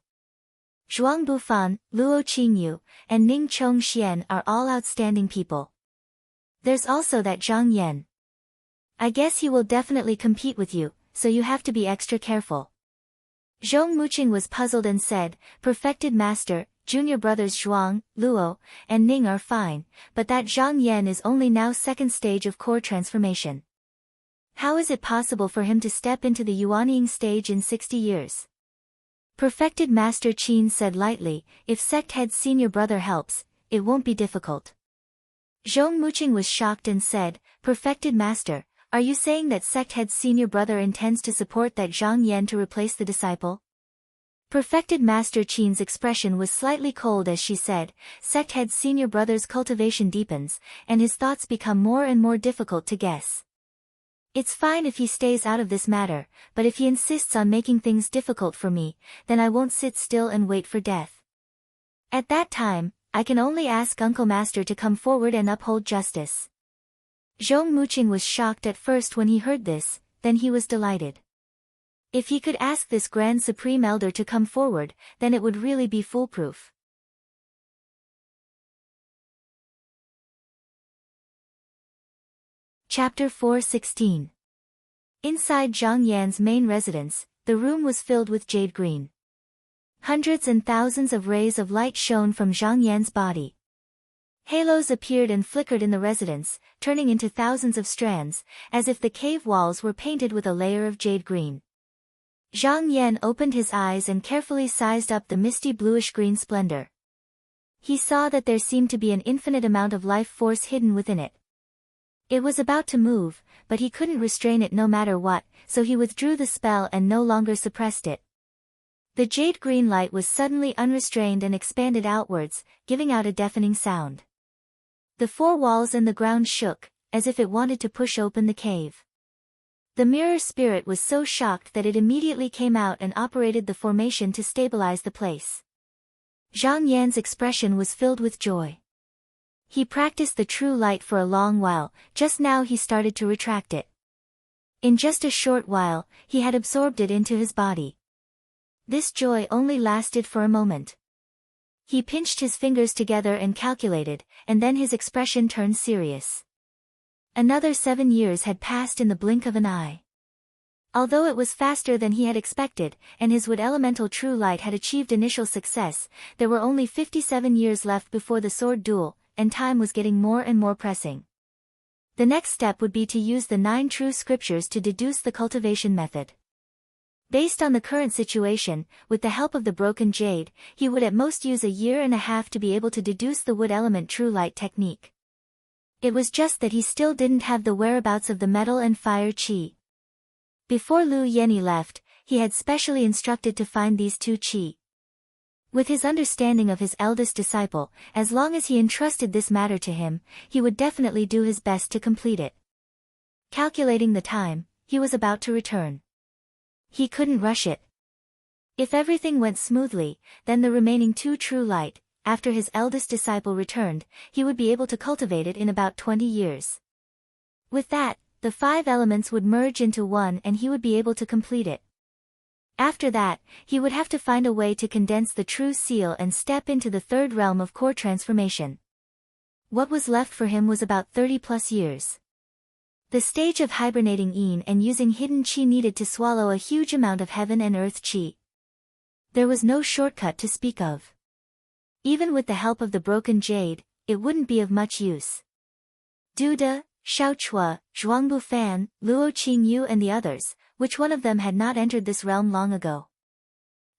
Zhuang Bufan, Luo Qingyu, and Ning Chong Xian are all outstanding people. There's also that Zhang Yan. I guess he will definitely compete with you, so you have to be extra careful." Zhong Muqing was puzzled and said, "Perfected Master, junior brothers Zhuang, Luo, and Ning are fine, but that Zhang Yan is only now second stage of core transformation. How is it possible for him to step into the Yuanying stage in 60 years?" Perfected Master Qin said lightly, "If sect head's senior brother helps, it won't be difficult." Zhong Muqing was shocked and said, "Perfected Master, are you saying that sect head's senior brother intends to support that Zhang Yan to replace the disciple?" Perfected Master Qin's expression was slightly cold as she said, "Sect head's senior brother's cultivation deepens, and his thoughts become more and more difficult to guess. It's fine if he stays out of this matter, but if he insists on making things difficult for me, then I won't sit still and wait for death. At that time, I can only ask Uncle Master to come forward and uphold justice." Zhong Muqing was shocked at first when he heard this, then he was delighted. If he could ask this Grand Supreme Elder to come forward, then it would really be foolproof. Chapter 4:16. Inside Zhang Yan's main residence, the room was filled with jade green. Hundreds and thousands of rays of light shone from Zhang Yan's body. Halos appeared and flickered in the residence, turning into thousands of strands, as if the cave walls were painted with a layer of jade green. Zhang Yan opened his eyes and carefully sized up the misty bluish-green splendor. He saw that there seemed to be an infinite amount of life force hidden within it. It was about to move, but he couldn't restrain it no matter what, so he withdrew the spell and no longer suppressed it. The jade-green light was suddenly unrestrained and expanded outwards, giving out a deafening sound. The four walls and the ground shook, as if it wanted to push open the cave. The mirror spirit was so shocked that it immediately came out and operated the formation to stabilize the place. Zhang Yan's expression was filled with joy. He practiced the true light for a long while, just now he started to retract it. In just a short while, he had absorbed it into his body. This joy only lasted for a moment. He pinched his fingers together and calculated, and then his expression turned serious. Another 7 years had passed in the blink of an eye. Although it was faster than he had expected, and his wood elemental true light had achieved initial success, there were only 57 years left before the sword duel, and time was getting more and more pressing. The next step would be to use the 9 true scriptures to deduce the cultivation method. Based on the current situation, with the help of the broken jade, he would at most use a year and a half to be able to deduce the wood element true light technique. It was just that he still didn't have the whereabouts of the metal and fire qi. Before Lu Yenny left, he had specially instructed to find these 2 qi. With his understanding of his eldest disciple, as long as he entrusted this matter to him, he would definitely do his best to complete it. Calculating the time, he was about to return. He couldn't rush it. If everything went smoothly, then the remaining 2 true light, after his eldest disciple returned, he would be able to cultivate it in about 20 years. With that, the 5 elements would merge into one and he would be able to complete it. After that, he would have to find a way to condense the true seal and step into the 3rd realm of core transformation. What was left for him was about 30+ years. The stage of hibernating Yin and using hidden qi needed to swallow a huge amount of heaven and earth qi. There was no shortcut to speak of. Even with the help of the broken jade, it wouldn't be of much use. Duda, Xiaochua, Zhuangbu Fan, Luo Qingyu and the others, which one of them had not entered this realm long ago?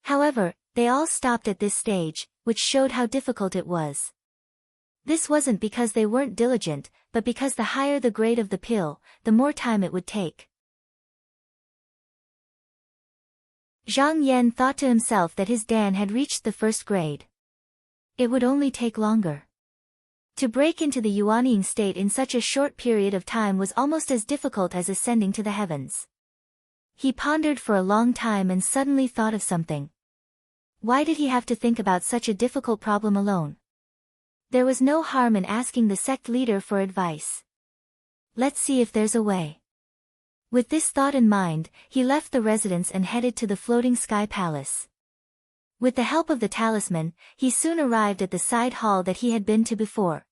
However, they all stopped at this stage, which showed how difficult it was. This wasn't because they weren't diligent, but because the higher the grade of the pill, the more time it would take. Zhang Yan thought to himself that his Dan had reached the 1st grade. It would only take longer. To break into the Yuanying state in such a short period of time was almost as difficult as ascending to the heavens. He pondered for a long time and suddenly thought of something. Why did he have to think about such a difficult problem alone? There was no harm in asking the sect leader for advice. Let's see if there's a way. With this thought in mind, he left the residence and headed to the floating sky palace. With the help of the talisman, he soon arrived at the side hall that he had been to before.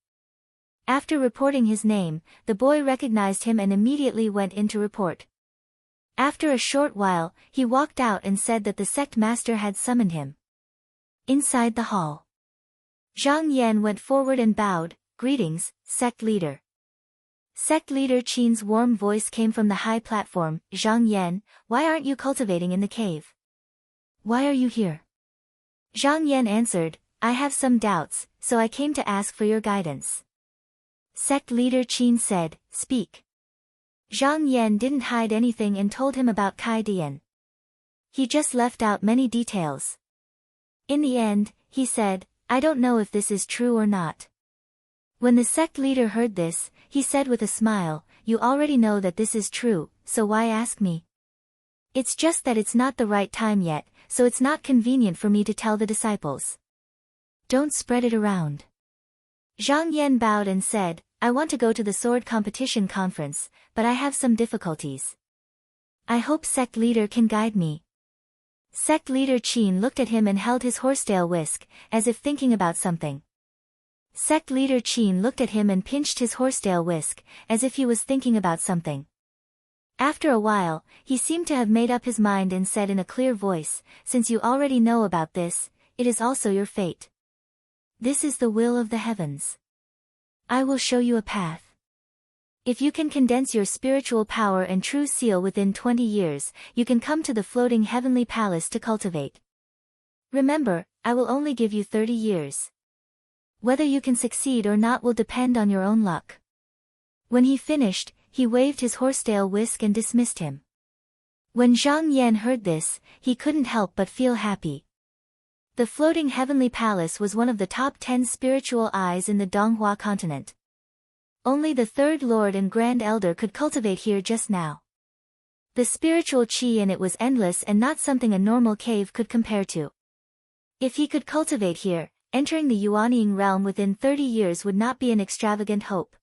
After reporting his name, the boy recognized him and immediately went in to report. After a short while, he walked out and said that the sect master had summoned him. Inside the hall, Zhang Yan went forward and bowed. "Greetings, sect leader." Sect leader Qin's warm voice came from the high platform. "Zhang Yan, why aren't you cultivating in the cave? Why are you here?" Zhang Yan answered, "I have some doubts, so I came to ask for your guidance." Sect leader Qin said, "Speak." Zhang Yan didn't hide anything and told him about Kai Dian. He just left out many details. In the end, he said, "I don't know if this is true or not." When the sect leader heard this, he said with a smile, you already know that this is true, so why ask me? It's just that it's not the right time yet, so it's not convenient for me to tell the disciples. Don't spread it around. Zhang Yan bowed and said, I want to go to the sword competition conference, but I have some difficulties. I hope sect leader can guide me. Sect leader Qin looked at him and held his horsetail whisk, as if thinking about something. Sect leader Qin looked at him and pinched his horsetail whisk, as if he was thinking about something. After a while, he seemed to have made up his mind and said in a clear voice, since you already know about this, it is also your fate. This is the will of the heavens. I will show you a path. If you can condense your spiritual power and true seal within 20 years, you can come to the floating heavenly palace to cultivate. Remember, I will only give you 30 years. Whether you can succeed or not will depend on your own luck. When he finished, he waved his horsetail whisk and dismissed him. When Zhang Yan heard this, he couldn't help but feel happy. The floating heavenly palace was one of the top 10 spiritual eyes in the Donghua continent. Only the third lord and grand elder could cultivate here just now. The spiritual qi in it was endless and not something a normal cave could compare to. If he could cultivate here, entering the Yuanying realm within 30 years would not be an extravagant hope.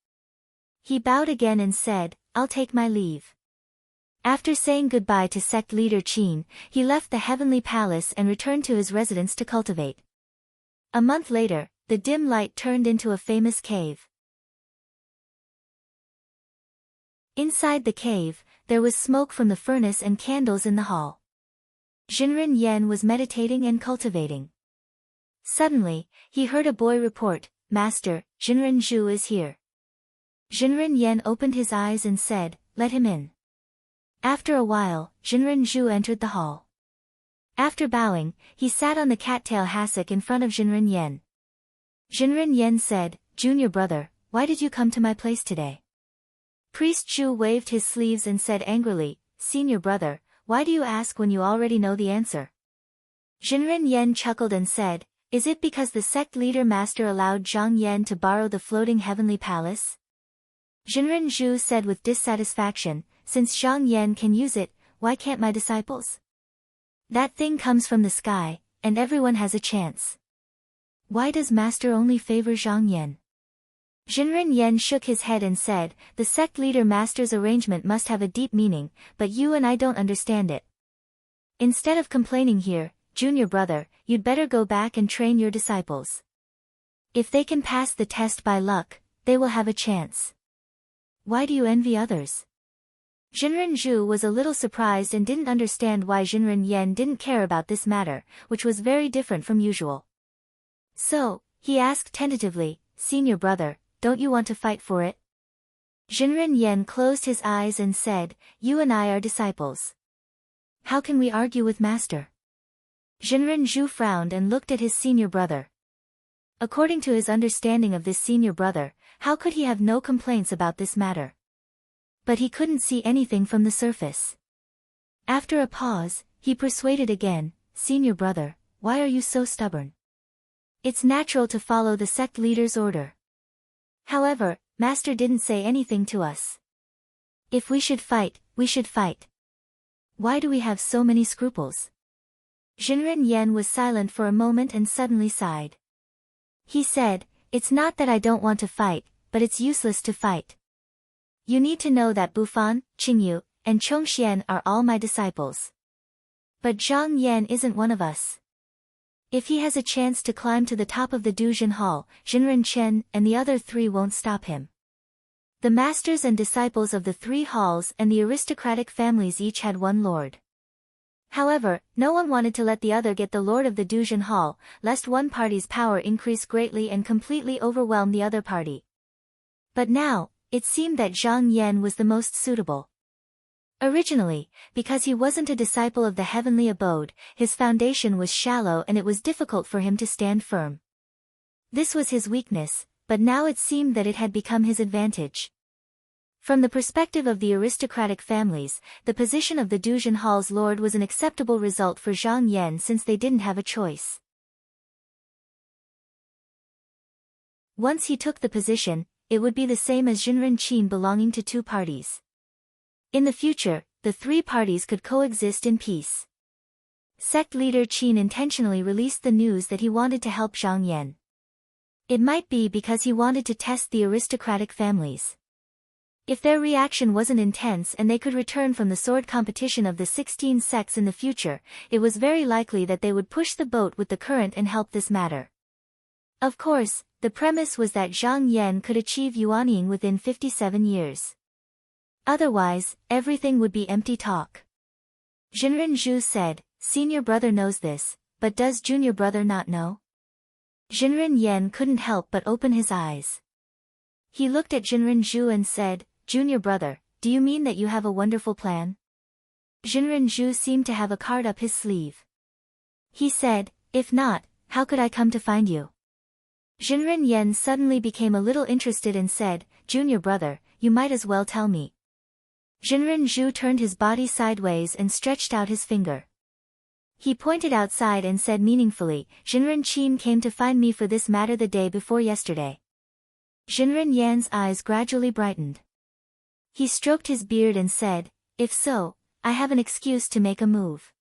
He bowed again and said, I'll take my leave. After saying goodbye to sect leader Qin, he left the heavenly palace and returned to his residence to cultivate. A month later, the dim light turned into a famous cave. Inside the cave, there was smoke from the furnace and candles in the hall. Jinren Yen was meditating and cultivating. Suddenly, he heard a boy report, Master, Jinren Zhu is here. Jinren Yen opened his eyes and said, let him in. After a while, Jinren Zhu entered the hall. After bowing, he sat on the cattail hassock in front of Jinren Yen. Jinren Yen said, Junior brother, why did you come to my place today? Priest Zhu waved his sleeves and said angrily, Senior brother, why do you ask when you already know the answer? Jinren Yen chuckled and said, is it because the sect leader master allowed Zhang Yan to borrow the floating heavenly palace? Jinren Zhu said with dissatisfaction, since Zhang Yan can use it, why can't my disciples? That thing comes from the sky, and everyone has a chance. Why does master only favor Zhang Yan? Jinren Yen shook his head and said, the sect leader master's arrangement must have a deep meaning, but you and I don't understand it. Instead of complaining here, junior brother, you'd better go back and train your disciples. If they can pass the test by luck, they will have a chance. Why do you envy others? Jinren Zhu was a little surprised and didn't understand why Jinren Yen didn't care about this matter, which was very different from usual. So, he asked tentatively, Senior brother, don't you want to fight for it? Jinren Yen closed his eyes and said, you and I are disciples. How can we argue with master? Jinren Zhu frowned and looked at his senior brother. According to his understanding of this senior brother, how could he have no complaints about this matter? But he couldn't see anything from the surface. After a pause, he persuaded again, Senior brother, why are you so stubborn? It's natural to follow the sect leader's order. However, master didn't say anything to us. If we should fight, we should fight. Why do we have so many scruples? Jinren Yen was silent for a moment and suddenly sighed. He said, it's not that I don't want to fight, but it's useless to fight. You need to know that Bufan, Qingyu, and Chongxian are all my disciples. But Zhang Yan isn't one of us. If he has a chance to climb to the top of the Duzhen Hall, Jinren Chen and the other three won't stop him. The masters and disciples of the three halls and the aristocratic families each had one lord. However, no one wanted to let the other get the lord of the Duzhen Hall, lest one party's power increase greatly and completely overwhelm the other party. But now, it seemed that Zhang Yan was the most suitable. Originally, because he wasn't a disciple of the heavenly abode, his foundation was shallow and it was difficult for him to stand firm. This was his weakness, but now it seemed that it had become his advantage. From the perspective of the aristocratic families, the position of the Duzhen Hall's lord was an acceptable result for Zhang Yan since they didn't have a choice. Once he took the position, it would be the same as Jinren Qin belonging to two parties. In the future, the three parties could coexist in peace. Sect leader Qin intentionally released the news that he wanted to help Zhang Yan. It might be because he wanted to test the aristocratic families. If their reaction wasn't intense and they could return from the sword competition of the 16 sects in the future, it was very likely that they would push the boat with the current and help this matter. Of course, the premise was that Zhang Yan could achieve Yuanying within 57 years. Otherwise, everything would be empty talk. Jinren Zhu said, "Senior brother knows this, but does junior brother not know?" Jinren Yan couldn't help but open his eyes. He looked at Jinren Zhu and said, "Junior brother, do you mean that you have a wonderful plan?" Jinren Zhu seemed to have a card up his sleeve. He said, "If not, how could I come to find you?" Jinren Yan suddenly became a little interested and said, "Junior brother, you might as well tell me." Jinren Zhu turned his body sideways and stretched out his finger. He pointed outside and said meaningfully, "Jinren Qin came to find me for this matter the day before yesterday." Jinren Yan's eyes gradually brightened. He stroked his beard and said, "If so, I have an excuse to make a move."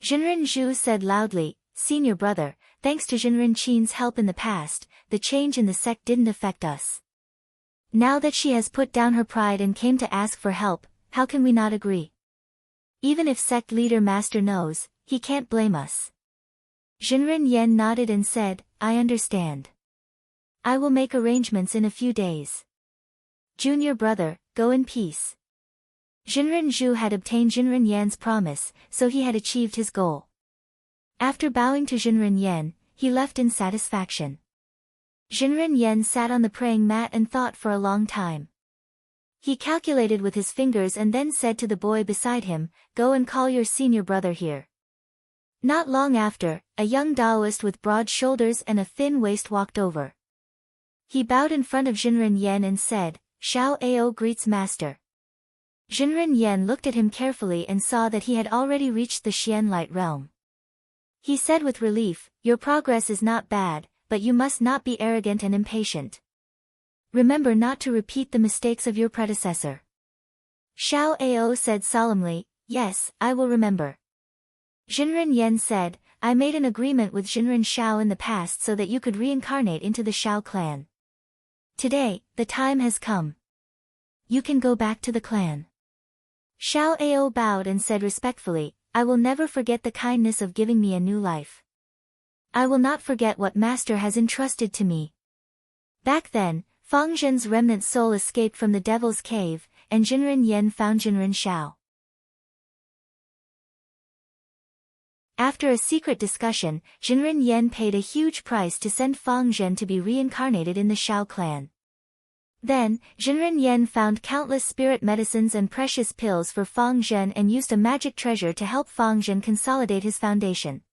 Jinren Zhu said loudly, "Senior brother, thanks to Jinren Qin's help in the past, the change in the sect didn't affect us. Now that she has put down her pride and came to ask for help, how can we not agree? Even if sect leader master knows, he can't blame us." Jinren Yan nodded and said, "I understand. I will make arrangements in a few days. Junior brother, go in peace." Jinren Zhu had obtained Jinren Yan's promise, so he had achieved his goal. After bowing to Jinren Yan, he left in satisfaction. Jinren Yan sat on the praying mat and thought for a long time. He calculated with his fingers and then said to the boy beside him, "Go and call your senior brother here." Not long after, a young Taoist with broad shoulders and a thin waist walked over. He bowed in front of Jinren Yan and said, "Xiao Ao greets master." Jinren Yan looked at him carefully and saw that he had already reached the Xian light realm. He said with relief, "Your progress is not bad, but you must not be arrogant and impatient. Remember not to repeat the mistakes of your predecessor." Xiao Ao said solemnly, "Yes, I will remember." Jinren Yan said, "I made an agreement with Jinren Xiao in the past so that you could reincarnate into the Xiao clan. Today, the time has come. You can go back to the clan." Xiao Ao bowed and said respectfully, "I will never forget the kindness of giving me a new life. I will not forget what master has entrusted to me." Back then, Fang Zhen's remnant soul escaped from the devil's cave, and Jinren Yan found Jinren Xiao. After a secret discussion, Jinren Yan paid a huge price to send Fang Zhen to be reincarnated in the Xiao clan. Then, Jinren Yan found countless spirit medicines and precious pills for Fang Zhen and used a magic treasure to help Fang Zhen consolidate his foundation.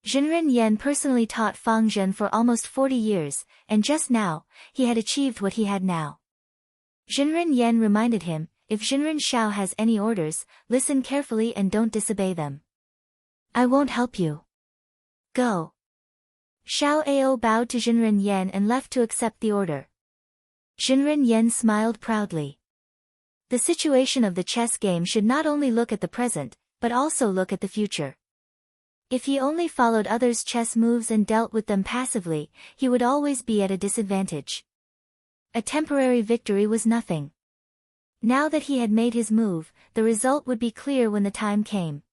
Jinren Yan personally taught Fang Zhen for almost 40 years, and just now, he had achieved what he had now. Jinren Yan reminded him, "If Jinren Xiao has any orders, listen carefully and don't disobey them. I won't help you. Go." Xiao Ao bowed to Jinren Yan and left to accept the order. Jinren Yan smiled proudly. The situation of the chess game should not only look at the present, but also look at the future. If he only followed others' chess moves and dealt with them passively, he would always be at a disadvantage. A temporary victory was nothing. Now that he had made his move, the result would be clear when the time came.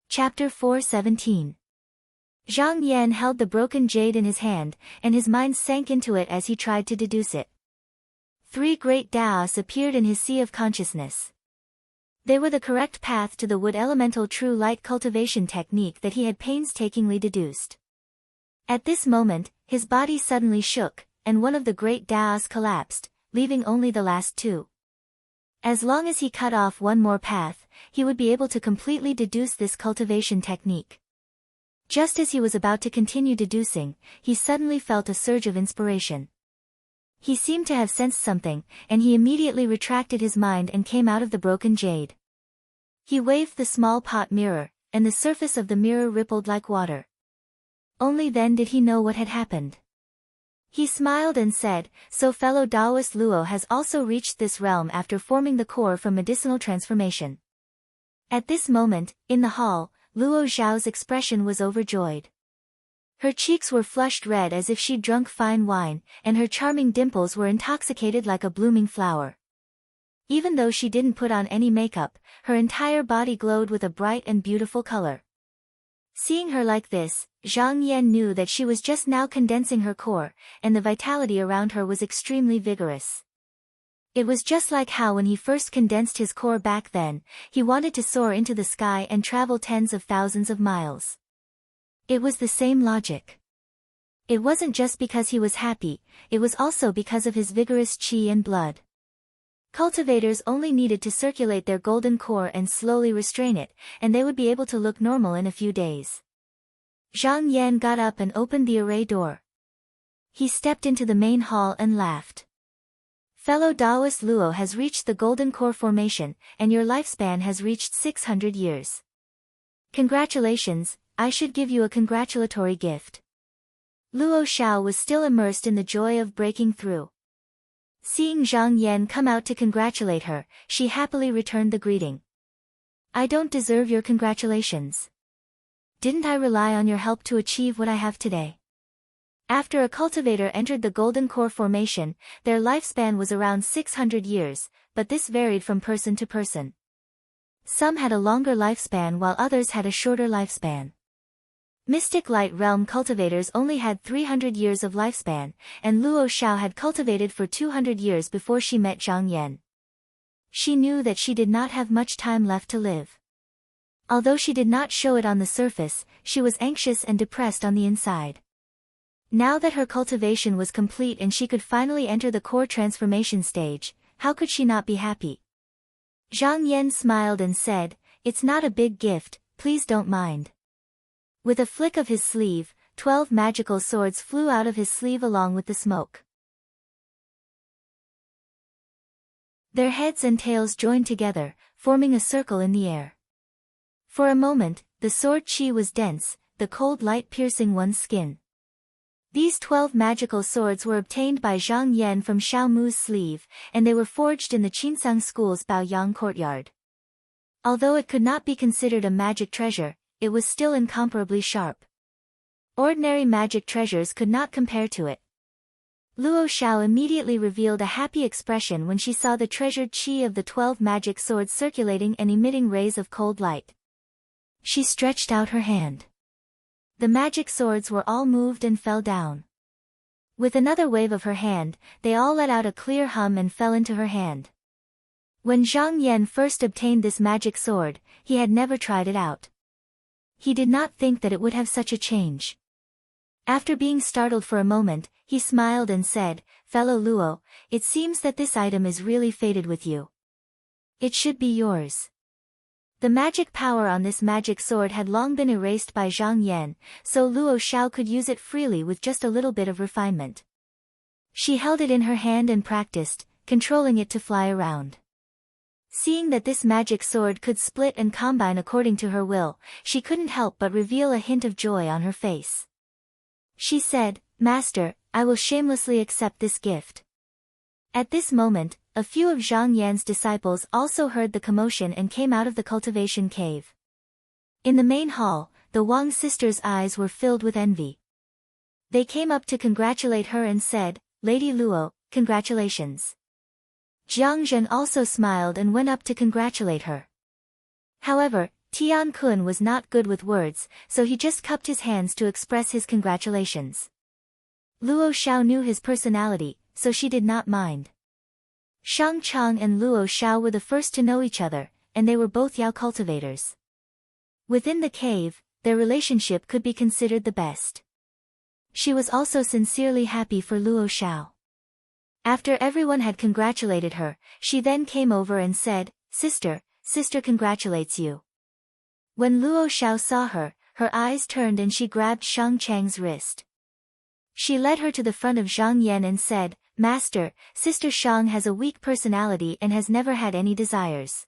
Chapter 4:17. Zhang Yan held the broken jade in his hand, and his mind sank into it as he tried to deduce it. 3 great Daos appeared in his sea of consciousness. They were the correct path to the wood elemental true light cultivation technique that he had painstakingly deduced. At this moment, his body suddenly shook, and one of the great Daos collapsed, leaving only the last 2. As long as he cut off one more path, he would be able to completely deduce this cultivation technique. Just as he was about to continue deducing, he suddenly felt a surge of inspiration. He seemed to have sensed something, and he immediately retracted his mind and came out of the broken jade. He waved the small pot mirror, and the surface of the mirror rippled like water. Only then did he know what had happened. He smiled and said, "So fellow Taoist Luo has also reached this realm after forming the core from medicinal transformation." At this moment, in the hall, Luo Xiao's expression was overjoyed. Her cheeks were flushed red as if she'd drunk fine wine, and her charming dimples were intoxicated like a blooming flower. Even though she didn't put on any makeup, her entire body glowed with a bright and beautiful color. Seeing her like this, Zhang Yan knew that she was just now condensing her core, and the vitality around her was extremely vigorous. It was just like how when he first condensed his core back then, he wanted to soar into the sky and travel tens of thousands of miles. It was the same logic. It wasn't just because he was happy, it was also because of his vigorous qi and blood. Cultivators only needed to circulate their golden core and slowly restrain it, and they would be able to look normal in a few days. Zhang Yan got up and opened the array door. He stepped into the main hall and laughed. "Fellow Taoist Luo has reached the golden core formation, and your lifespan has reached 600 years. Congratulations, I should give you a congratulatory gift." Luo Xiao was still immersed in the joy of breaking through. Seeing Zhang Yan come out to congratulate her, she happily returned the greeting. "I don't deserve your congratulations. Didn't I rely on your help to achieve what I have today?" After a cultivator entered the golden core formation, their lifespan was around 600 years, but this varied from person to person. Some had a longer lifespan while others had a shorter lifespan. Mystic Light Realm cultivators only had 300 years of lifespan, and Luo Xiao had cultivated for 200 years before she met Zhang Yan. She knew that she did not have much time left to live. Although she did not show it on the surface, she was anxious and depressed on the inside. Now that her cultivation was complete and she could finally enter the core transformation stage, how could she not be happy? Zhang Yan smiled and said, "It's not a big gift, please don't mind." With a flick of his sleeve, 12 magical swords flew out of his sleeve along with the smoke. Their heads and tails joined together, forming a circle in the air. For a moment, the sword qi was dense, the cold light piercing one's skin. These 12 magical swords were obtained by Zhang Yan from Xiao Mu's sleeve, and they were forged in the Qinsang School's Baoyang courtyard. Although it could not be considered a magic treasure, it was still incomparably sharp. Ordinary magic treasures could not compare to it. Luo Xiao immediately revealed a happy expression when she saw the treasured qi of the 12 magic swords circulating and emitting rays of cold light. She stretched out her hand. The magic swords were all moved and fell down. With another wave of her hand, they all let out a clear hum and fell into her hand. When Zhang Yan first obtained this magic sword, he had never tried it out. He did not think that it would have such a change. After being startled for a moment, he smiled and said, "Fellow Luo, it seems that this item is really fated with you. It should be yours." The magic power on this magic sword had long been erased by Zhang Yan, so Luo Xiao could use it freely with just a little bit of refinement. She held it in her hand and practiced, controlling it to fly around. Seeing that this magic sword could split and combine according to her will, she couldn't help but reveal a hint of joy on her face. She said, "Master, I will shamelessly accept this gift." At this moment, a few of Zhang Yan's disciples also heard the commotion and came out of the cultivation cave. In the main hall, the Wang sisters' eyes were filled with envy. They came up to congratulate her and said, "Lady Luo, congratulations." Jiang Zhen also smiled and went up to congratulate her. However, Tian Kun was not good with words, so he just cupped his hands to express his congratulations. Luo Xiao knew his personality, so she did not mind. Shang Chang and Luo Xiao were the first to know each other, and they were both Yao cultivators. Within the cave, their relationship could be considered the best. She was also sincerely happy for Luo Xiao. After everyone had congratulated her, she then came over and said, Sister congratulates you." When Luo Xiao saw her, her eyes turned and she grabbed Shang Chang's wrist. She led her to the front of Zhang Yan and said, "Master, Sister Shang has a weak personality and has never had any desires.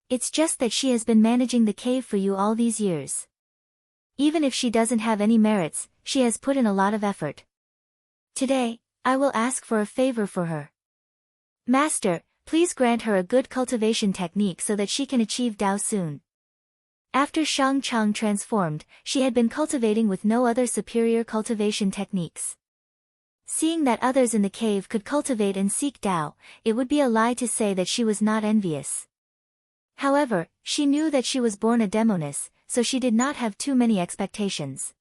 It's just that she has been managing the cave for you all these years. Even if she doesn't have any merits, she has put in a lot of effort. Today, I will ask for a favor for her. Master, please grant her a good cultivation technique so that she can achieve Dao soon. After Shang Chang transformed, she had been cultivating with no other superior cultivation techniques. Seeing that others in the cave could cultivate and seek Dao, it would be a lie to say that she was not envious. However, she knew that she was born a demoness, so she did not have too many expectations.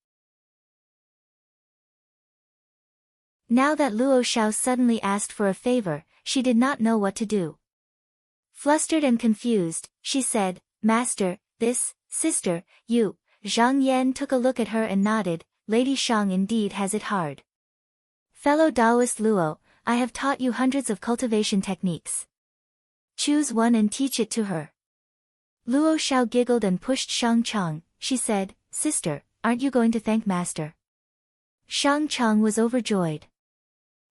Now that Luo Xiao suddenly asked for a favor, she did not know what to do. Flustered and confused, she said, Master, this, sister, you. Zhang Yan took a look at her and nodded, Lady Shang indeed has it hard. Fellow Taoist Luo, I have taught you hundreds of cultivation techniques. Choose one and teach it to her. Luo Xiao giggled and pushed Shang Chang. She said, Sister, aren't you going to thank Master? Shang Chang was overjoyed.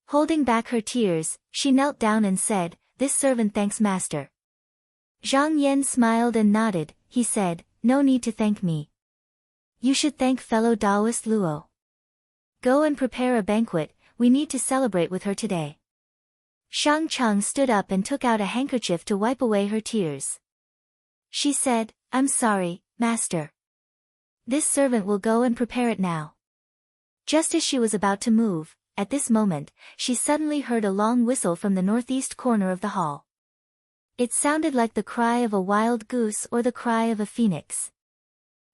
Holding back her tears, she knelt down and said, This servant thanks Master. Zhang Yan smiled and nodded. He said, No need to thank me. You should thank fellow Taoist Luo. Go and prepare a banquet, we need to celebrate with her today. Shang Chang stood up and took out a handkerchief to wipe away her tears. She said, I'm sorry, Master. This servant will go and prepare it now. Just as she was about to move, at this moment, she suddenly heard a long whistle from the northeast corner of the hall. It sounded like the cry of a wild goose or the cry of a phoenix.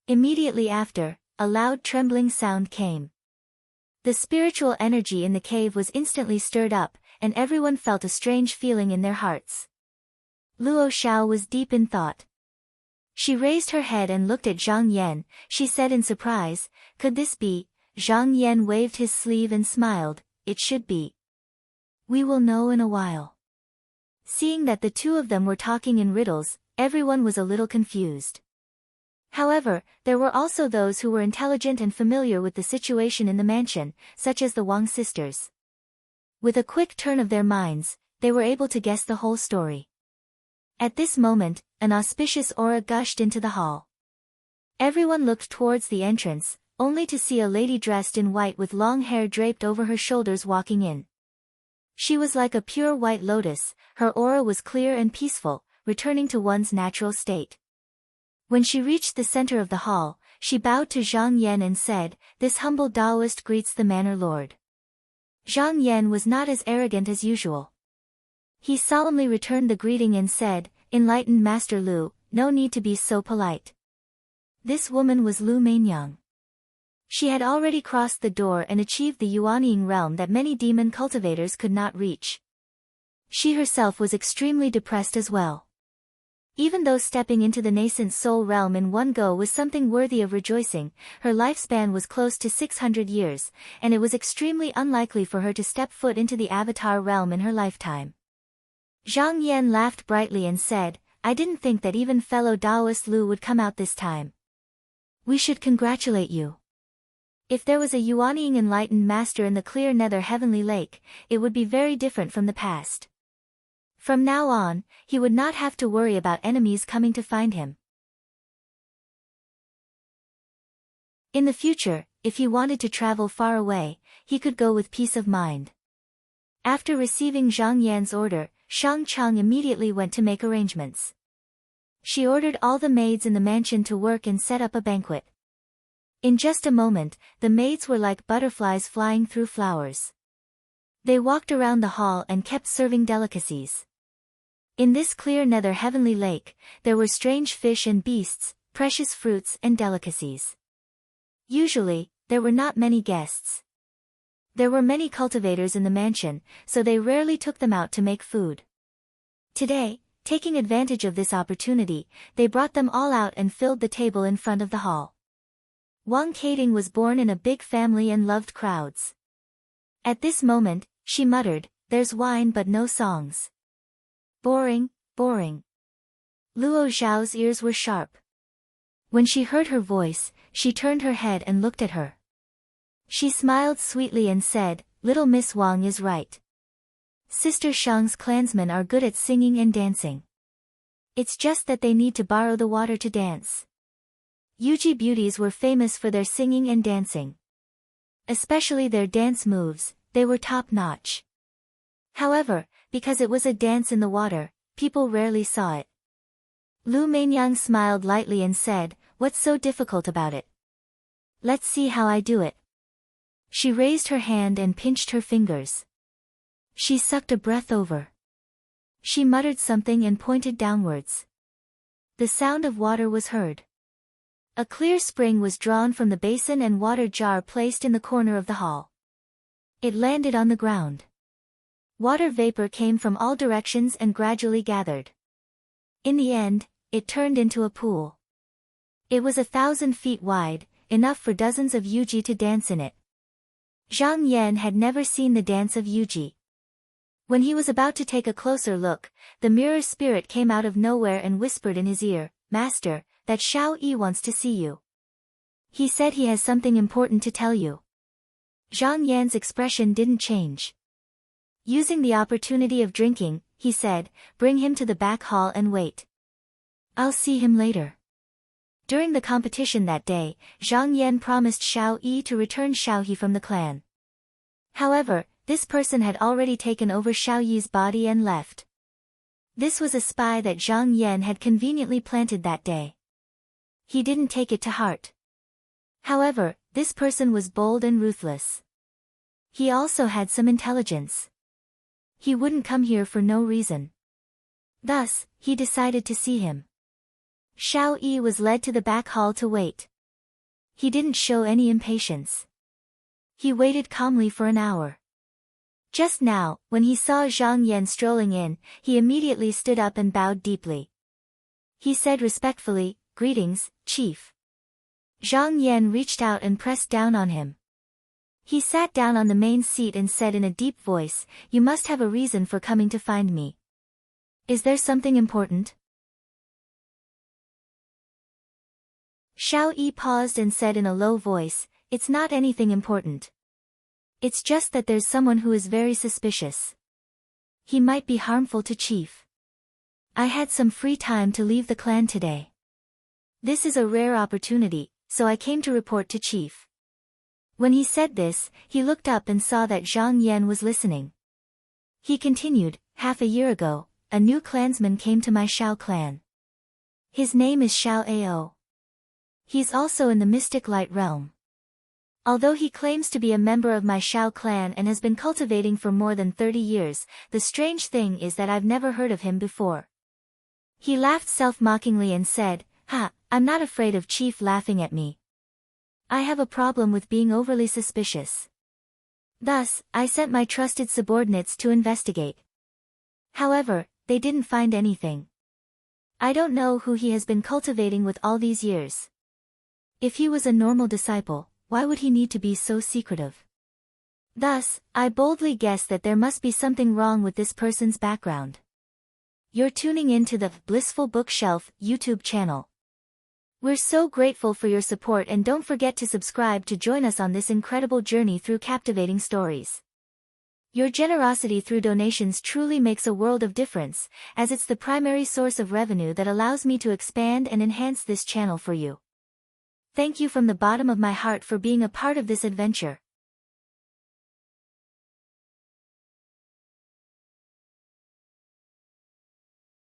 Immediately after, a loud trembling sound came. The spiritual energy in the cave was instantly stirred up, and everyone felt a strange feeling in their hearts. Luo Xiao was deep in thought. She raised her head and looked at Zhang Yan. She said in surprise, Could this be? Zhang Yan waved his sleeve and smiled, It should be. We will know in a while. Seeing that the two of them were talking in riddles, everyone was a little confused. However, there were also those who were intelligent and familiar with the situation in the mansion, such as the Wang sisters. With a quick turn of their minds, they were able to guess the whole story. At this moment, an auspicious aura gushed into the hall. Everyone looked towards the entrance, only to see a lady dressed in white with long hair draped over her shoulders walking in. She was like a pure white lotus, her aura was clear and peaceful, returning to one's natural state. When she reached the center of the hall, she bowed to Zhang Yan and said, This humble Taoist greets the Manor Lord. Zhang Yan was not as arrogant as usual. He solemnly returned the greeting and said, Enlightened Master Lu, no need to be so polite. This woman was Lu Mainyang. She had already crossed the door and achieved the Yuanying realm that many demon cultivators could not reach. She herself was extremely depressed as well. Even though stepping into the nascent soul realm in one go was something worthy of rejoicing, her lifespan was close to 600 years, and it was extremely unlikely for her to step foot into the avatar realm in her lifetime. Zhang Yan laughed brightly and said, I didn't think that even fellow Taoist Lu would come out this time. We should congratulate you. If there was a Yuanying enlightened master in the clear nether heavenly lake, it would be very different from the past. From now on, he would not have to worry about enemies coming to find him. In the future, if he wanted to travel far away, he could go with peace of mind. After receiving Zhang Yan's order, Shang Chang immediately went to make arrangements. She ordered all the maids in the mansion to work and set up a banquet. In just a moment, the maids were like butterflies flying through flowers. They walked around the hall and kept serving delicacies. In this clear nether heavenly lake, there were strange fish and beasts, precious fruits and delicacies. Usually, there were not many guests. There were many cultivators in the mansion, so they rarely took them out to make food. Today, taking advantage of this opportunity, they brought them all out and filled the table in front of the hall. Wang Keating was born in a big family and loved crowds. At this moment, she muttered, There's wine but no songs. Boring, boring. Luo Xiao's ears were sharp. When she heard her voice, she turned her head and looked at her. She smiled sweetly and said, Little Miss Wang is right. Sister Shang's clansmen are good at singing and dancing. It's just that they need to borrow the water to dance. Yuji beauties were famous for their singing and dancing. Especially their dance moves, they were top-notch. However, because it was a dance in the water, people rarely saw it. Lu Meinyang smiled lightly and said, "What's so difficult about it? Let's see how I do it." She raised her hand and pinched her fingers. She sucked a breath over. She muttered something and pointed downwards. The sound of water was heard. A clear spring was drawn from the basin and water jar placed in the corner of the hall. It landed on the ground. Water vapor came from all directions and gradually gathered. In the end, it turned into a pool. It was 1,000 feet wide, enough for dozens of Yuji to dance in it. Zhang Yan had never seen the dance of Yuji. When he was about to take a closer look, the mirror spirit came out of nowhere and whispered in his ear, "Master, that Xiao Yi wants to see you. He said he has something important to tell you." Zhang Yan's expression didn't change. Using the opportunity of drinking, he said, "Bring him to the back hall and wait. I'll see him later." During the competition that day, Zhang Yan promised Xiao Yi to return Xiao He from the clan. However, this person had already taken over Xiao Yi's body and left. This was a spy that Zhang Yan had conveniently planted that day. He didn't take it to heart. However, this person was bold and ruthless. He also had some intelligence. He wouldn't come here for no reason. Thus, he decided to see him. Xiao Yi was led to the back hall to wait. He didn't show any impatience. He waited calmly for an hour. Just now, when he saw Zhang Yan strolling in, he immediately stood up and bowed deeply. He said respectfully, "Greetings, Chief." Zhang Yan reached out and pressed down on him. He sat down on the main seat and said in a deep voice, "You must have a reason for coming to find me. Is there something important?" Xiao Yi paused and said in a low voice, "It's not anything important. It's just that there's someone who is very suspicious. He might be harmful to Chief. I had some free time to leave the clan today. This is a rare opportunity, so I came to report to Chief." When he said this, he looked up and saw that Zhang Yan was listening. He continued, "Half a year ago, a new clansman came to my Xiao clan. His name is Xiao Ao. He's also in the mystic light realm. Although he claims to be a member of my Xiao clan and has been cultivating for more than 30 years, the strange thing is that I've never heard of him before." He laughed self-mockingly and said, "Ha, I'm not afraid of Chief laughing at me. I have a problem with being overly suspicious. Thus, I sent my trusted subordinates to investigate. However, they didn't find anything. I don't know who he has been cultivating with all these years. If he was a normal disciple, why would he need to be so secretive? Thus, I boldly guess that there must be something wrong with this person's background." You're tuning in to the Blissful Bookshelf YouTube channel. We're so grateful for your support, and don't forget to subscribe to join us on this incredible journey through captivating stories. Your generosity through donations truly makes a world of difference, as it's the primary source of revenue that allows me to expand and enhance this channel for you. Thank you from the bottom of my heart for being a part of this adventure.